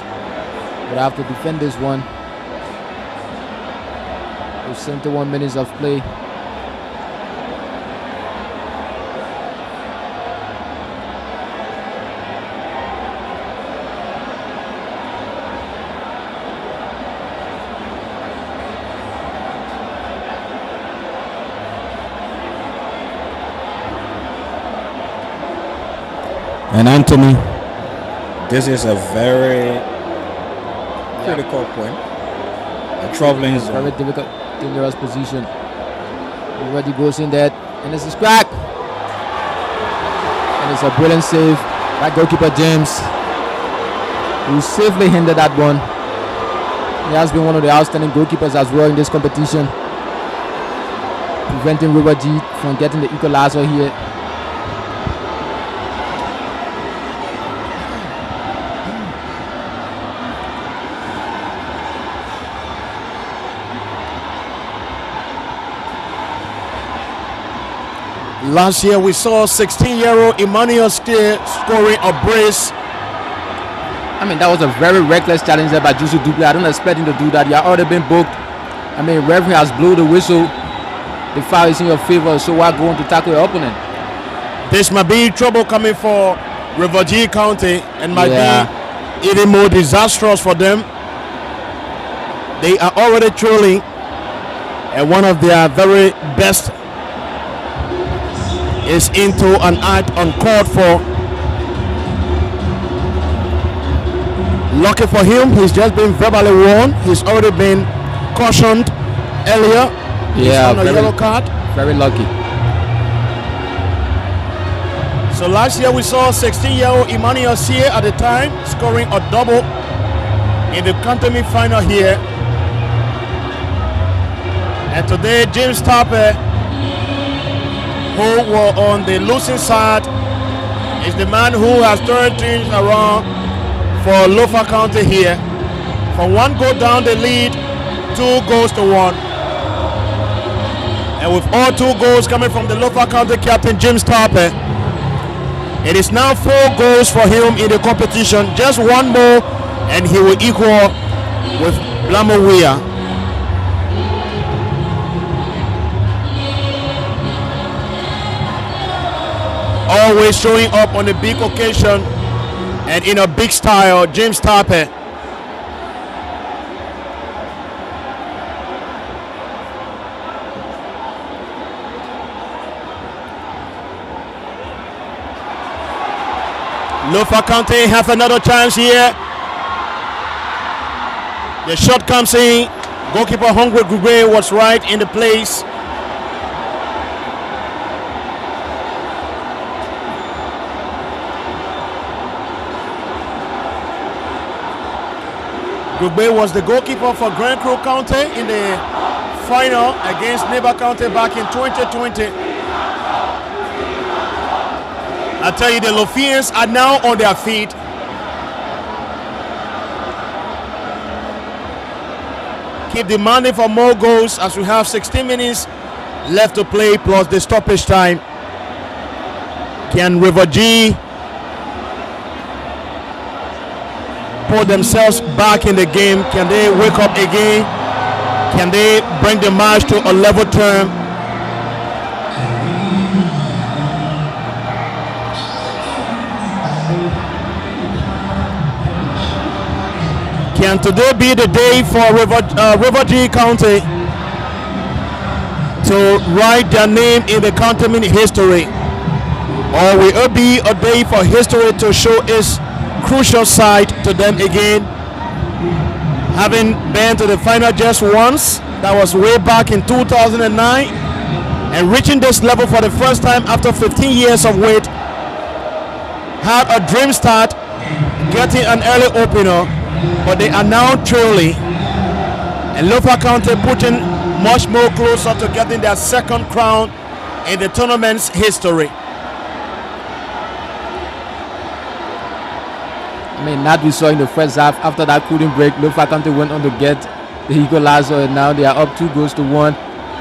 would have to defend this one. With 71 minutes of play. And Anthony, this is a very critical point. A traveling zone. Very difficult, dangerous position. Already goes in there, and it's a crack. And it's a brilliant save by goalkeeper James, who safely hindered that one. He has been one of the outstanding goalkeepers as well in this competition, preventing River G from getting the equalizer here. last year we saw 16-year-old Emmanuel scoring a brace. I mean, that was a very reckless challenge there by Jusu Duplé. I don't expect him to do that. You have already been booked. I mean, referee has blew the whistle. The foul is in your favor, so why go on to tackle your opponent? This might be trouble coming for River G County and might be even more disastrous for them. They are already trolling, and one of their very best is into an act uncalled for. Lucky for him, he's just been verbally warned. He's already been cautioned earlier. Yeah, on a yellow card. Very lucky. So last year we saw 16-year-old Emmanuel Sier at the time scoring a double in the county final here. And today James Tappe, who were on the losing side, is the man who has turned things around for Lofa County here. For one goal down the lead, 2 goals to 1. And with all 2 goals coming from the Lofa County captain James Tappe, It is now 4 goals for him in the competition. Just one more and he will equal with Blamawea. Always showing up on a big occasion and in a big style, James Tarpe. Lofa County have another chance here. The shot comes in. Goalkeeper Hungry Gugwe was right in the place. Gugbe was the goalkeeper for Grand Croix County in the final against Neighbor County back in 2020. I tell you, the Lofians are now on their feet. Keep demanding for more goals as we have 16 minutes left to play plus the stoppage time. Can River G put themselves back in the game? Can they wake up again? Can they bring the match to a level term? Can today be the day for River G County to write their name in the county history? Or will it be a day for history to show its crucial side to them again? Having been to the final just once, that was way back in 2009, and reaching this level for the first time after 15 years of wait, had a dream start, getting an early opener, but they are now trailing, and Lofa County putting much more closer to getting their second crown in the tournament's history. I mean, that we saw in the first half. After that cooling break, Lofa County went on to get the equalizer, and now they are up 2-1.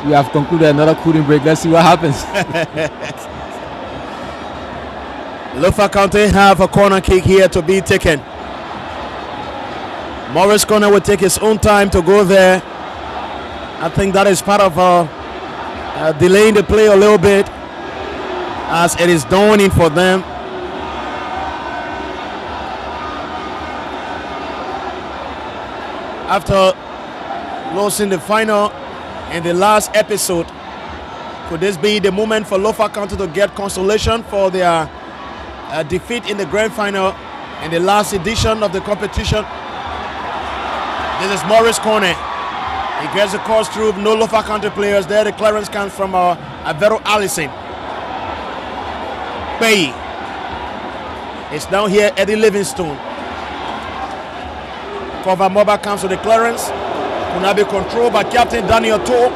We have concluded another cooling break. Let's see what happens. Lofa County have a corner kick here to be taken. Morris Corner will take his own time to go there. I think that is part of delaying the play a little bit as it is dawning for them. After losing the final in the last episode, could this be the moment for Lofa County to get consolation for their defeat in the grand final in the last edition of the competition? This is Morris Corner. He gets the cross through, no Lofa County players there. The clearance comes from Avero Allison. Bay. It's down here, Eddie Livingstone. Cover Mobile comes to the clearance. Kunabe controlled by Captain Daniel Toh.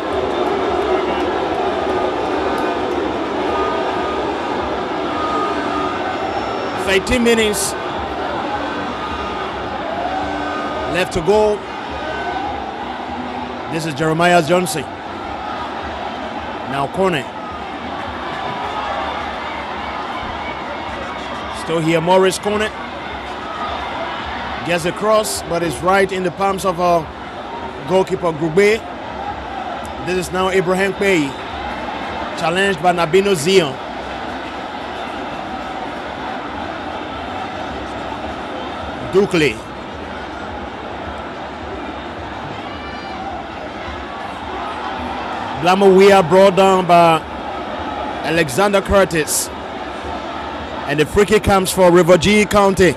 For 18 minutes left to go. This is Jeremiah Johnson. Now corner. Still here, Morris Corner. Gets a cross, but it's right in the palms of our goalkeeper Grube. This is now Abraham Pei, challenged by Nabino Zion. Dukley. Blamawea brought down by Alexander Curtis. And the free kick comes for River G County,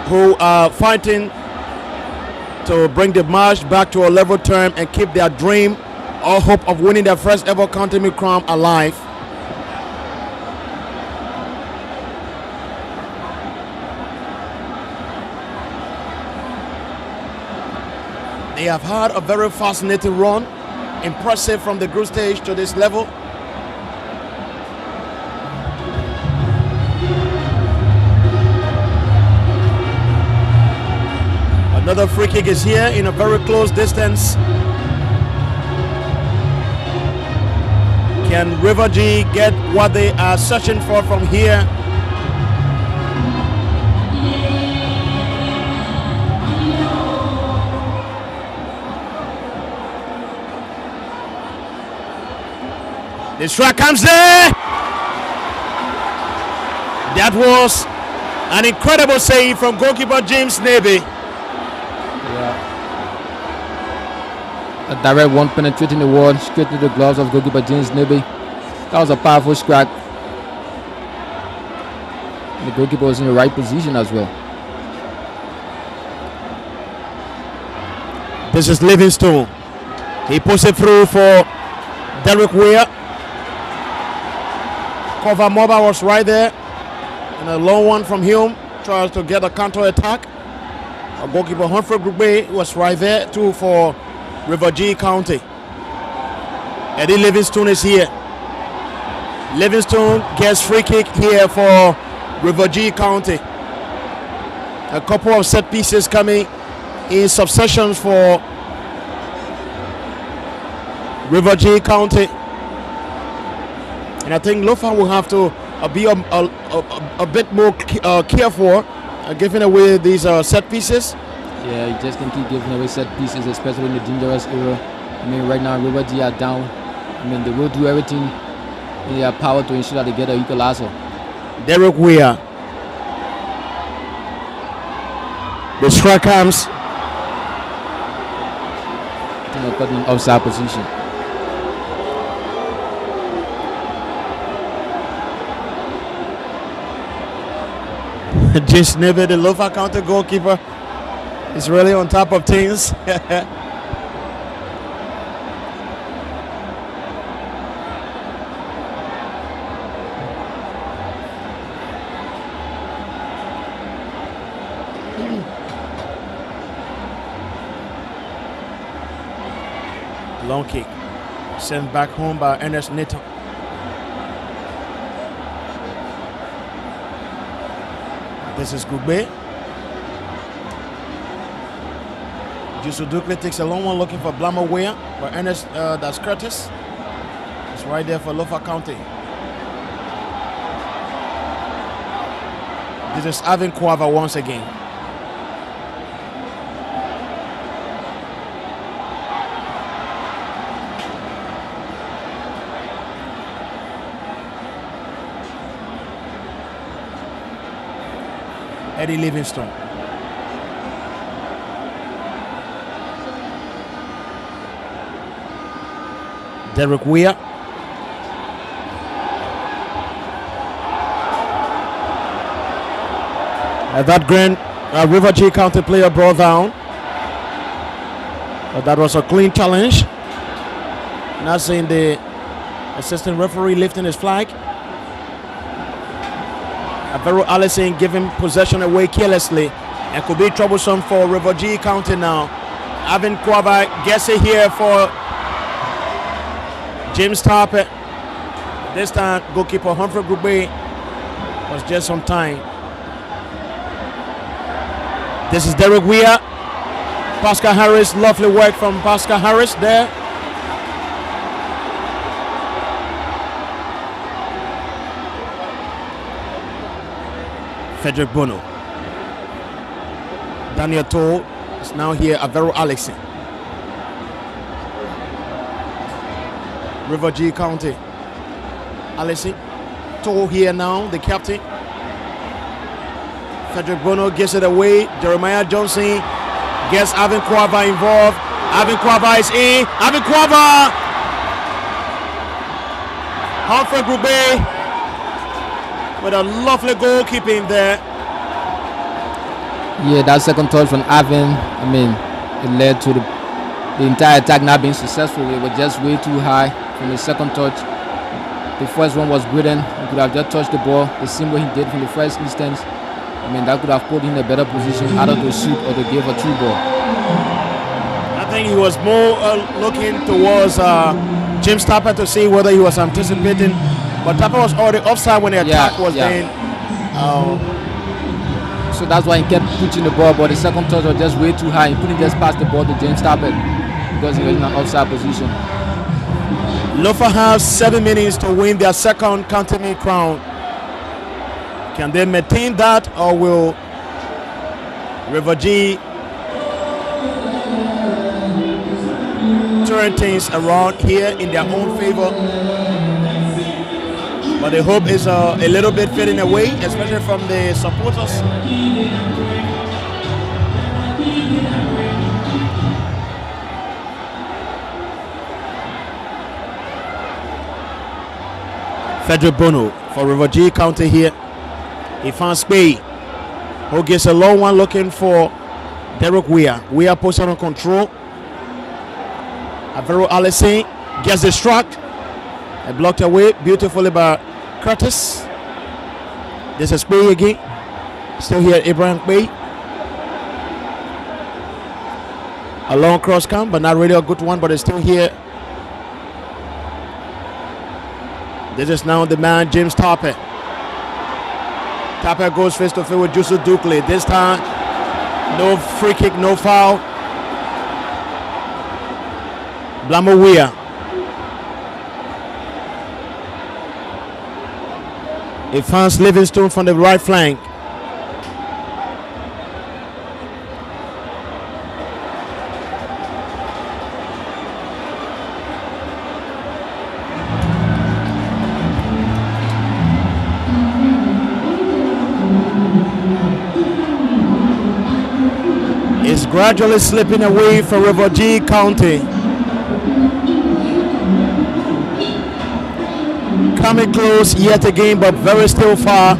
who are fighting to bring the match back to a level term and keep their dream or hope of winning their first ever county crown alive. They have had a very fascinating run, impressive from the group stage to this level. Another free kick is here in a very close distance. Can River G get what they are searching for from here? The strike comes there. That was an incredible save from goalkeeper James Navy. A direct one penetrating the wall straight to the gloves of goalkeeper James Navy. That was a powerful strike. The goalkeeper was in the right position as well. This is Livingstone. He puts it through for Derek Weir. Cover Moba was right there. And a long one from him tries to get a counter attack. Our goalkeeper Humphrey Grube was right there too for River G County. Eddie Livingstone is here. Livingstone gets free kick here for River G County. A couple of set pieces coming in succession for River G County. And I think Lofa will have to be a bit more careful giving away these set pieces. Yeah, you just can keep giving away set pieces, especially in the dangerous era. I mean, right now River G are down. I mean, they will do everything in their power to ensure that they get an equalizer. Derek Weir. The strike comes. Put in offside position. James Neve, the Lofa County goalkeeper, is really on top of things. Long kick sent back home by Ernest Nathan. This is Gugbe. Jusu Dukle takes a long one looking for Blama Weir, but Ernest, that's Curtis. It's right there for Lofa County. This is Avin Kwava once again. Eddie Livingstone. Derek Weir. That grand River G County player brought down. But that was a clean challenge. Now seeing the assistant referee lifting his flag. Avero Allison giving possession away carelessly and could be troublesome for River G County now. Avin Kwaba gets it here for James Tarpet. This time goalkeeper Humphrey Grube was just on time. This is Derek Weir. Pascal Harris, lovely work from Pascal Harris there. Frederick Bono. Daniel Toll is now here. Avero Alexi. River G County. Alexi. Toll here now, the captain. Frederick Bono gives it away. Jeremiah Johnson gets Avin Kwaba involved. Avin Kwaba is in. Avin Kwaba. Humphrey Grube with a lovely goalkeeping there. Yeah, that second touch from Avin, I mean, it led to the entire attack not being successful. It was just way too high from the second touch. The first one was brilliant. He could have just touched the ball the same way he did from the first instance. I mean, that could have put him in a better position either to shoot or to give a true ball. I think he was more looking towards James Tapper to see whether he was anticipating. But Tapper was already offside when the attack was being. So that's why he kept pushing the ball, but the second touch was just way too high. He couldn't just pass the ball to James Tapper because he was in an offside position. Lofa has 7 minutes to win their second county crown. Can they maintain that, or will River G turn things around here in their own favor? But the hope is a little bit fading away, especially from the supporters. Frederick Bono for River G County here. He found Spade, who gets a low one looking for Derek Weir. Weir posted on control. Avero Allison gets the struck and blocked away beautifully by Curtis. This is Spade again. Still here, Abraham Spade. A long cross come, but not really a good one, but it's still here. This is now the man, James Tarpet. Tarpet goes face to face with Jusu Dukley. This time, no free kick, no foul. Blamo Weir. He finds Livingstone from the right flank. Is gradually slipping away from River G County. Coming close yet again, but very still far.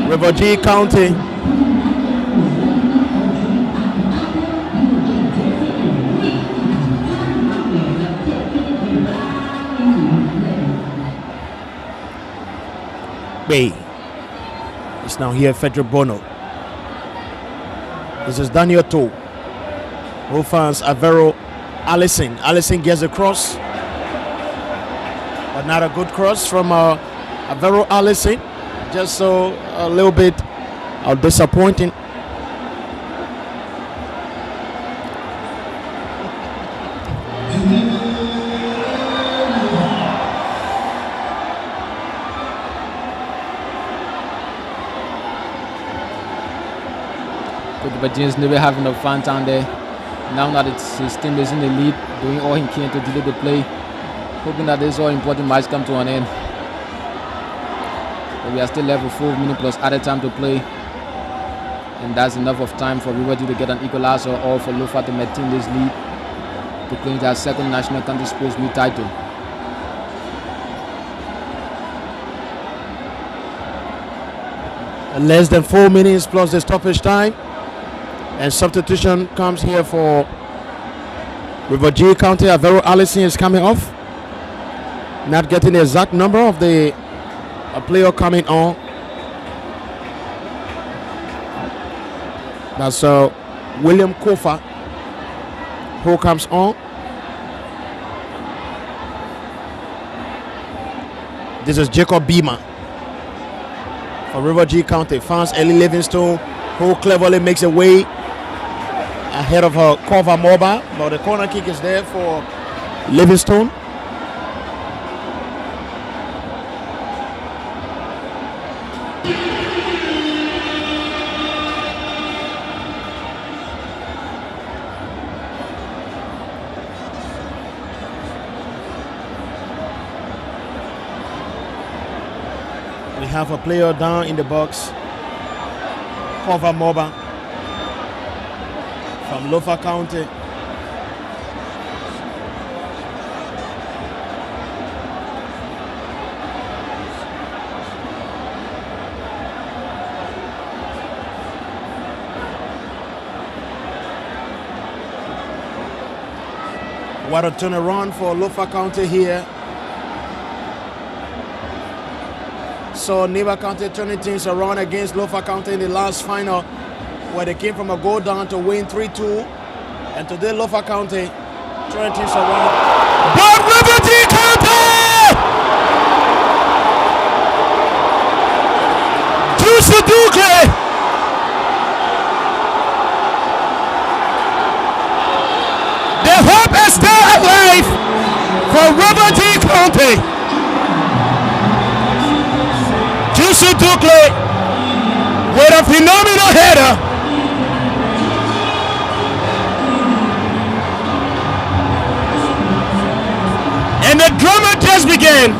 River G County. Bay. It's now here, Frederick Bono. This is Daniel To. Who finds Avero Allison. Allison gets a cross, but not a good cross from Avero Allison. Just so a little bit disappointing. But James never having a fun time there. Now that his team is in the lead, doing all he can to delay the play, hoping that this all important match come to an end. But we are still left with 4 minutes plus added time to play, and that's enough of time for River G to get an equalizer or for Lofa to maintain this lead to claim their second national county sports league title. Less than 4 minutes plus the stoppage time. And substitution comes here for River G County. Avero Allison is coming off. Not getting the exact number of the player coming on. That's William Kofa who comes on. This is Jacob Beamer for River G County. Finds Ellie Livingstone, who cleverly makes a way ahead of her cover mobile, but the corner kick is there for Livingstone. We have a player down in the box, cover mobile from Lofa County. What a turnaround for Lofa County here. So Neva County turning things around against Lofa County in the last final, where they came from a goal down to win 3-2. And today Lofa County turning things around. But River G County! Juicy Dukley! The hope is still alive! for River G County. Juicy Dukley with a phenomenal header. And the drama just began.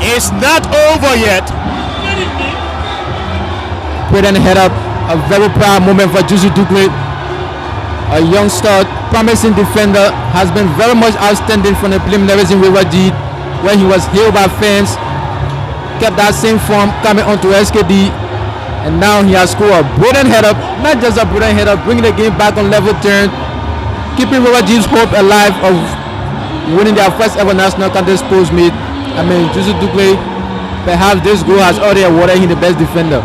It's not over yet. Brilliant head up, a very proud moment for Juicy Dukley. A youngster, promising defender, has been very much outstanding from the preliminaries in River G, where he was hailed by fans, kept that same form coming onto SKD, and now he has scored a brilliant head up, not just a brilliant head up, bringing the game back on level terms, keeping River G's hope alive of winning their first ever national contest post meet. I mean, Juicy Dukley, perhaps this goal has already awarded him the best defender.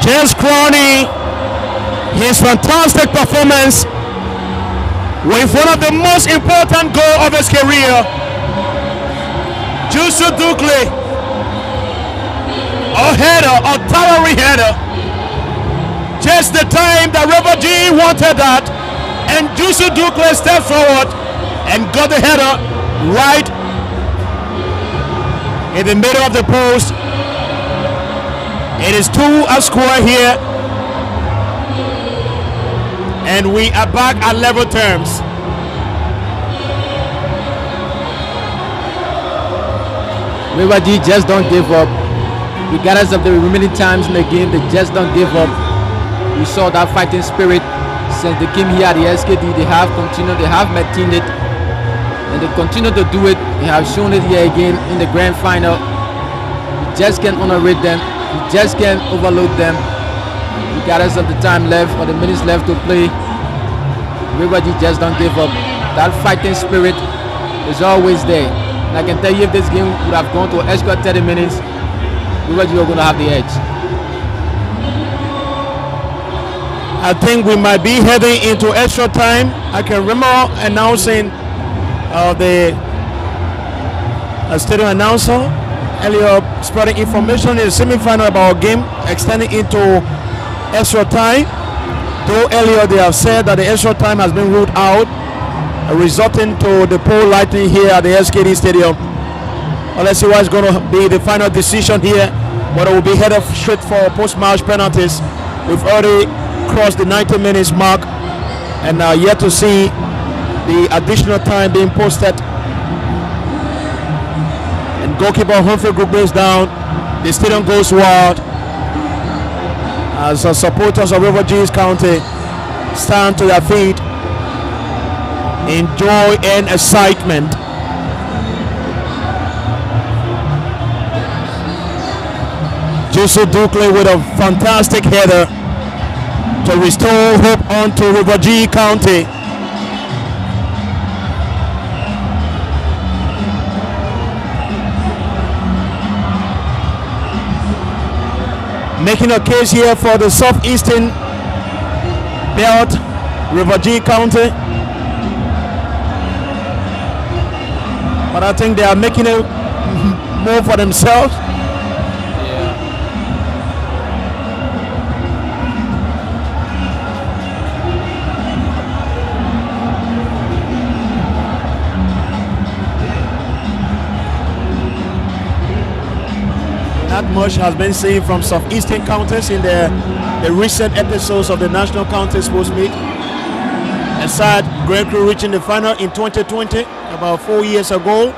James Crowley, his fantastic performance with one of the most important goals of his career. Juicy Dukley, a header, a towering header. Just the time that River G wanted that, and Juicy Dukley stepped forward and got the header right in the middle of the post. It is 2-a score here, and we are back at level terms. River G just don't give up. Regardless of the remaining times in the game, they just don't give up. We saw that fighting spirit since they came here at the SKD. They have continued, they have maintained it, and they continue to do it. They have shown it here again in the grand final. You just can't underrate them. You just can't overlook them. Regardless of the time left or the minutes left to play, River G just don't give up. That fighting spirit is always there. And I can tell you, if this game would have gone to extra 30 minutes, River G are going to have the edge. I think we might be heading into extra time. I can remember announcing the stadium announcer earlier, spreading information in the semi-final about our game extending into extra time. Though earlier they have said that the extra time has been ruled out, resulting to the pole lighting here at the SKD Stadium. Well, let's see what's going to be the final decision here, but it will be headed straight for post-match penalties. We've already crossed the 90 minutes mark, and yet to see the additional time being posted. And goalkeeper Humphrey Group goes down. The stadium goes wild as supporters of River G's County stand to their feet in joy and excitement. Juicy Dukley with a fantastic header to restore hope onto River G County. Making a case here for the southeastern belt, River G County. But I think they are making it more for themselves. Not much has been seen from southeastern counties in the recent episodes of the National County Sports Meet. Aside Great Crew reaching the final in 2020, about 4 years ago.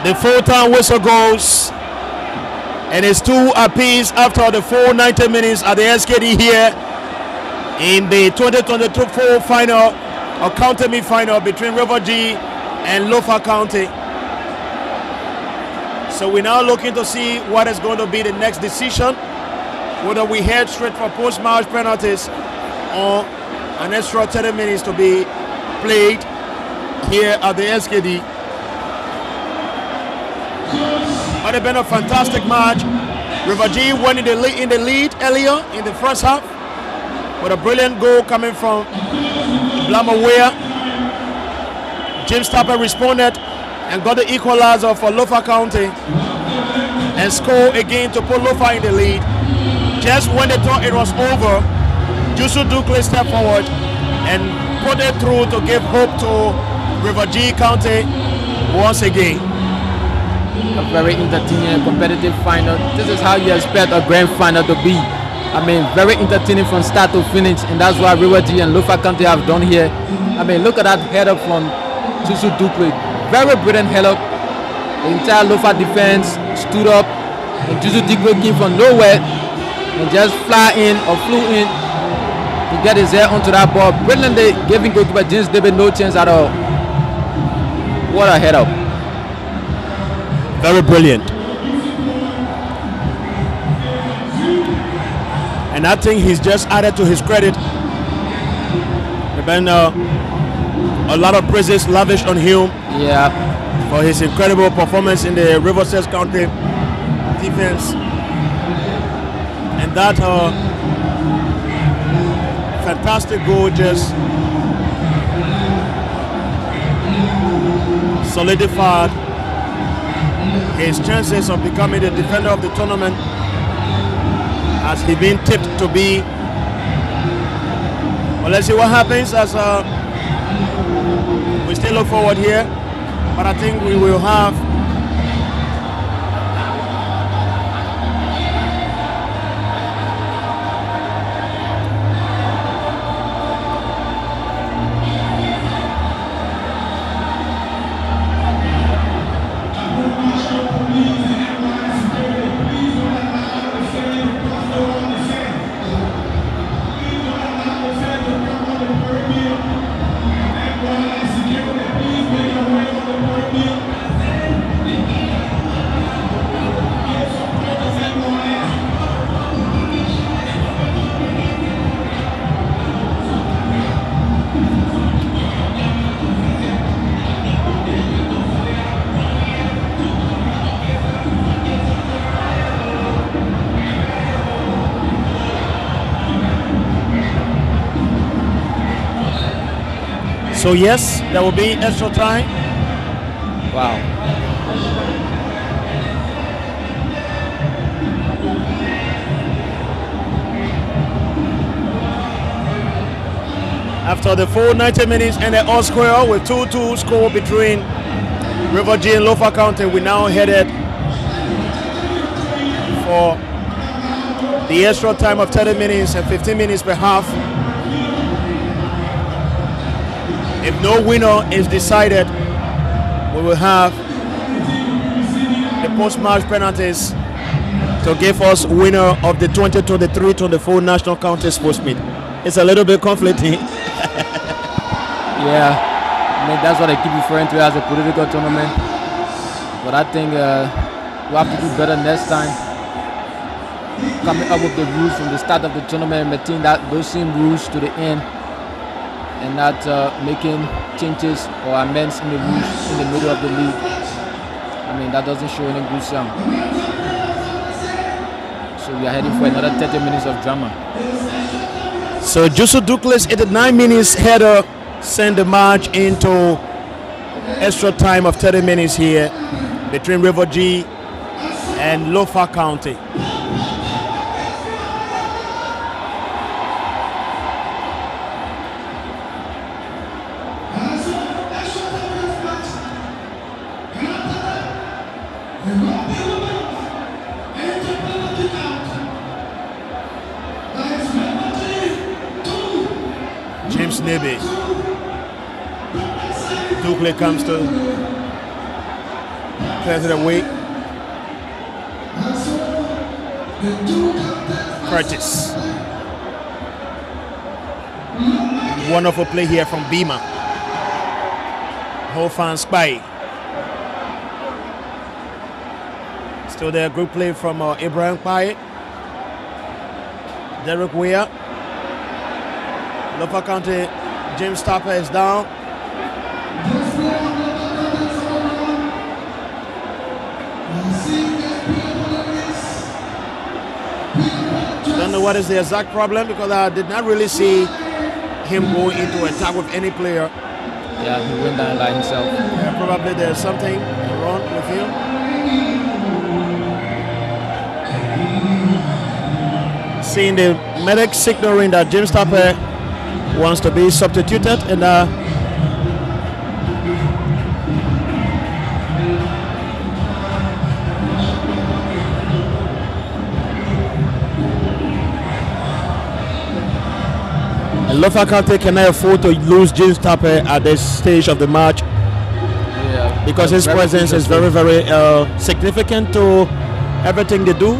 The full-time whistle goes, and it's 2 apiece after the full 90 minutes at the SKD here in the 2024 final, or county meet final between River G and Lofa County. So we're now looking to see what is going to be the next decision, whether we head straight for post-match penalties or an extra 30 minutes to be played here at the SKD. But it's been a fantastic match. River G went in the lead earlier in the first half with a brilliant goal coming from Blamawea. James Tapper responded and got the equalizer for Lofa County and scored again to put Lofa in the lead. Just when they thought it was over, Jusu Dukle stepped forward and put it through to give hope to River G County once again. A very entertaining and competitive final. This is how you expect a grand final to be. I mean, very entertaining from start to finish, and that's what River G and Lofa County have done here. I mean, look at that header from Jusu Dukle. Very brilliant header. The entire Lofa defense stood up, and Jusu Dukle came from nowhere and just flew in to get his head onto that ball. Brilliantly giving goalkeeper James David no chance at all. What a header. Very brilliant. And I think he's just added to his credit. There's been a lot of praises lavished on him. Yeah. For his incredible performance in the Riverside County defense. And that fantastic goal just solidified his chances of becoming the defender of the tournament, as he been tipped to be. Well, let's see what happens as we still look forward here, but I think we will have so yes, there will be extra time. Wow. After the full 90 minutes and the all square with 2-2 score between River G and Lofa County, we now headed for the extra time of 30 minutes and 15 minutes per half. If no winner is decided, we will have the post-match penalties to give us winner of the 2023-24 National County Sports Meet. It's a little bit conflicting. Yeah, I mean, that's what I keep referring to as a political tournament. But I think we'll have to do better next time. Coming up with the rules from the start of the tournament and maintaining those same rules to the end, and not making changes or amends in the rules in the middle of the league. I mean, that doesn't show any good sound. So we are heading for another 30 minutes of drama. So Jusu Dukle's 89 minutes header sent the match into extra time of 30 minutes here between River G and Lofa County. James Nebe. Dukle comes to clears it away. Curtis. Wonderful play here from Bima. Hofan Spy. Still there, good play from Ibrahim Paye. Derek Weir. Lofa County, James Tapper is down. Don't know what is the exact problem because I did not really see him go into attack with any player. Yeah, he went down like himself. Yeah, probably there's something wrong with him. Seeing the medic signaling that James Tapper wants to be substituted, and Lofa County cannot afford to lose James Tapper at this stage of the match, because his presence is very, very significant to everything they do.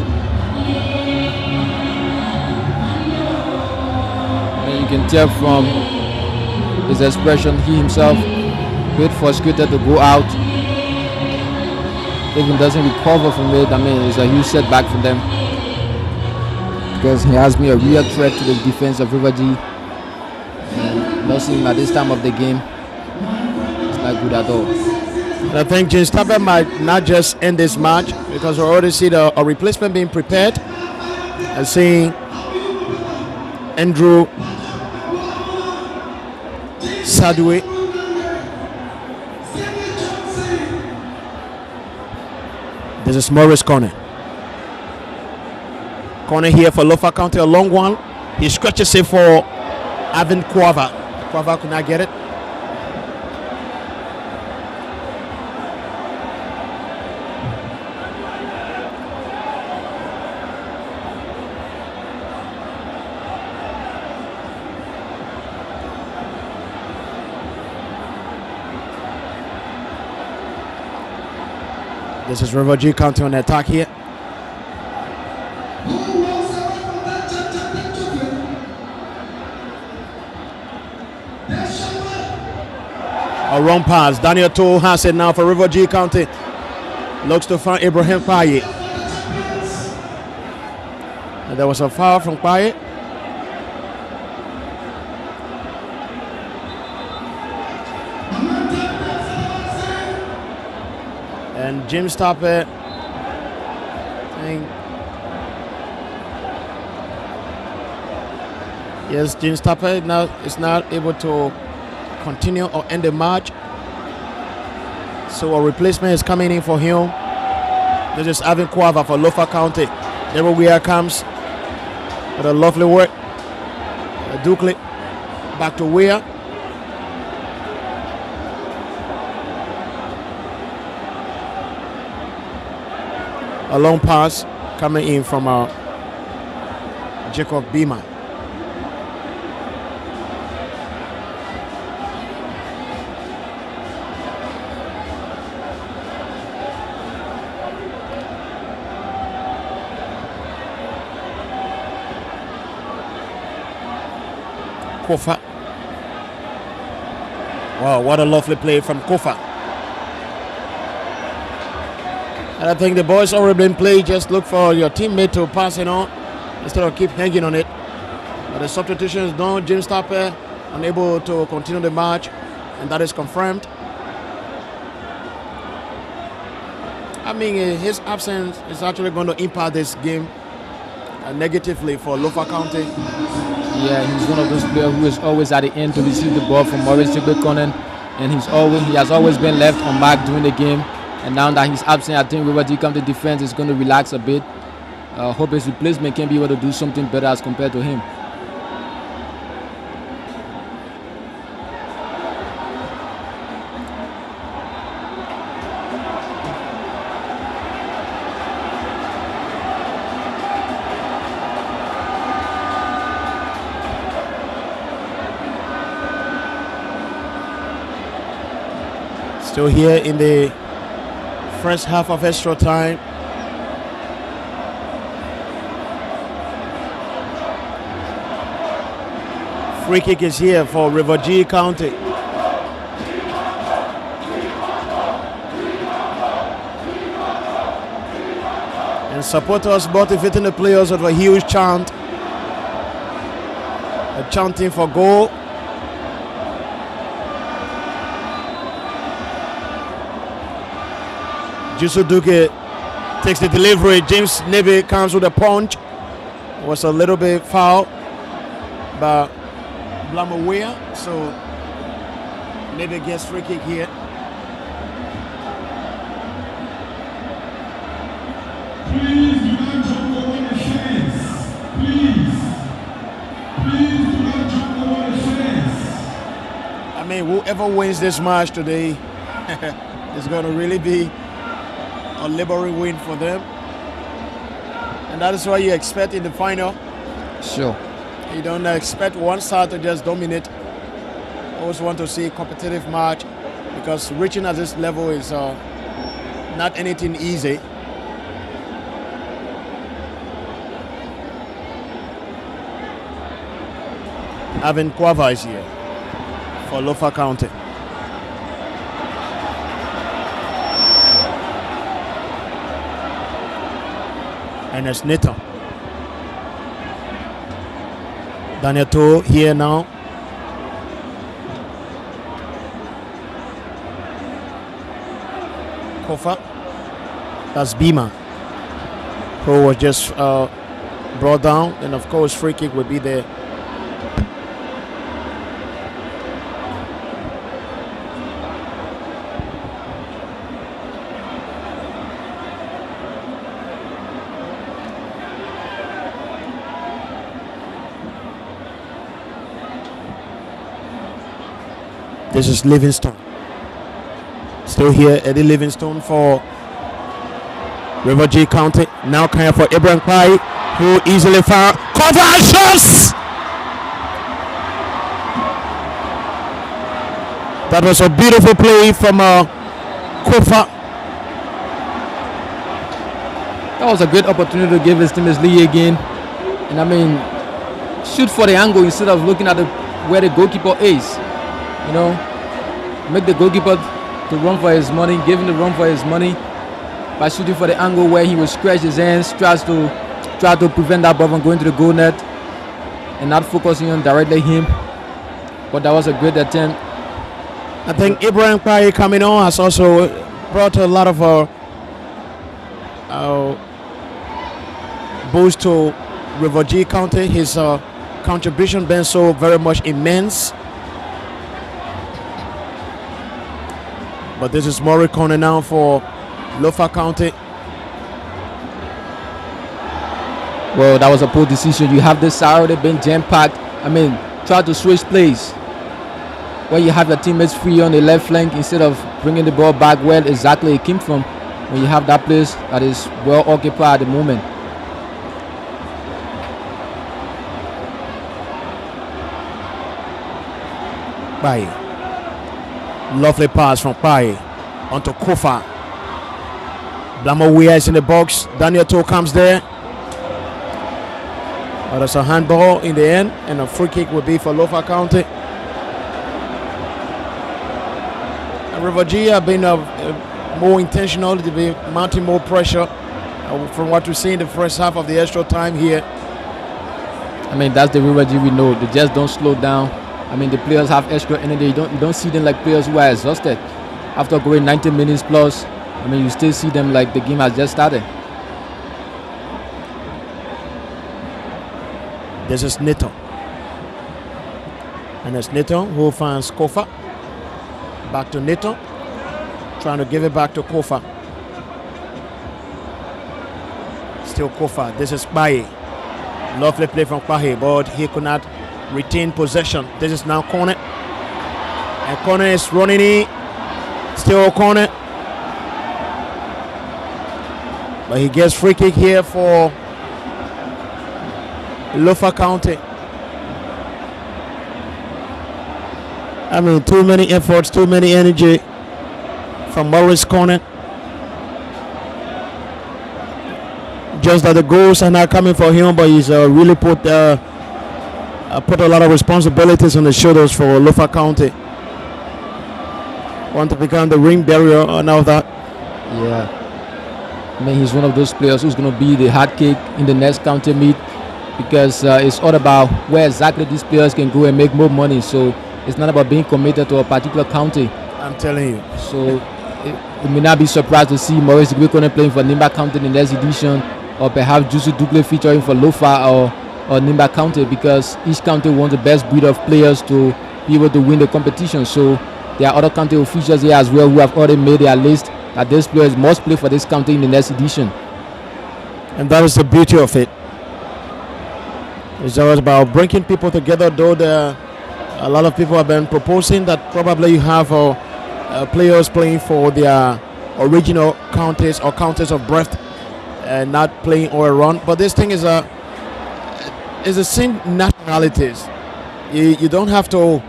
And you can tell from his expression, he himself a bit frustrated to go out. If he doesn't recover from it, I mean, it's a huge setback for them, because he has been a real threat to the defense of River G. Losing him at this time of the game, it's not good at all. I think James Tapper might not just end this match, because we already see a replacement being prepared, and seeing Andrew Sadwe. This is Morris corner. Corner here for Lofa County, a long one. He stretches it for Avin Quava. Quava could not get it. This is River G County on the attack here. A wrong pass. Daniel Toll has it now for River G County. Looks to find Ibrahim Paye. And there was a foul from Paye. And Jim Stopper, yes, Jim Stopper now is not able to continue or end the match. So a replacement is coming in for him. This is Avin Quava for Lofa County. There Weir comes with a lovely work. Dukley back to Weir. A long pass coming in from Jacob Beeman. Kofa. Wow, what a lovely play from Kofa. And I think the boys already been played. Just look for your teammate to pass it on instead of keep hanging on it. But the substitution is done. James Tapper unable to continue the match, and that is confirmed. I mean, his absence is actually going to impact this game negatively for Lofa County. Yeah, he's one of those players who is always at the end to receive the ball from Maurice Tigbekonen, and he has always been left on mark during the game. And now that he's absent, I think River G County defense is going to relax a bit. Hope his replacement can be able to do something better as compared to him. Still here in the first half of extra time. Free kick is here for River G County. And supporters motivating the players with a huge chant. A chanting for goal. Jusu Duke takes the delivery. James Nebe comes with a punch. It was a little bit foul by Blamawea. So Maybe gets free kick here. Please do not jump over the fence. Please. Please do not jump over the fence. I mean, whoever wins this match today is going to really be a liberating win for them. And that is what you expect in the final. Sure. You don't expect one side to just dominate. Always want to see a competitive match because reaching at this level is not anything easy. Having Quava is here for Lofa County. And it's Neto. Daniel To here now. Kofa. That's Bima, who was just brought down. And of course, free kick will be there. This is Livingstone. Still here, Eddie Livingstone for River G County. Now coming for Ibrahim Pai, who easily found conversions. That was a beautiful play from Kofa. That was a great opportunity to give his team his lead again. And I mean, shoot for the angle instead of looking at where the goalkeeper is. You know, make the goalkeeper to run for his money, give him the run for his money by shooting for the angle where he will scratch his hands, try to prevent that ball from going to the goal net and not focusing on directly him. But that was a great attempt. I think Ibrahim Pai coming on has also brought a lot of boost to River G County. His contribution been so very much immense. But this is Murray corner now for Lofa County. Well, that was a poor decision. You have this Saturday been jam-packed. I mean, try to switch plays where you have your teammates free on the left flank instead of bringing the ball back where exactly it came from. When you have that place that is well occupied at the moment. Pai. Lovely pass from Pai onto Kofa. Blamawea is in the box. Daniel To comes there. But it's a handball in the end, and a free kick will be for Lofa County. And River G have been more intentional to be mounting more pressure from what we see in the first half of the extra time here. I mean, that's the River G we know. They just don't slow down. I mean, the players have extra energy. You don't see them like players who are exhausted after going 90 minutes plus. I mean, you still see them like the game has just started. This is Neto. And it's Neto who finds Kofa. Back to Neto. Trying to give it back to Kofa. Still Kofa. This is Baye. Lovely play from Baye, but he could not retain possession. This is now corner. And corner is running in. Still corner. But he gets free kick here for Lofa County. I mean, too many efforts, too many energy from Morris corner. Just that the goals are not coming for him, but he's really put a lot of responsibilities on the shoulders for Lofa County. Want to become the ring barrier and all that. Yeah. I mean, he's one of those players who's going to be the hard kick in the next county meet because it's all about where exactly these players can go and make more money. So it's not about being committed to a particular county. I'm telling you. So we may not be surprised to see Maurice Gwekone playing for Nimba County in the next edition, or perhaps Juicy Dugle featuring for Lofa or Nimba County, because each county wants the best breed of players to be able to win the competition. So there are other county officials here as well who have already made their list that these players must play for this county in the next edition. And that is the beauty of it. It's always about bringing people together, though a lot of people have been proposing that probably you have players playing for their original counties or counties of birth and not playing all around. But this thing is the same nationalities. You don't have to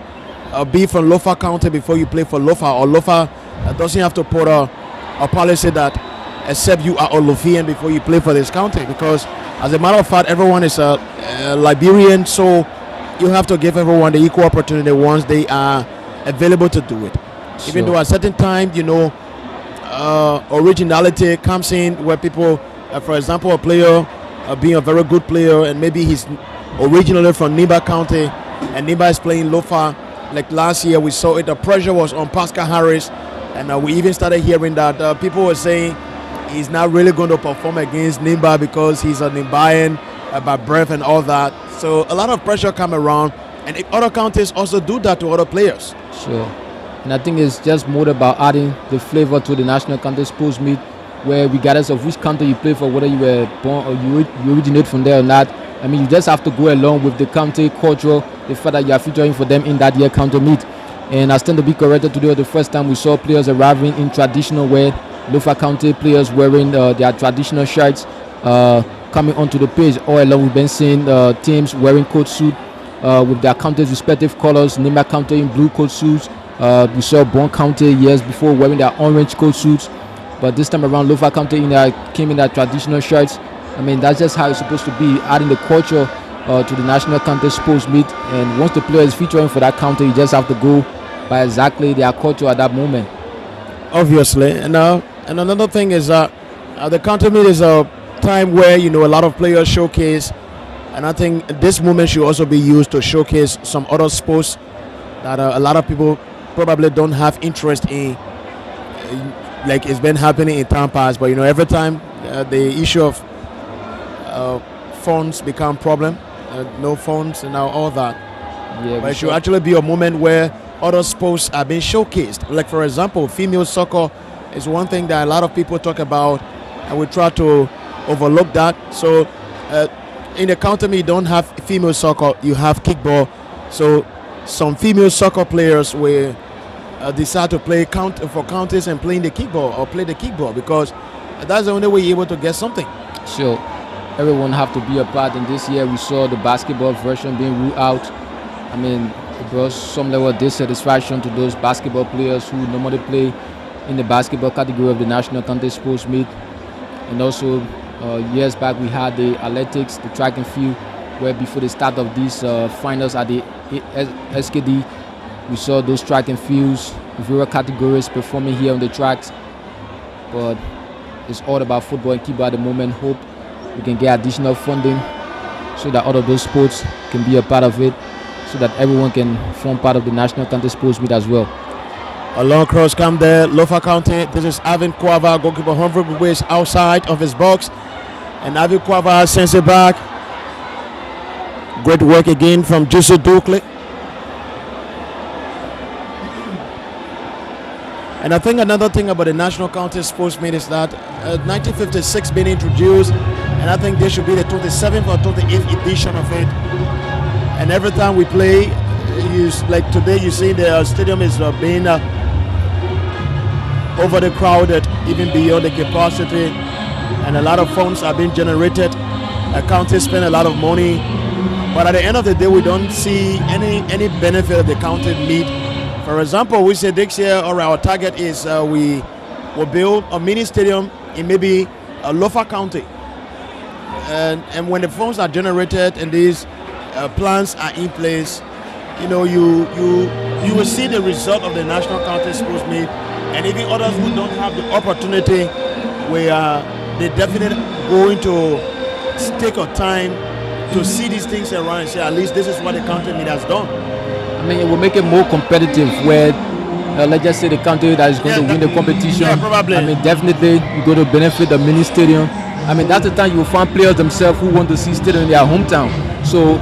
be from Lofa County before you play for Lofa, or Lofa doesn't have to put a policy that except you are a Lofian before you play for this county, because as a matter of fact everyone is a Liberian, so you have to give everyone the equal opportunity once they are available to do it. Sure. Even though at certain time, originality comes in where people, for example, a player being a very good player and maybe he's originally from Niba County and Niba is playing Lofa. Like last year we saw it, the pressure was on Pascal Harris, and we even started hearing that people were saying he's not really going to perform against Nimba because he's a Nimbayan by birth and all that. So a lot of pressure come around, and other counties also do that to other players. Sure. And I think it's just more about adding the flavor to the national county sports meet, where regardless of which county you play for, whether you were born or you originate from there or not, I mean, you just have to go along with the county culture, the fact that you are featuring for them in that year county meet. And I stand to be corrected today, the first time we saw players arriving in traditional wear, Lofa County players wearing their traditional shirts coming onto the page. All along we've been seeing teams wearing coat suit with their county's respective colors. Nimba County in blue coat suits. We saw Bon County years before wearing their orange coat suits. But this time around, Lofa County came in their traditional shirts. I mean, that's just how it's supposed to be, adding the culture to the national county sports meet. And once the player is featuring for that county, you just have to go by exactly their culture at that moment. Obviously. And another thing is the county meet is a time where, a lot of players showcase. And I think this moment should also be used to showcase some other sports that a lot of people probably don't have interest in, like it's been happening in time past. But every time the issue of funds become problem, no funds and now all that. Yeah, but it should actually be a moment where other sports are being showcased. Like for example, female soccer is one thing that a lot of people talk about, and we try to overlook that. So in the county meet, you don't have female soccer, you have kickball. So some female soccer players will decide to play for counties and play the kickball because that's the only way you're able to get something. Sure. Everyone have to be a part. And this year we saw the basketball version being ruled out. I mean, it brought some level of dissatisfaction to those basketball players who normally play in the basketball category of the national county sports meet. And also years back we had the athletics, the track and field, where before the start of these finals at the SKD, we saw those track and fields, various categories performing here on the tracks. But it's all about football and kickball at the moment. Hope we can get additional funding so that all of those sports can be a part of it, so that everyone can form part of the national county sports meet as well. A long cross come there, Lofa County. This is Avin Kwava, goalkeeper Humphrey is outside of his box, and Avin Kwava sends it back. Great work again from Jusu Dukle. And I think another thing about the National County Sports Meet is that 1956 being introduced, and I think this should be the 27th or 28th edition of it. And every time we play, like today, you see the stadium is being overly crowded, even beyond the capacity, and a lot of funds are being generated. The county spend a lot of money, but at the end of the day, we don't see any benefit of the county meet. For example, we say this year, or our target is we will build a mini stadium in maybe a Lofa County, and when the funds are generated and these plans are in place, you will see the result of the National County Sports Meet, and even others who don't have the opportunity, they definitely going to take a time to see these things around and say, at least this is what the county meet has done. I mean, it will make it more competitive where, let's just say the country that is going to win the competition. Yeah, probably. I mean, definitely you're going to benefit the mini stadium. I mean, that's the time you will find players themselves who want to see stadium in their hometown. So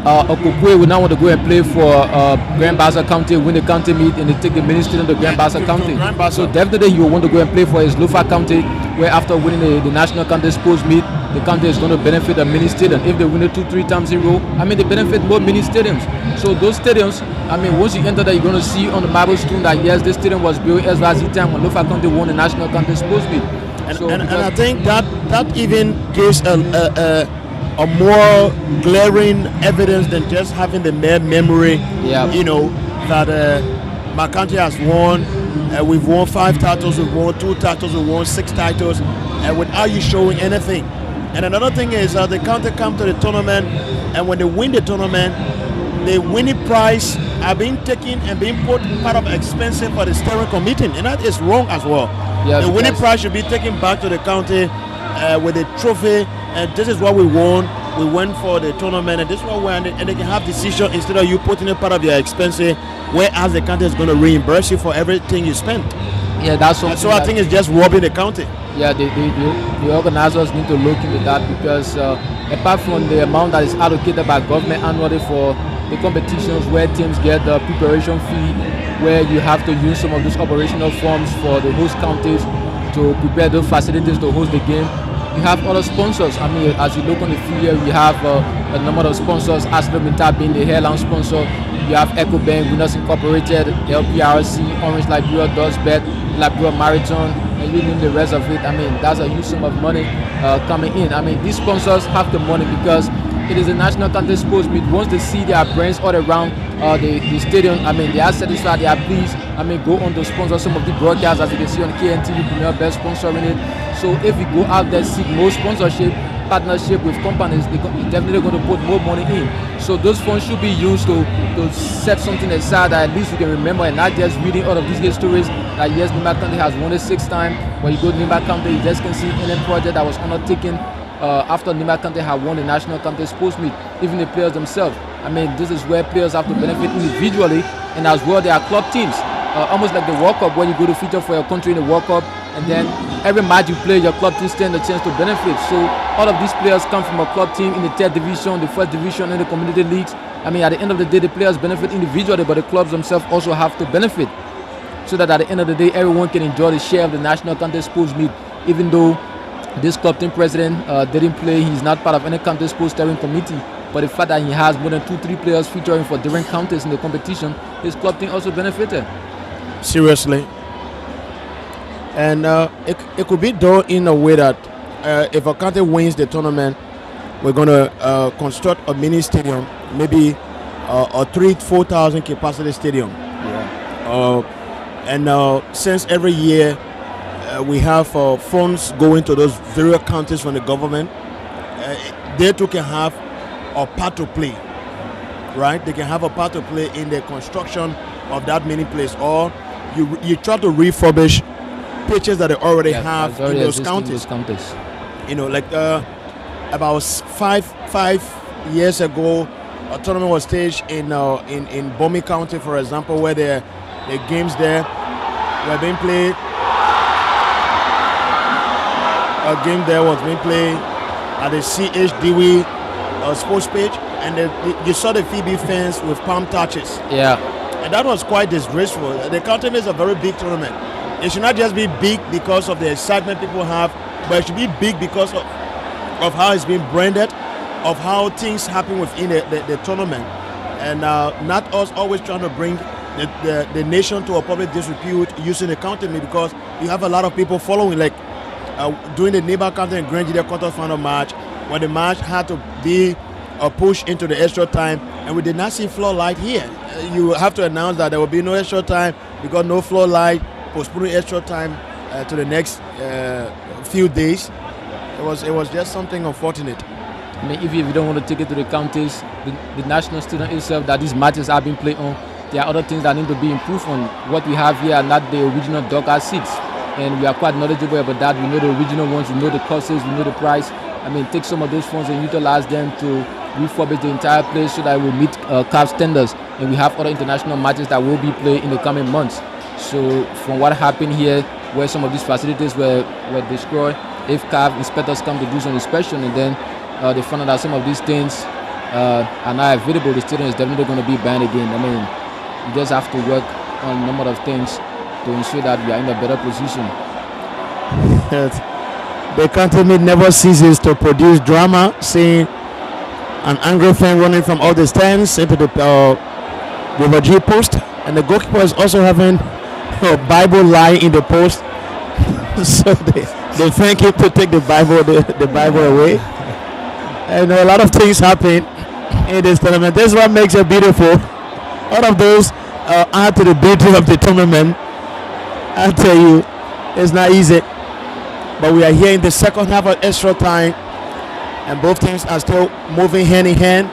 Okokwe will now want to go and play for Grand Bassa County, win the county meet, and they take the mini stadium to Grand Bassa County. So definitely he will want to go and play for his Lofa County, where after winning the national county sports meet, the county is going to benefit a mini stadium. If they win it 2-3 times in a row, I mean, they benefit more mini stadiums. So those stadiums, I mean, once you enter that, you're going to see on the marble stone that yes, this stadium was built SYZ time when Lofa County won the national county sports meet. And I think that that gives a more glaring evidence than just having the mere memory. Yeah. You know that my country has won. We've won 5 titles. We've won 2 titles. We've won 6 titles, without you showing anything. And another thing is the country come to the tournament, and when they win the tournament, the winning prize are being taken and being put part of expenses for the steering committee, and that is wrong as well. Yeah, the winning prize should be taken back to the county with a trophy, and this is what we won. We went for the tournament, and this is what we won, and they can have decision instead of you putting it part of your expenses, whereas the county is going to reimburse you for everything you spent. Yeah, that's something. So I think it's just robbing the county. Yeah, the organizers need to look into that, because apart from the amount that is allocated by government annually for the competitions where teams get the preparation fee, where you have to use some of those operational funds for the host counties to prepare those facilities to host the game. You have other sponsors. I mean, as you look on the field here, we have a number of sponsors, ArcelorMittal being the hairline sponsor. You have EcoBank, Winners Incorporated, LPRC, Orange Liberia, Dustbed, Liberia Marathon, and you name the rest of it. I mean, that's a huge sum of money coming in. I mean, these sponsors have the money because it is a national county sports meet. Once they see their brands all around the stadium, I mean, they are satisfied, they are pleased. I mean, go on to sponsor some of the broadcasts, as you can see on KNTV, Premier Best sponsoring it. So if you go out there, seek more sponsorship, partnership with companies, they're definitely going to put more money in. So those funds should be used to set something aside that at least we can remember, and not just reading all of these great stories that yes, Nimba County has won it 6 times. When you go to Nimba County, you just can see any project that was undertaken after Nimba County had won the national county sports meet, even the players themselves. I mean, this is where players have to benefit individually, and as well, they are club teams. Almost like the World Cup, when you go to feature for your country in the World Cup, and then every match you play, your club team stand a chance to benefit. So all of these players come from a club team in the 3rd division, the 1st division, and the community leagues. I mean, at the end of the day, the players benefit individually, but the clubs themselves also have to benefit, so that at the end of the day, everyone can enjoy the share of the national county sports meet. Even though this club team president didn't play, he's not part of any county sports steering committee, but the fact that he has more than 2-3 players featuring for different counties in the competition, his club team also benefited. Seriously. And it could be done in a way that if a county wins the tournament, we're going to construct a mini stadium, maybe a 3,000-4,000 capacity stadium. Yeah. And since every year we have funds going to those various counties from the government, they too can have a part to play, right? They can have a part to play in the construction of that mini place, or you try to refurbish pitches that they already have in those counties. You know, like about five years ago, a tournament was staged in Bomi County, for example, where the games there were being played. A game there was being played at the CH Dewey sports pitch, and you saw the Phoebe fans with palm touches. Yeah. And that was quite disgraceful. The county is a very big tournament. It should not just be big because of the excitement people have, but it should be big because of how it's being branded, of how things happen within the tournament, and not us always trying to bring the nation to a public disrepute using the county, because you have a lot of people following, like during the neighbor county and Grand Junior quarterfinal match, when the match had to be a push into the extra time, and we did not see floor light here. You have to announce that there will be no extra time because no floor light, postponing extra time to the next few days. It was just something unfortunate. I mean, if you don't want to take it to the counties, the national stadium itself that these matches are being played on, there are other things that need to be improved on. What we have here are not the original dugout seats, and we are quite knowledgeable about that. We know the original ones, we know the costs, we know the price. I mean, take some of those funds and utilize them to refurbish the entire place so that it will meet CAF standards. And we have other international matches that will be played in the coming months. So from what happened here, where some of these facilities were destroyed, if CAF inspectors come to do some inspection, and then they found out that some of these things are now available, the stadium is definitely going to be banned again. I mean, you just have to work on a number of things to ensure that we are in a better position. The country meet never ceases to produce drama, seeing an angry fan running from all the stands into the River G post, and the goalkeeper is also having a Bible lying in the post. So they thank him to take the Bible away. And a lot of things happen in this tournament. This is what makes it beautiful. All of those add to the beauty of the tournament. I tell you, it's not easy. But we are here in the second half of extra time, and both teams are still moving hand in hand,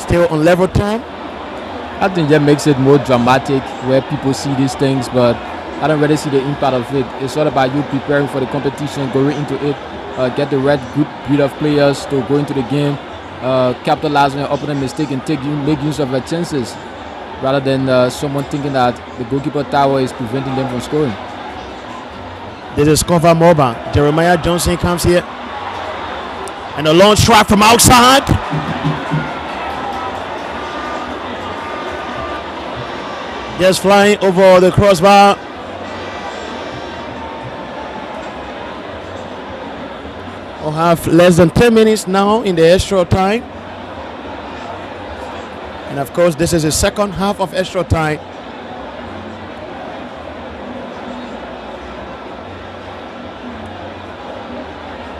still on level term. I think that makes it more dramatic where people see these things, but I don't really see the impact of it. It's all about you preparing for the competition, going into it, get the right good breed of players to go into the game, capitalize on your opponent's mistake and make use of their chances, rather than someone thinking that the goalkeeper tower is preventing them from scoring. This is cover Moba. Jeremiah Johnson comes here, and a long strike from outside. Just flying over the crossbar. We'll have less than 10 minutes now in the extra time. And of course, this is the second half of extra time.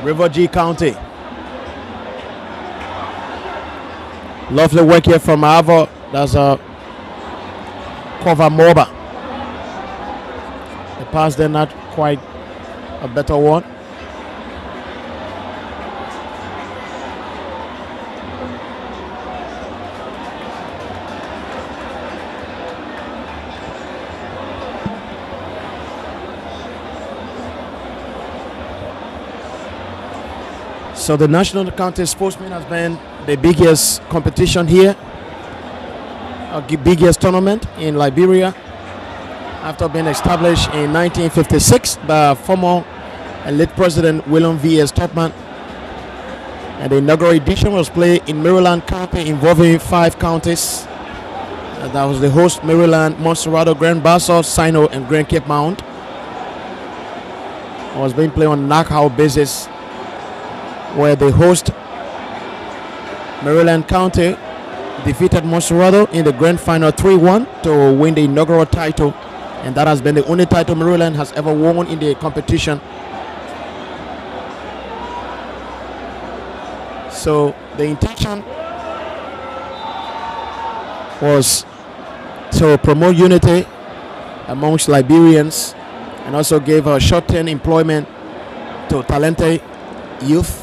River G County. Lovely work here from Avo. That's a cover Moba. The pass there not quite a better one. So the National County Sportsman has been the biggest competition here, the biggest tournament in Liberia, after being established in 1956 by former and late President William V.S. Tubman. And the inaugural edition was played in Maryland County, involving 5 counties. And that was the host: Maryland, Montserrado, Grand Bassa, Sino, and Grand Cape Mount. It was being played on knockout basis, where the host, Maryland County, defeated Montserrado in the grand final 3-1 to win the inaugural title, and that has been the only title Maryland has ever won in the competition. So the intention was to promote unity amongst Liberians and also give a short-term employment to talented youth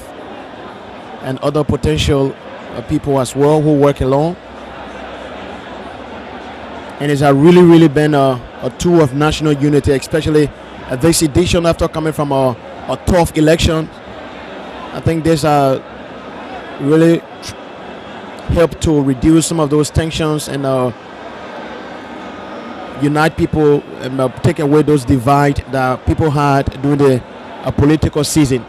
and other potential people as well who work alone. And it's really been a tool of national unity, especially at this edition after coming from a tough election. I think this really helped to reduce some of those tensions and unite people and take away those divides that people had during the political season.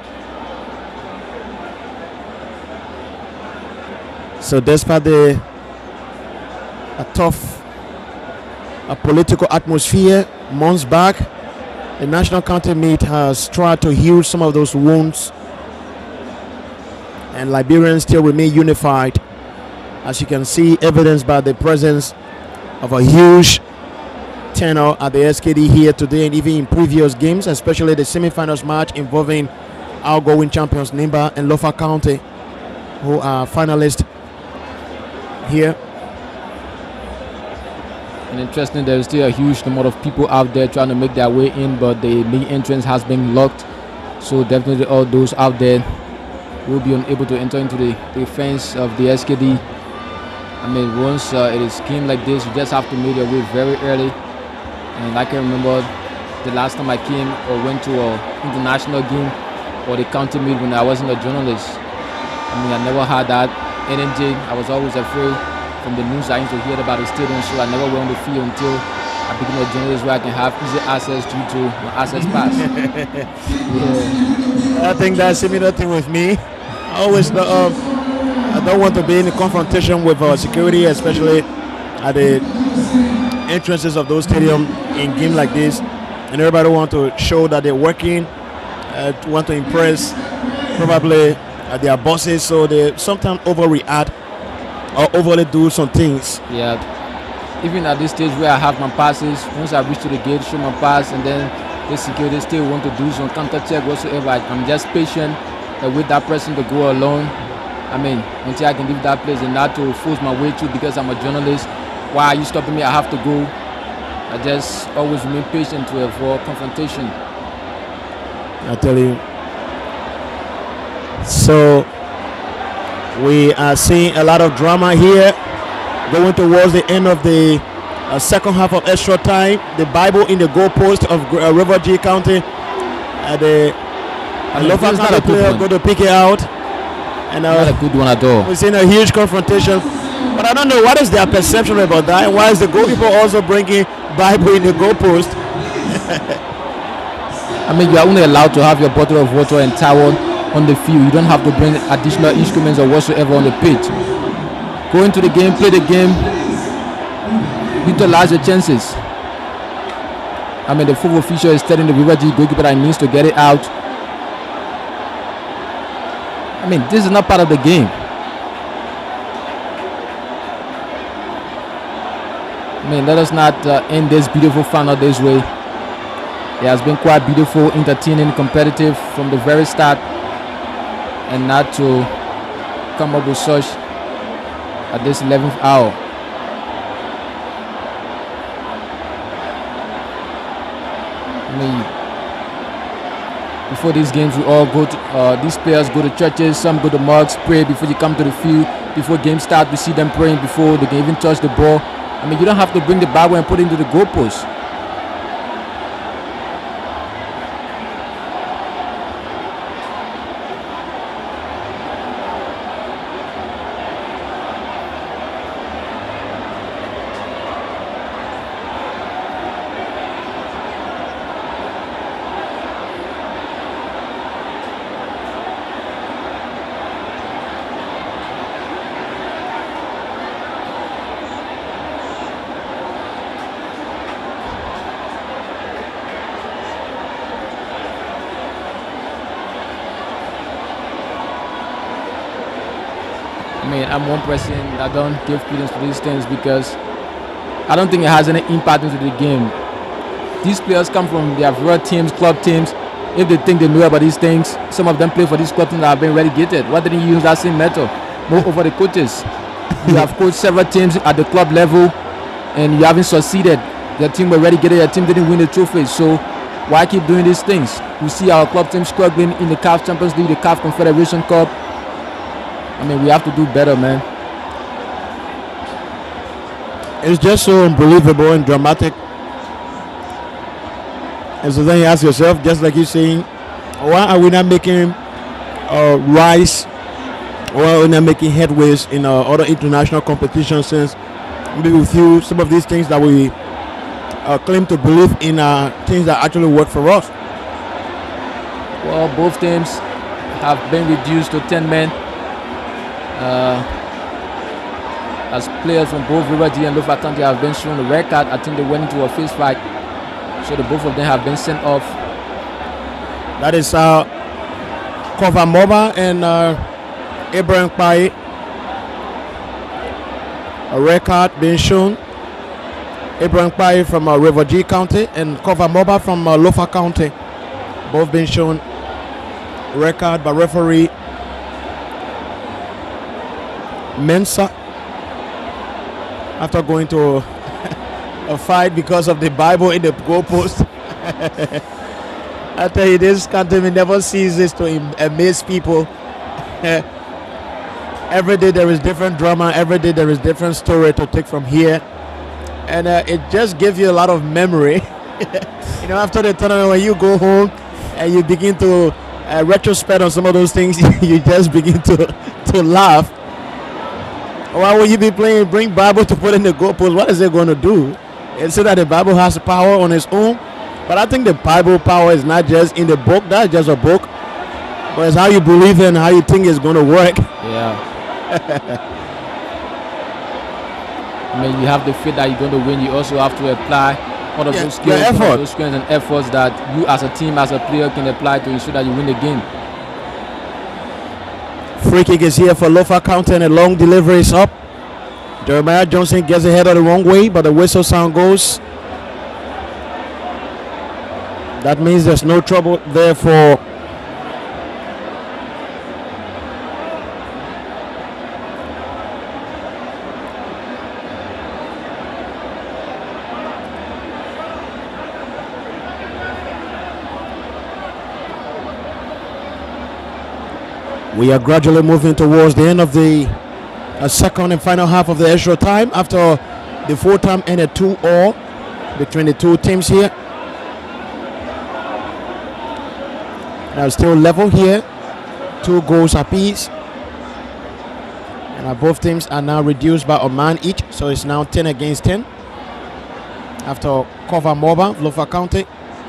So despite a tough political atmosphere months back, the National County Meet has tried to heal some of those wounds, and Liberians still remain unified, as you can see, evidenced by the presence of a huge turnout at the SKD here today, and even in previous games, especially the semi-finals match involving outgoing champions Nimba and Lofa County, who are finalists here. And interesting, there is still a huge number of people out there trying to make their way in, but the main entrance has been locked. So definitely all those out there will be unable to enter into the fence of the SKD. I mean, once it is game like this, you just have to make your way very early. And I can remember the last time I came or went to an international game or the county meet when I wasn't a journalist. I mean, I never had that energy. I was always afraid from the news I used to hear about the stadium, so I never went on the field until I became a journalist where I can have easy access due to my access pass. Yeah. I think that's a similar thing with me. I always I don't want to be in a confrontation with security, especially at the entrances of those stadiums in game like this. And everybody want to show that they're working, want to impress probably their bosses, so they sometimes overreact or overly do some things. Yeah. Even at this stage where I have my passes, once I reach to the gate, show my pass, and then the security still want to do some counter check whatsoever, I'm just patient and wait that person to go alone. I mean, until I can leave that place and not to force my way through because I'm a journalist. Why are you stopping me? I have to go. I just always remain patient to avoid confrontation. I tell you. So we are seeing a lot of drama here, going towards the end of the second half of extra time. The Bible in the goalpost of River G County. The Lofa County player go to pick it out. And not a good one at all. We're seeing a huge confrontation. But I don't know what is their perception about that, and why is the goalkeeper also bringing Bible in the goalpost? I mean, you are only allowed to have your bottle of water and towel on the field. You don't have to bring additional instruments or whatsoever on the pitch. Go into the game, play the game, utilize your chances. I mean, the fourth official is telling the River G goalkeeper that he needs to get it out. I mean, this is not part of the game. I mean, let us not end this beautiful final this way. It has been quite beautiful, entertaining, competitive from the very start, and not to come up with such at this 11th hour. I mean, before these games, we all go to, these players go to churches, some go to mosques, pray before you come to the field. Before games start, we see them praying before they can even touch the ball. I mean, you don't have to bring the Bible and put it into the goalpost. I mean, I'm one person that don't give credence to these things because I don't think it has any impact into the game. These players come from their real teams, club teams. If they think they know about these things, some of them play for these club teams that have been relegated. Why didn't you use that same method? Moreover, the coaches. You have coached several teams at the club level and you haven't succeeded. Your team were relegated, your team didn't win the trophy. So why keep doing these things? We see our club team struggling in the CAF Champions League, the CAF Confederation Cup. I mean, we have to do better, man. It's just so unbelievable and dramatic. And so then you ask yourself, just like you're saying, why are we not making rise? Why are we not making headways in other international competitions? Since maybe with you, some of these things that we claim to believe in are things that actually work for us. Well, both teams have been reduced to 10 men. As players from both River G and Lofa County have been shown a red card, I think they went into a fist fight. So the both of them have been sent off. That is Kova Moba and Abraham Pai. A red card being shown. Abraham Pai from River G County and Kova Moba from Lofa County. Both being shown red card by referee Mensa after going to a fight because of the Bible in the goalpost. I tell you, this country never ceases to amaze people. Every day there is different drama, every day there is different story to take from here, and it just gives you a lot of memory. You know, after the tournament, when you go home and you begin to retrospect on some of those things, you just begin to laugh. Why would you be playing bring Bible to put in the goalpost? What is it going to do? It's so that the Bible has power on its own. But I think the Bible power is not just in the book. That's just a book. But it's how you believe and how you think it's going to work. Yeah. I mean, you have the faith that you're going to win. You also have to apply all of those skills, those skills and efforts that you as a team, as a player, can apply to ensure that you win the game. Free kick is here for Lofa County, and a long delivery is up. Jeremiah Johnson gets ahead of the wrong way, but the whistle sound goes. That means there's no trouble there for we are gradually moving towards the end of the second and final half of the extra time after the full time ended 2-2 between the two teams here. Now still level here, 2 goals apiece, and both teams are now reduced by a man each, so it's now 10 against 10 after Cover Moba, Lofa County,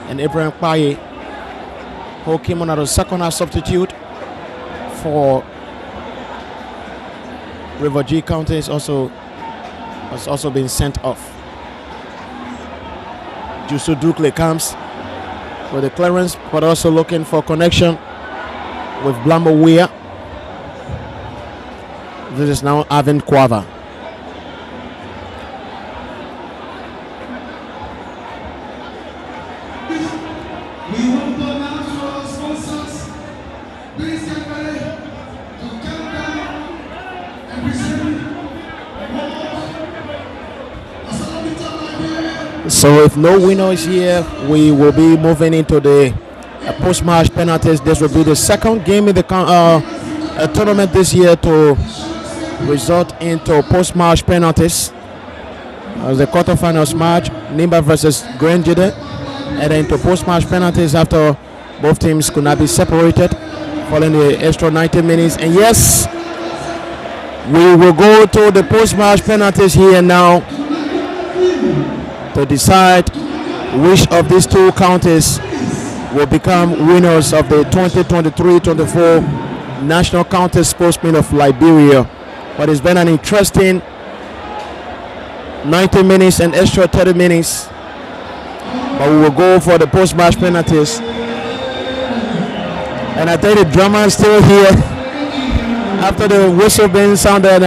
and Abraham Paye, who came on as a second half substitute for River G County, has also been sent off. Jusu Dukle comes with the clearance, but also looking for connection with Blambo Weir. This is now Avin Quava. So if no winner is here, we will be moving into the post-match penalties. This will be the second game in the tournament this year to result into post-match penalties. As the quarterfinals match, Nimba versus Granjide, and then into post-match penalties after both teams could not be separated following the extra 90 minutes. And yes, we will go to the post-match penalties here now to decide which of these two counties will become winners of the 2023-24 National County Sportsmen of Liberia. But it's been an interesting 90 minutes and extra 30 minutes. But we will go for the post-match penalties. And I think the drama is still here. After the whistle being sounded,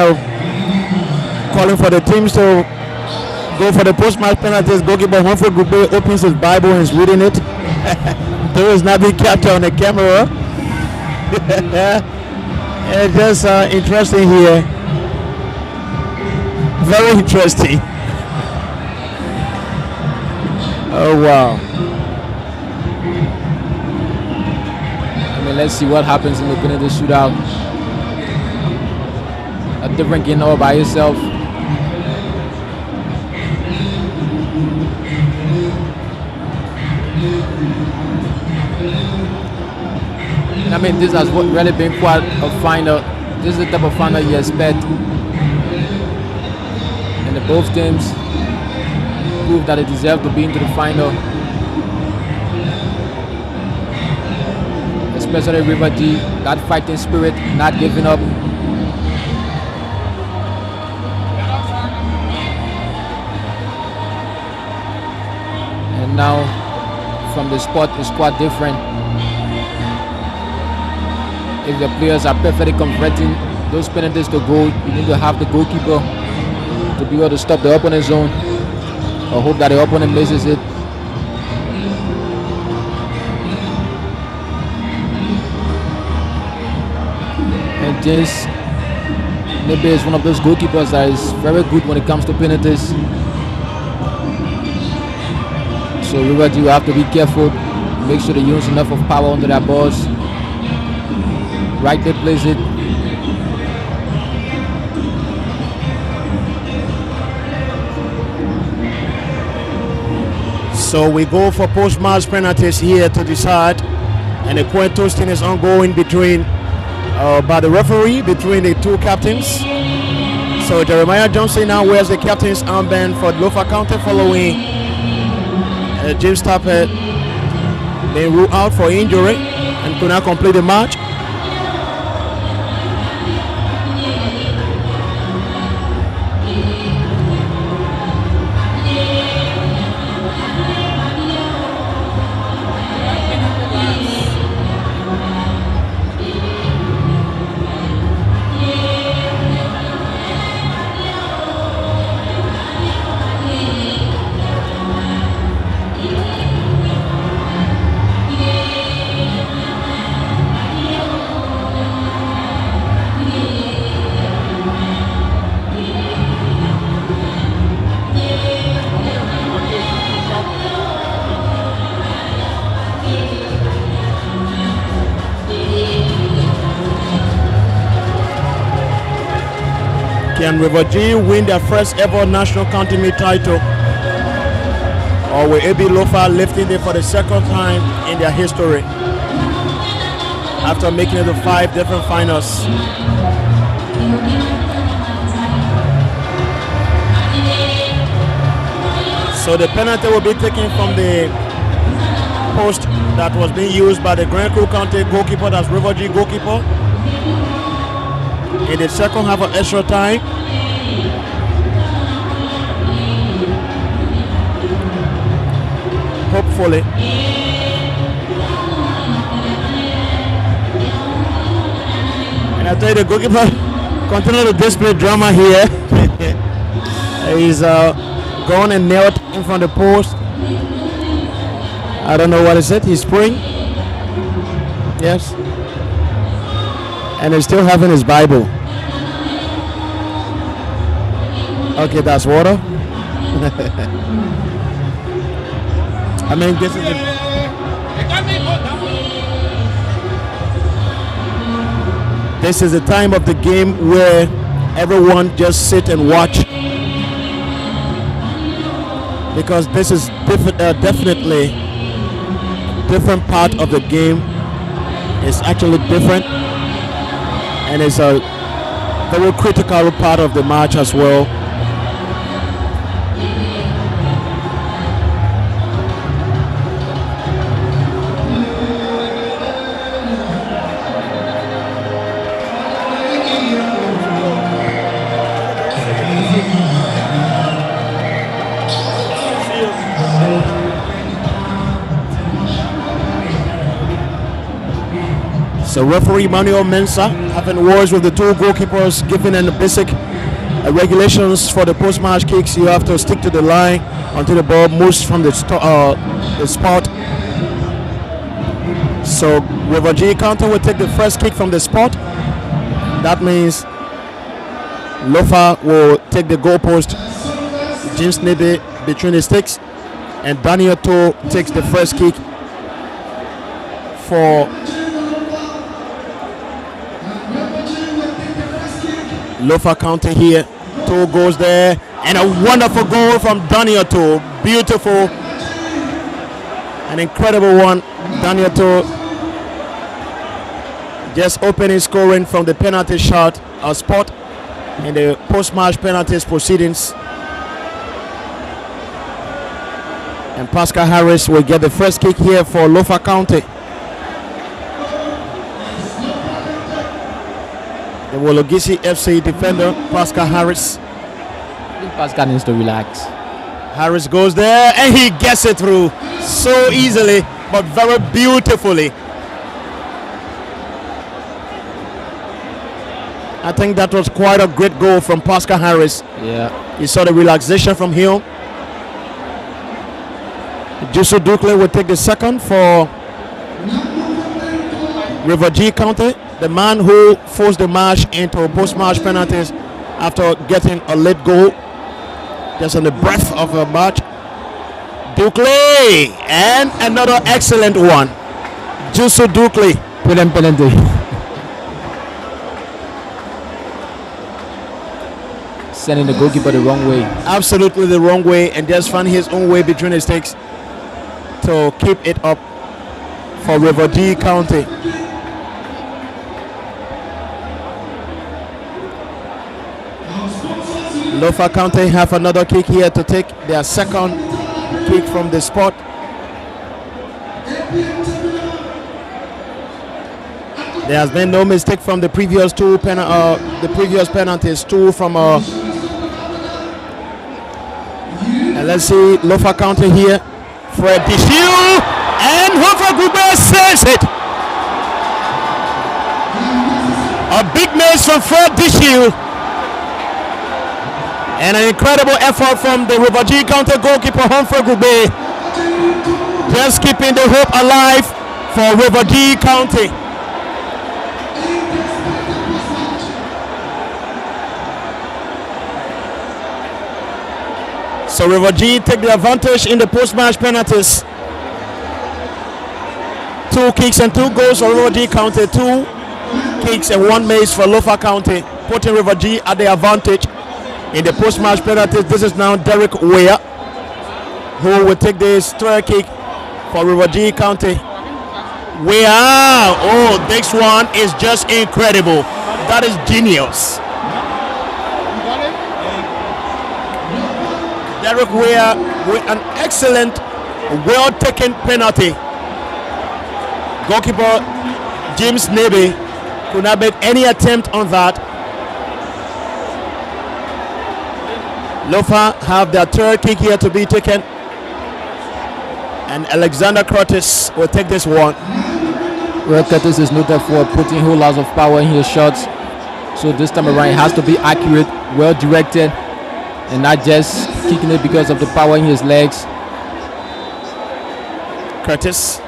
calling for the teams to go for the post-match penalties. Goalkeeper Humphrey Gube opens his Bible and is reading it. There is not being captured on the camera. It's just interesting here. Very interesting. Oh wow. I mean, let's see what happens in the penalty shootout. A different game all by itself. I mean, this has really been quite a final. This is the type of final you expect. And both teams prove that they deserve to be into the final. Especially River G, that fighting spirit, not giving up. And now, from the spot, it's quite different. If the players are perfectly converting those penalties to goal, you need to have the goalkeeper to be able to stop the opponent's zone or hope that the opponent misses it. And James Nebe is one of those goalkeepers that is very good when it comes to penalties. So River, you have to be careful. Make sure they use enough of power onto their balls. Right there, plays it. So we go for post-match penalties here to decide, and the point toasting is ongoing between by the referee between the two captains. So Jeremiah Johnson now wears the captain's armband for Lofa County following James Tapper being ruled out for injury and could not complete the match. Can River G win their first ever national county meet title? Or will it be Lofa lifting it for the second time in their history after making it to 5 different finals? So the penalty will be taken from the post that was being used by the Grand Crew County goalkeeper, that's River G goalkeeper, in the second half of extra time. Hopefully. And I tell you, the goalkeeper continue to display drama here. He's gone and knelt in front of the post. I don't know what is it. He's praying. Yes. And he's still having his Bible. Okay, that's water. I mean, this is the time of the game where everyone just sit and watch, because this is definitely different part of the game. It's actually different, and it's a very critical part of the match as well. So referee Manuel Mensah having words with the two goalkeepers, giving them the basic regulations for the post-match kicks. You have to stick to the line until the ball moves from the spot. So River G County will take the first kick from the spot. That means Lofa will take the goalpost, James Nebe between the sticks, and Daniel To takes the first kick for Lofa County here. Two goes there, and a wonderful goal from Daniel To. Beautiful, an incredible one. Daniel To just opening scoring from the penalty shot spot in the post-match penalties proceedings. And Pascal Harris will get the first kick here for Lofa County. The Wologisi FC defender, Pascal Harris. I think Pascal needs to relax. Harris goes there and he gets it through so easily, but very beautifully. I think that was quite a great goal from Pascal Harris. Yeah. You saw the relaxation from him. Jusu Dukle will take the second for River G County. The man who forced the match into post-match penalties after getting a late goal, just on the breath of a match. Dukle, and another excellent one. Jusu Dukle. Penalty. Sending the goalkeeper the wrong way. Absolutely the wrong way, and just found his own way between the sticks to keep it up for River G County. Lofa County have another kick here to take their second kick from the spot. There has been no mistake from the previous two penalties. Two from and let's see Lofa County here. Fred Dishiu and Hofer Gube saves it. A big miss from Fred Dishiu. And an incredible effort from the River G County goalkeeper Humphrey Gube, just keeping the hope alive for River G County. So River G take the advantage in the post-match penalties. 2 kicks and 2 goals for River G County, 2 kicks and 1 miss for Lofa County. putting River G at the advantage in the post-match penalties. This is now Derek Weir, who will take this throw kick for River G County. Weir, oh, this one is just incredible. That is genius. Derek Weir with an excellent, well-taken penalty. Goalkeeper James Neby could not make any attempt on that. Lofa have their third kick here to be taken, and Alexander Curtis will take this one. Well, Curtis is noted for putting whole lots of power in his shots, so this time around it has to be accurate, well directed, and not just kicking it because of the power in his legs. Curtis,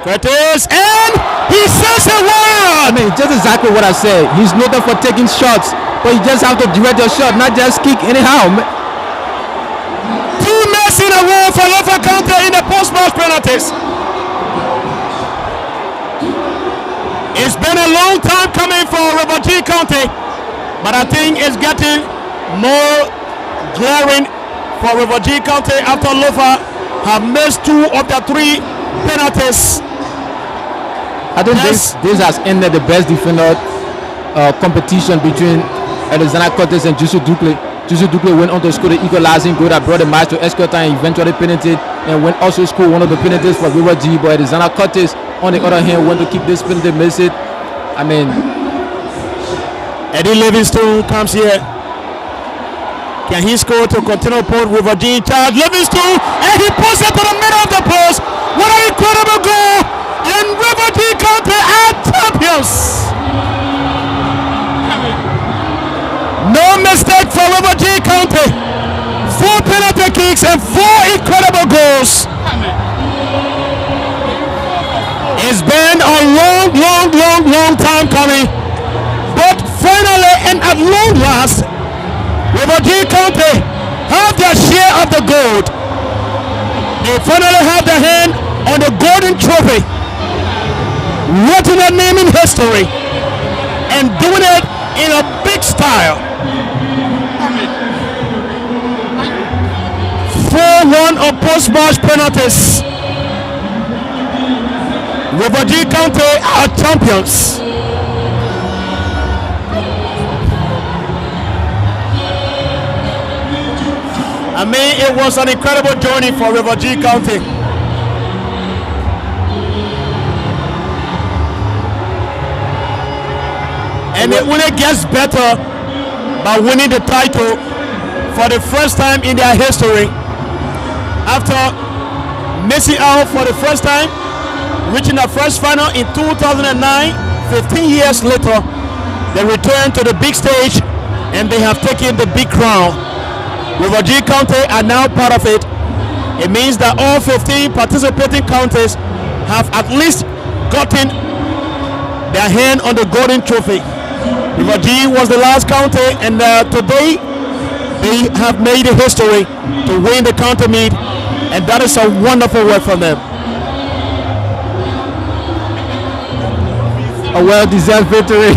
and he says a word! I mean, just exactly what I said. He's noted for taking shots, but you just have to direct your shot, not just kick anyhow. Two minutes in a row for Lofa County in the post-match penalties. It's been a long time coming for River G County, but I think it's getting more glaring for River G County after Lofa have missed 2 of the 3 penalties. I think this has ended the best defender competition between Alexander Curtis and Jusu Dukley. Jusu Dukley went on to score the equalizing goal that brought the match to extra time, eventually penalty, and went also scored one of the penalties for River G. But Alexander Curtis, on the other hand, went to keep this penalty, miss it. I mean, Eddie Livingston comes here. Can he score to continue put River G in charge? Livingston, and he puts it to the middle of the post. What an incredible goal! And River G County are champions. No mistake for River G County. 4 penalty kicks and 4 incredible goals. It's been a long time coming, but finally and at long last, River G County have their share of the gold. They finally have their hand on the golden trophy, writing their name in history, and doing it in a big style. 4-1 on post-match penalties. River G County are champions. I mean, it was an incredible journey for River G County. And it only gets better by winning the title for the first time in their history. After missing out for the first time, reaching the first final in 2009, 15 years later, they returned to the big stage and they have taken the big crown. River G County are now part of it. It means that all 15 participating counties have at least gotten their hand on the golden trophy. River G was the last county, and today they have made a history to win the county meet, and that is a wonderful work from them. A well-deserved victory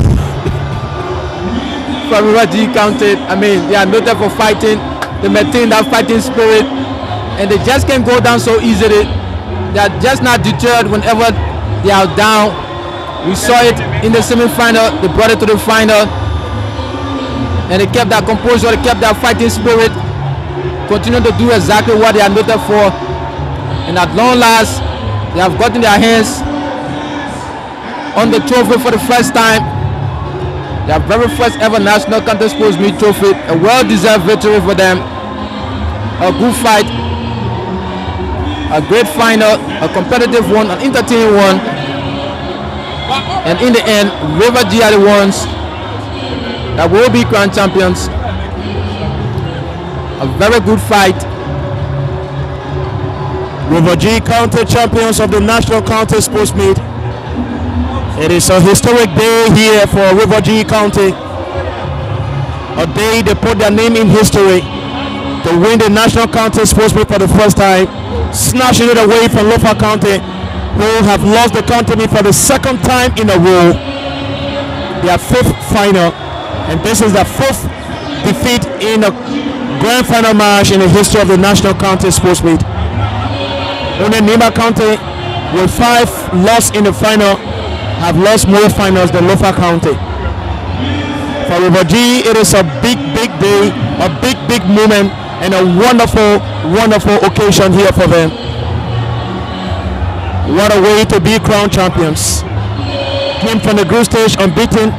for River G County. I mean, they are noted for fighting. They maintain that fighting spirit, and they just can't go down so easily. They are just not deterred whenever they are down. We saw it in the semi-final. They brought it to the final, and they kept that composure. They kept that fighting spirit. Continue to do exactly what they are noted for, and at long last, they have gotten their hands on the trophy for the first time. Their very first ever national county sports meet trophy. A well-deserved victory for them. A good fight, a great final, a competitive one, an entertaining one, and in the end, River G are the ones that will be crowned champions. A very good fight. River G County champions of the National County Sports Meet. It is a historic day here for River G County. A day they put their name in history to win the National County Sports Meet for the first time, snatching it away from Lofa County, who have lost the county meet for the second time in a row. their 5th final, and this is the 4th defeat in a grand final match in the history of the National County Sports Meet. Only Nimba County, with 5 losses in the final, have lost more finals than Lofa County. For River G, it is a big day, a big moment, and a wonderful occasion here for them. What a way to be crowned champions. Came from the group stage unbeaten,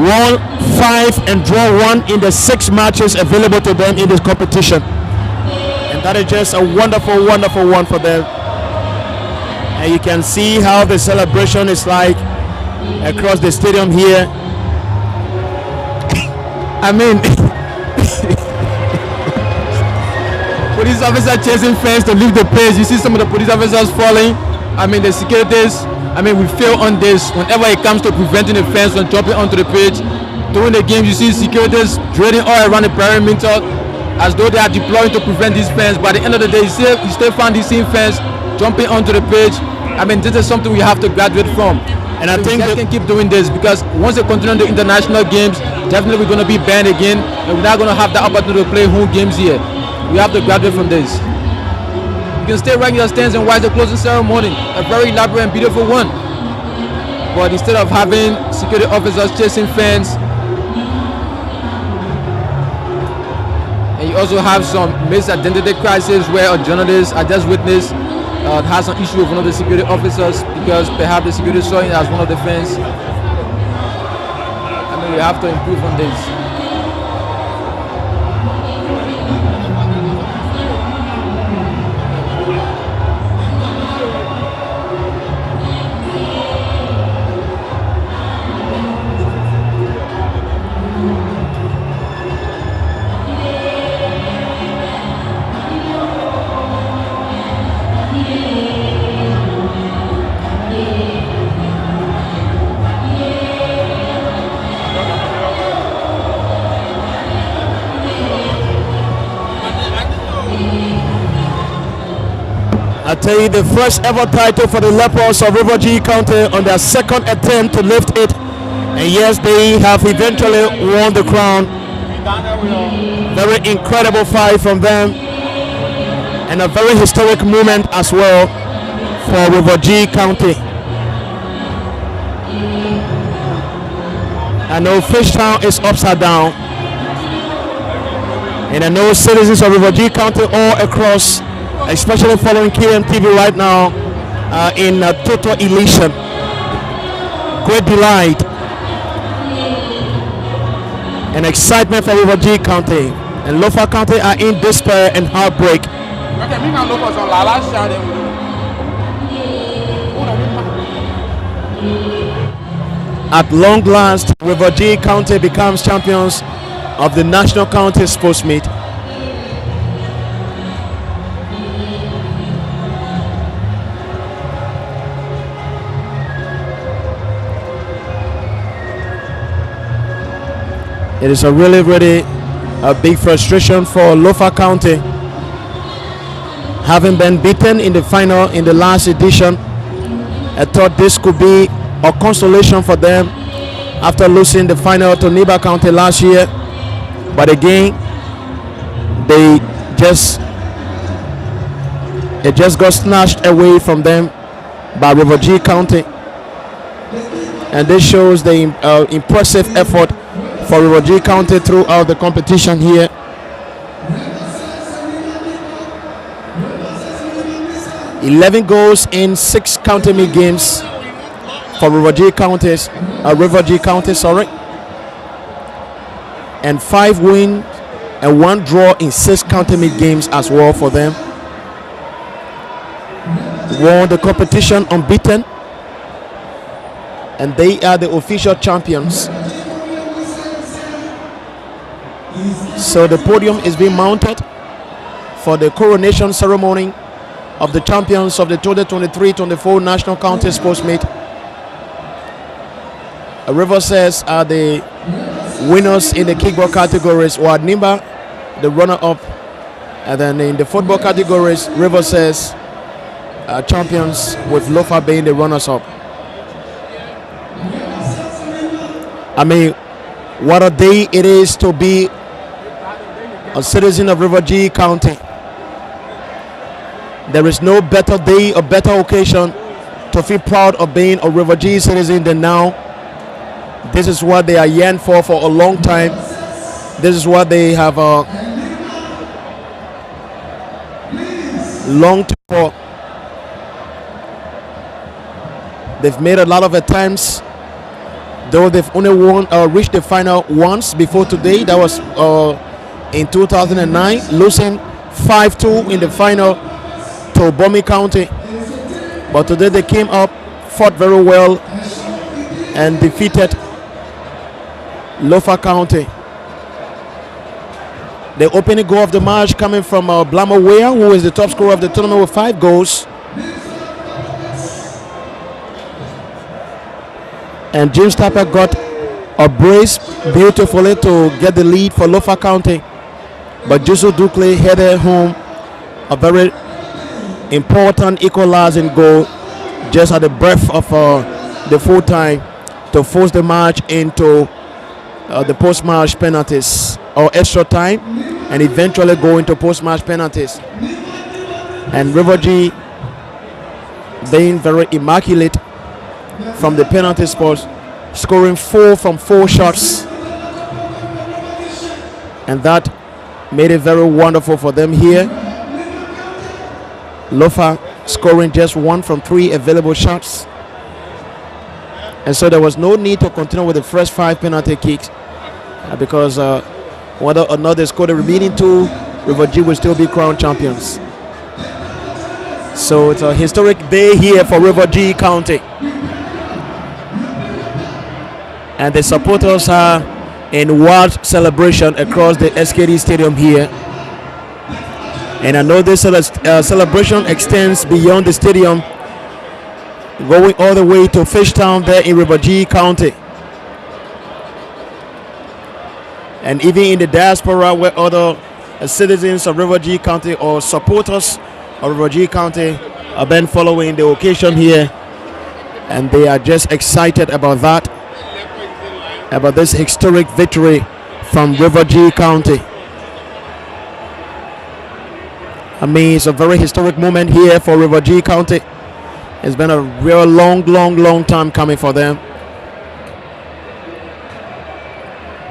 won 5 and draw 1 in the 6 matches available to them in this competition. And that is just a wonderful one for them. And you can see how the celebration is like across the stadium here. I mean, police officer chasing fans to leave the place. You see some of the police officers falling. I mean, the securities, we fail on this whenever it comes to preventing the fans from jumping onto the pitch. During the game, you see securities drilling all around the perimeter as though they are deploying to prevent these fans. By the end of the day, you still find these same fans jumping onto the pitch. This is something we have to graduate from. And I think we can keep doing this, because once they continue the international games, definitely we're going to be banned again, and we're not going to have the opportunity to play home games here. We have to graduate from this. You can stay right in your stands and watch the closing ceremony, a very elaborate and beautiful one. But instead of having security officers chasing fans, and you also have some misidentity crisis where a journalist I just witnessed has an issue with one of the security officers because perhaps the security saw him as one of the fans. We have to improve on this. I tell you, the first ever title for the Lepers of River G County on their 2nd attempt to lift it, and yes, they have eventually won the crown. Very incredible fight from them, and a very historic moment as well for River G County. I know Fishtown is upside down, and I know citizens of River G County all across, especially following KMTV right now, in total elation, great delight, and excitement for River G County. And Lofa County are in despair and heartbreak. At long last, River G County becomes champions of the National County Sports Meet. It is a really a big frustration for Lofa County, having been beaten in the final in the last edition. I thought this could be a consolation for them after losing the final to Nimba County last year, but again it just got snatched away from them by River G County, and this shows the impressive effort for River G County throughout the competition here. $11 goals in 6 county meet games for River G County, and 5 wins and 1 draw in 6 county meet games as well for them. Won the competition unbeaten, and they are the official champions. So the podium is being mounted for the coronation ceremony of the champions of the 2023-24 National County Sports Meet. Riverside are the winners in the kickball categories, while Nimba the runner-up, and then in the football categories, Riverside are champions with Lofa being the runners-up. I mean, what a day it is to be a citizen of River G County. There is no better day or better occasion to feel proud of being a River G citizen than now. This is what they are yearned for a long time. This is what they have longed for. They've made a lot of attempts, though they've only reached the final once before today. That was in 2009, losing 5-2 in the final to Bomi County. But today they came up, fought very well, and defeated Lofa County. The opening goal of the match coming from Blamo Wea, who is the top scorer of the tournament with 5 goals. And James Tapper got a brace beautifully to get the lead for Lofa County. But Joseph Dukley headed home a very important equalizing goal just at the breath of the full time to force the match into the post-match penalties or extra time, and eventually go into post-match penalties. And River G being very immaculate from the penalty spot, scoring 4 from 4 shots, and that made it very wonderful for them here. Lofa scoring just 1 from 3 available shots, and so there was no need to continue with the first 5 penalty kicks because whether or not they scored the remaining 2, River G will still be crowned champions. So it's a historic day here for River G County, and the supporters are in wild celebration across the SKD Stadium here. And I know this celebration extends beyond the stadium, going all the way to Fishtown there in River G County. And even in the diaspora, where other citizens of River G County or supporters of River G County have been following the occasion here, and they are just excited about that, about this historic victory from River G County. I mean, it's a very historic moment here for River G County. It's been a real long time coming for them.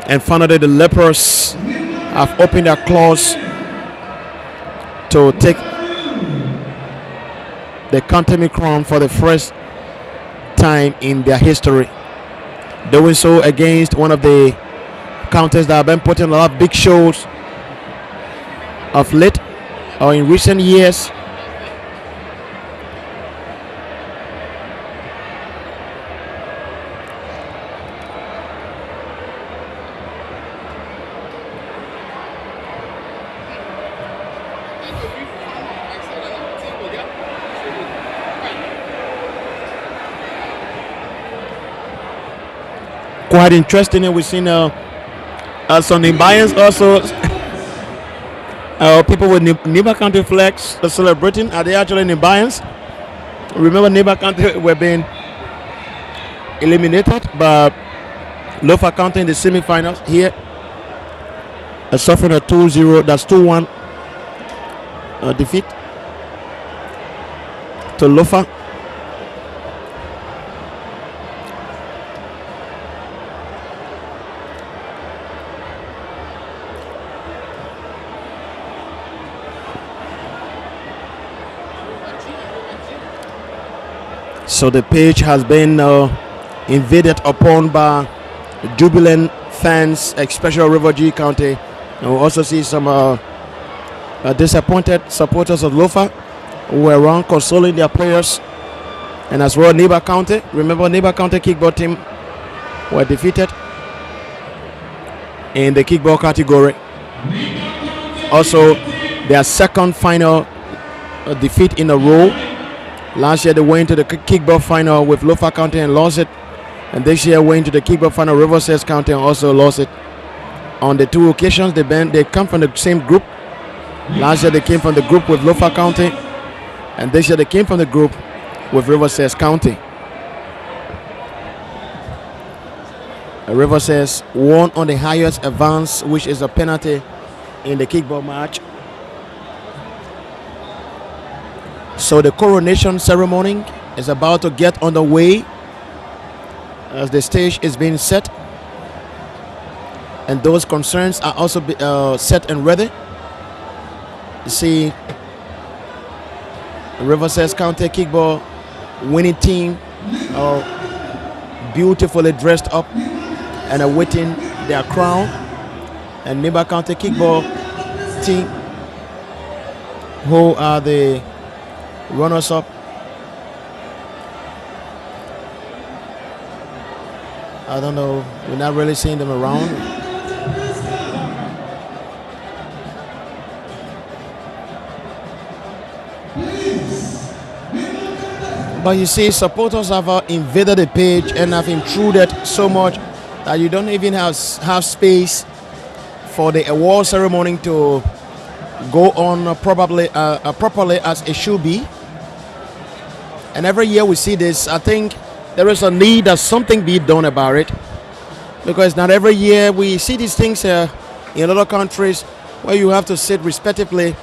And finally, the Lepers have opened their claws to take the county crown for the first time in their history. Doing so against one of the counties that have been putting a lot of big shows of late or in recent years. Quite interesting, and we've seen some Nibians also. People with Niba County flags celebrating. Are they actually Nibians? Remember, Niba County were being eliminated by Lofa County in the semi-finals here. Suffering a 2-0, that's 2-1 defeat to Lofa. So the pitch has been invaded upon by jubilant fans, especially River G County. And we also see some disappointed supporters of Lofa who were around consoling their players. And as well, Neighbor County. Remember, Neighbor County kickball team were defeated in the kickball category. Also, their second final defeat in a row. Last year they went to the kickball final with Lofa County and lost it, and this year went to the kickball final Riverside County and also lost it. On the 2 occasions they come from the same group. Last year they came from the group with Lofa County, and this year they came from the group with Riverside County. River says won on the highest advance, which is a penalty in the kickball match. So the coronation ceremony is about to get underway as the stage is being set, and those concerns are also set and ready. You see, River says County kickball winning team beautifully dressed up and awaiting their crown, and Neighbor County kickball team, who are the runners up, I don't know, we're not really seeing them around. But you see, supporters have invaded the pitch and have intruded so much that you don't even have space for the award ceremony to go on properly as it should be. And every year we see this. I think there is a need that something be done about it, because not every year we see these things in other countries where you have to sit respectfully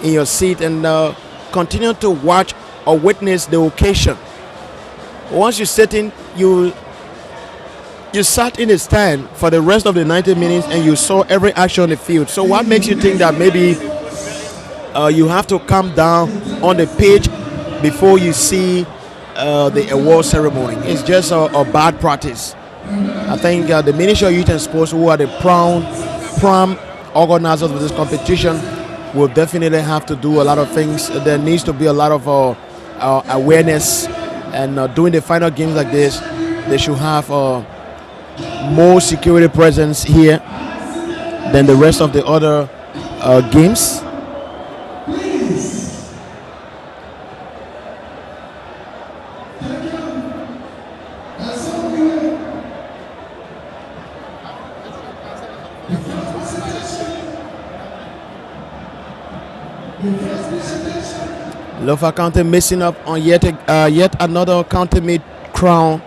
in your seat and continue to watch or witness the occasion. Once you sit in, you sat in a stand for the rest of the 90 minutes and you saw every action on the field. So what makes you think that maybe you have to calm down on the pitch before you see the award ceremony? It's just a bad practice. I think the Ministry of Youth and Sports, who are the prime organizers of this competition, will definitely have to do a lot of things. There needs to be a lot of awareness, and during the final games like this, they should have more security presence here than the rest of the other games. Lofa County missing up on yet another county made crown.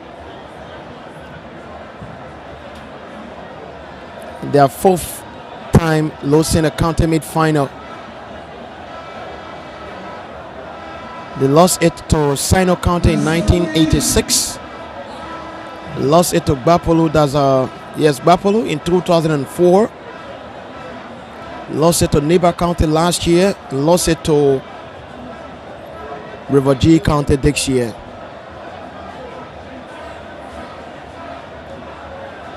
Their fourth time losing a county made final. They lost it to Sino County in 1986. Lost it to Bapolu, Bapolu in 2004. Lost it to Neighbor County last year. Lost it to River G County this year.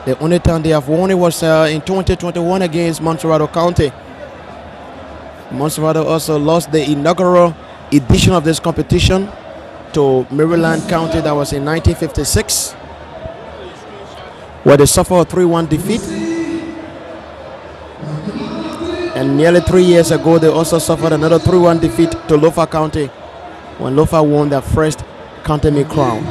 The only time they have won it was in 2021 against Montserrado County. Montserrado also lost the inaugural edition of this competition to Maryland County. That was in 1956, where they suffered a 3-1 defeat. And nearly 3 years ago, they also suffered another 3-1 defeat to Lofa County when Lofa won their first county made crown.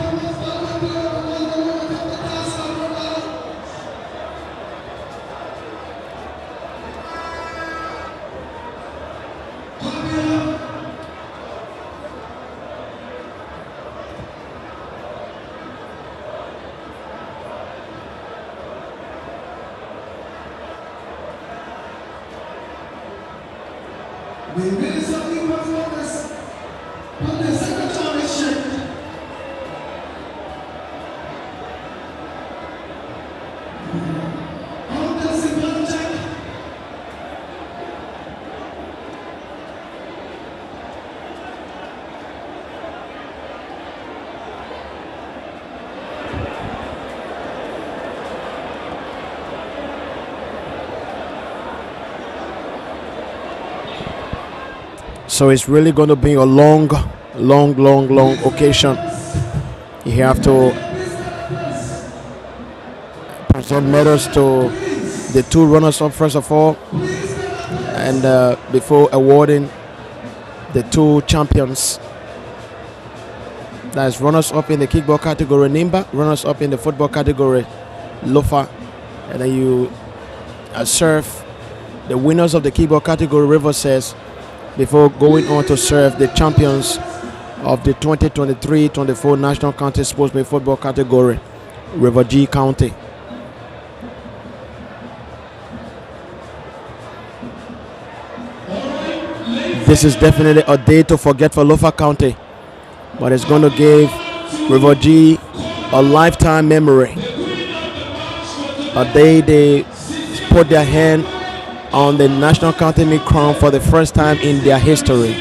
So it's really going to be a long occasion. You have to present medals to the two runners-up first of all, and before awarding the two champions. That's runners-up in the kickball category, Nimba, runners-up in the football category, Lofa, and then you serve the winners of the kickball category, River says, before going on to serve the champions of the 2023-24 National County Sportsman Football category, River G County. This is definitely a day to forget for Lofa County, but it's going to give River G a lifetime memory. A day they put their hand on the National County Meet crown for the first time in their history.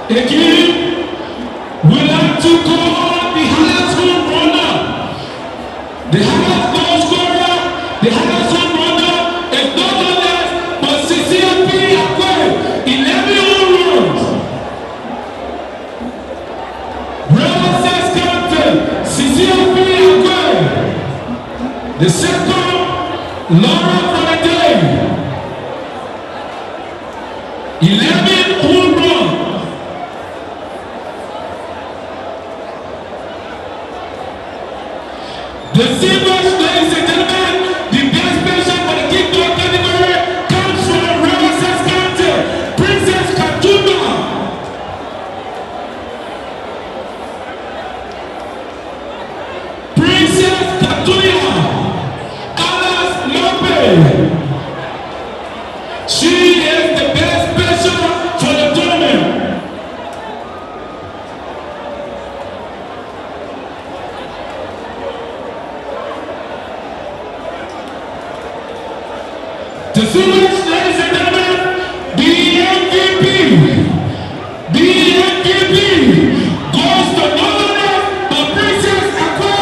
Again, we like to call the highest home runner. The highest goal scorer, the highest home runner is none other but CCP Akwe, 11 home runs. Brothers captain, CCP Akwe. The second, Laura from the day. 11 home runs. The silvers, ladies and gentlemen, the best patient for the kickoff category comes from Riverside County, Princess Katuma. Princess Katuma, Alice Lopez. She is the best patient for the tournament. The silvers, ladies and gentlemen, the MVP goes to none other but Princess Akwe,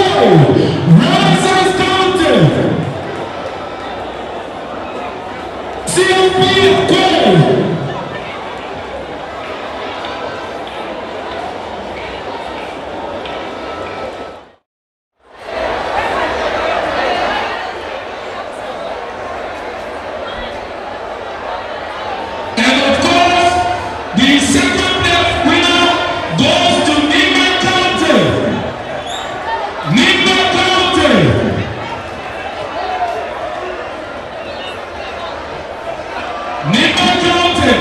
Riverside County. CLP Akwe. The second place winner goes to Nimba County. Nimba County. Nimba County.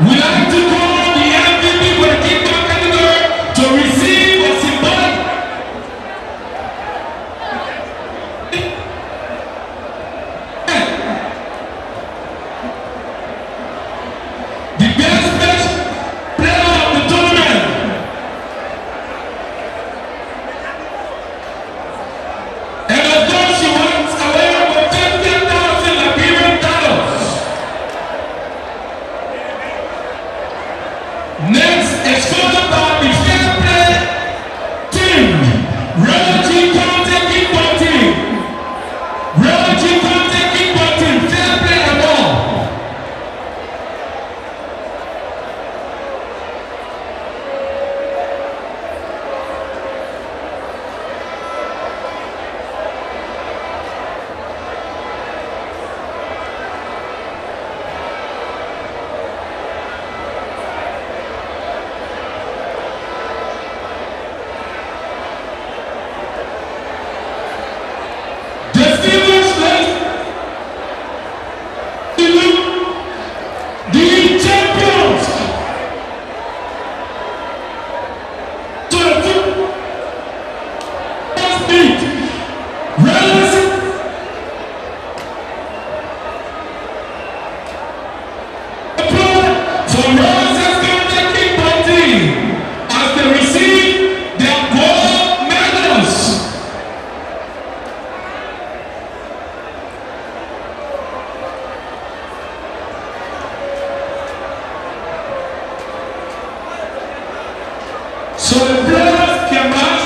We like to call the MVP for the kickoff category to receive a symbolic. The best player of the tournament. And of course, she wants away with 50,000 Liberian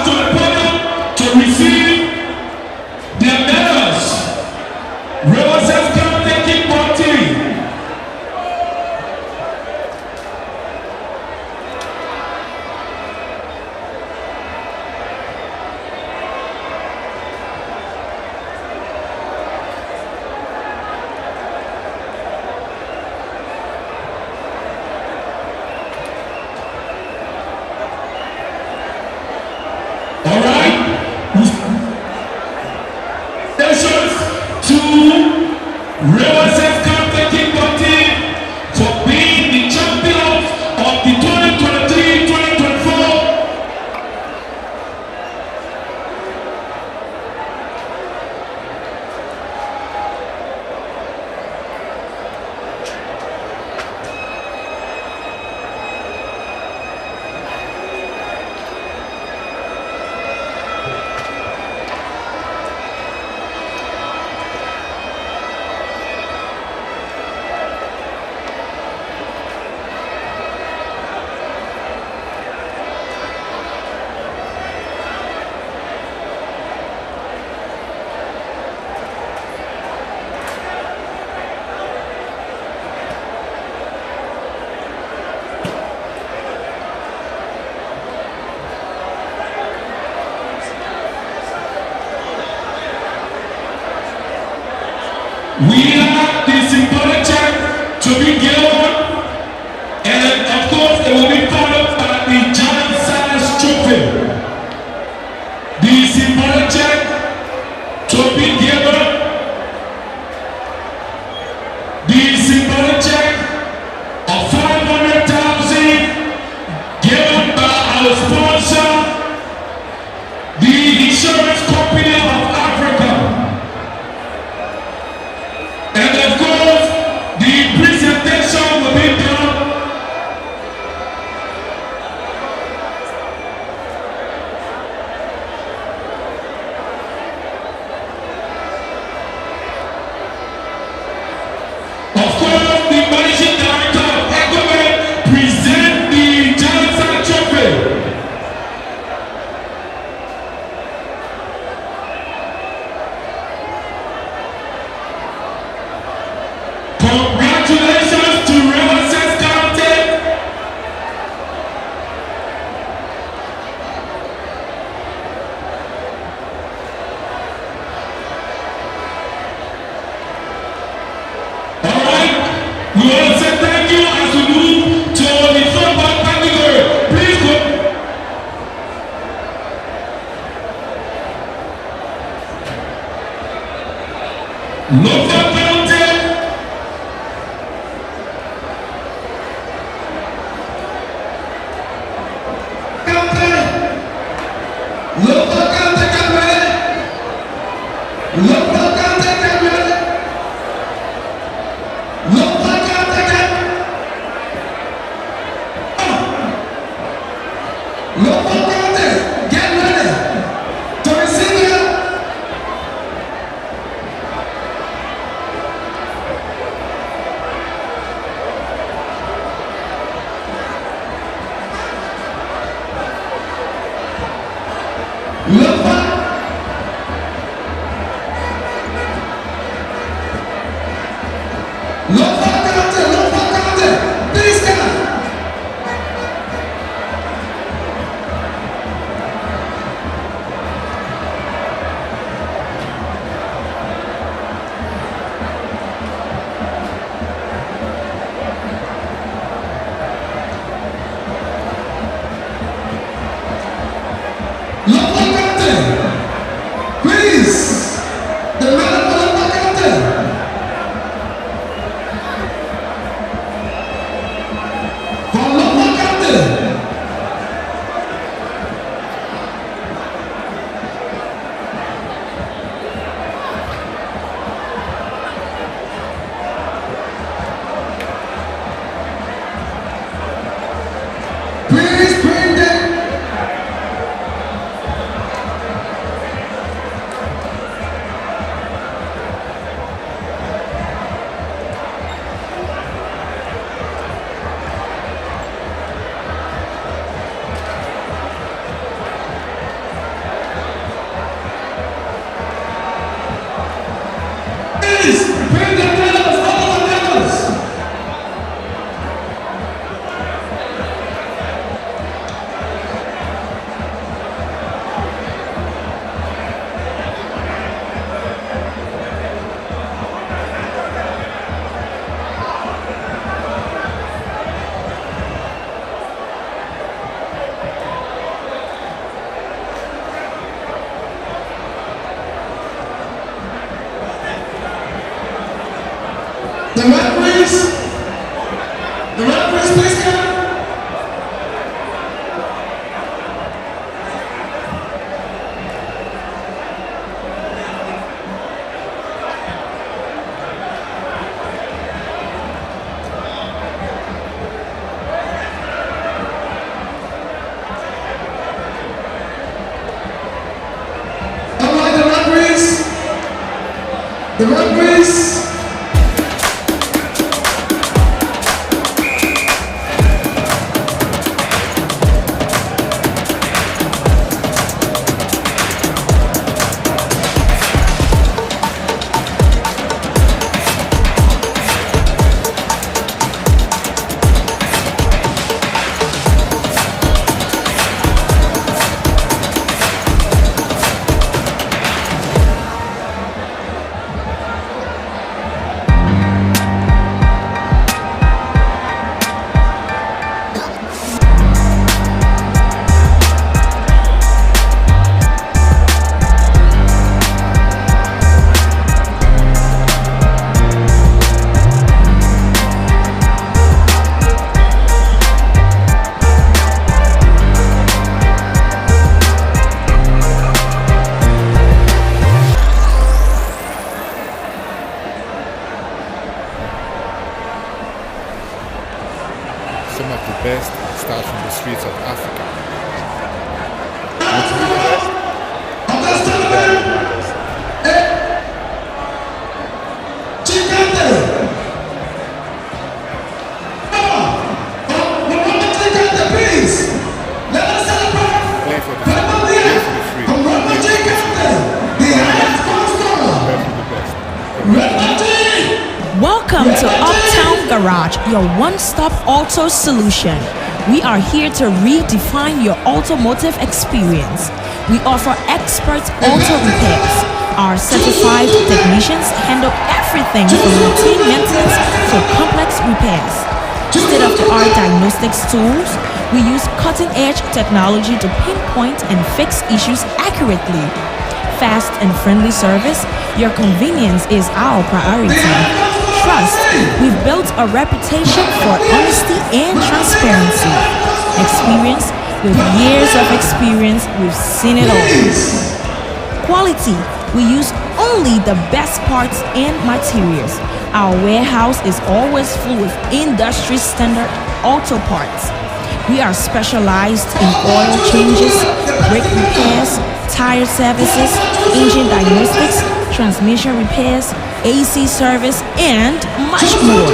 to the podium to receive their medals. Roses County Kickball Team. Roses County Kickball Team for being the champions of the 2023-2024. We have the symbolic check to be given, and of course it will be followed by the giant size trophy. The symbolic check to be given, the symbolic check of 500,000 given by our sponsor, the Insurance Company of Africa. And of course, the presentation will be done. Of course, the managing director of Pregame present the Johnson Trophy. Congratulations to Roses County. All right, we want to say thank you as we move to the football category. Please go. Lofa County. Please, the man of the The referees, please come. The referees. Some of the best start from the streets of Africa. Welcome to Uptown Garage, your one-stop auto solution. We are here to redefine your automotive experience. We offer expert auto repairs. Our certified technicians handle everything from routine maintenance to complex repairs. State-of-the-art diagnostics tools. We use cutting-edge technology to pinpoint and fix issues accurately. Fast and friendly service. Your convenience is our priority. Trust, we've built a reputation for honesty and transparency. Experience, with years of experience, we've seen it all. Quality, we use only the best parts and materials. Our warehouse is always full with industry standard auto parts. We are specialized in oil changes, brake repairs, tire services, engine diagnostics, transmission repairs, AC service, and much more.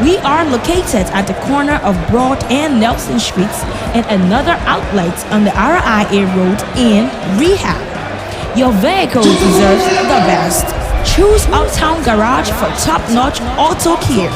We are located at the corner of Broad and Nelson Streets and another outlet on the RIA Road in Rehab. Your vehicle deserves the best. Choose Uptown Garage for top-notch auto care.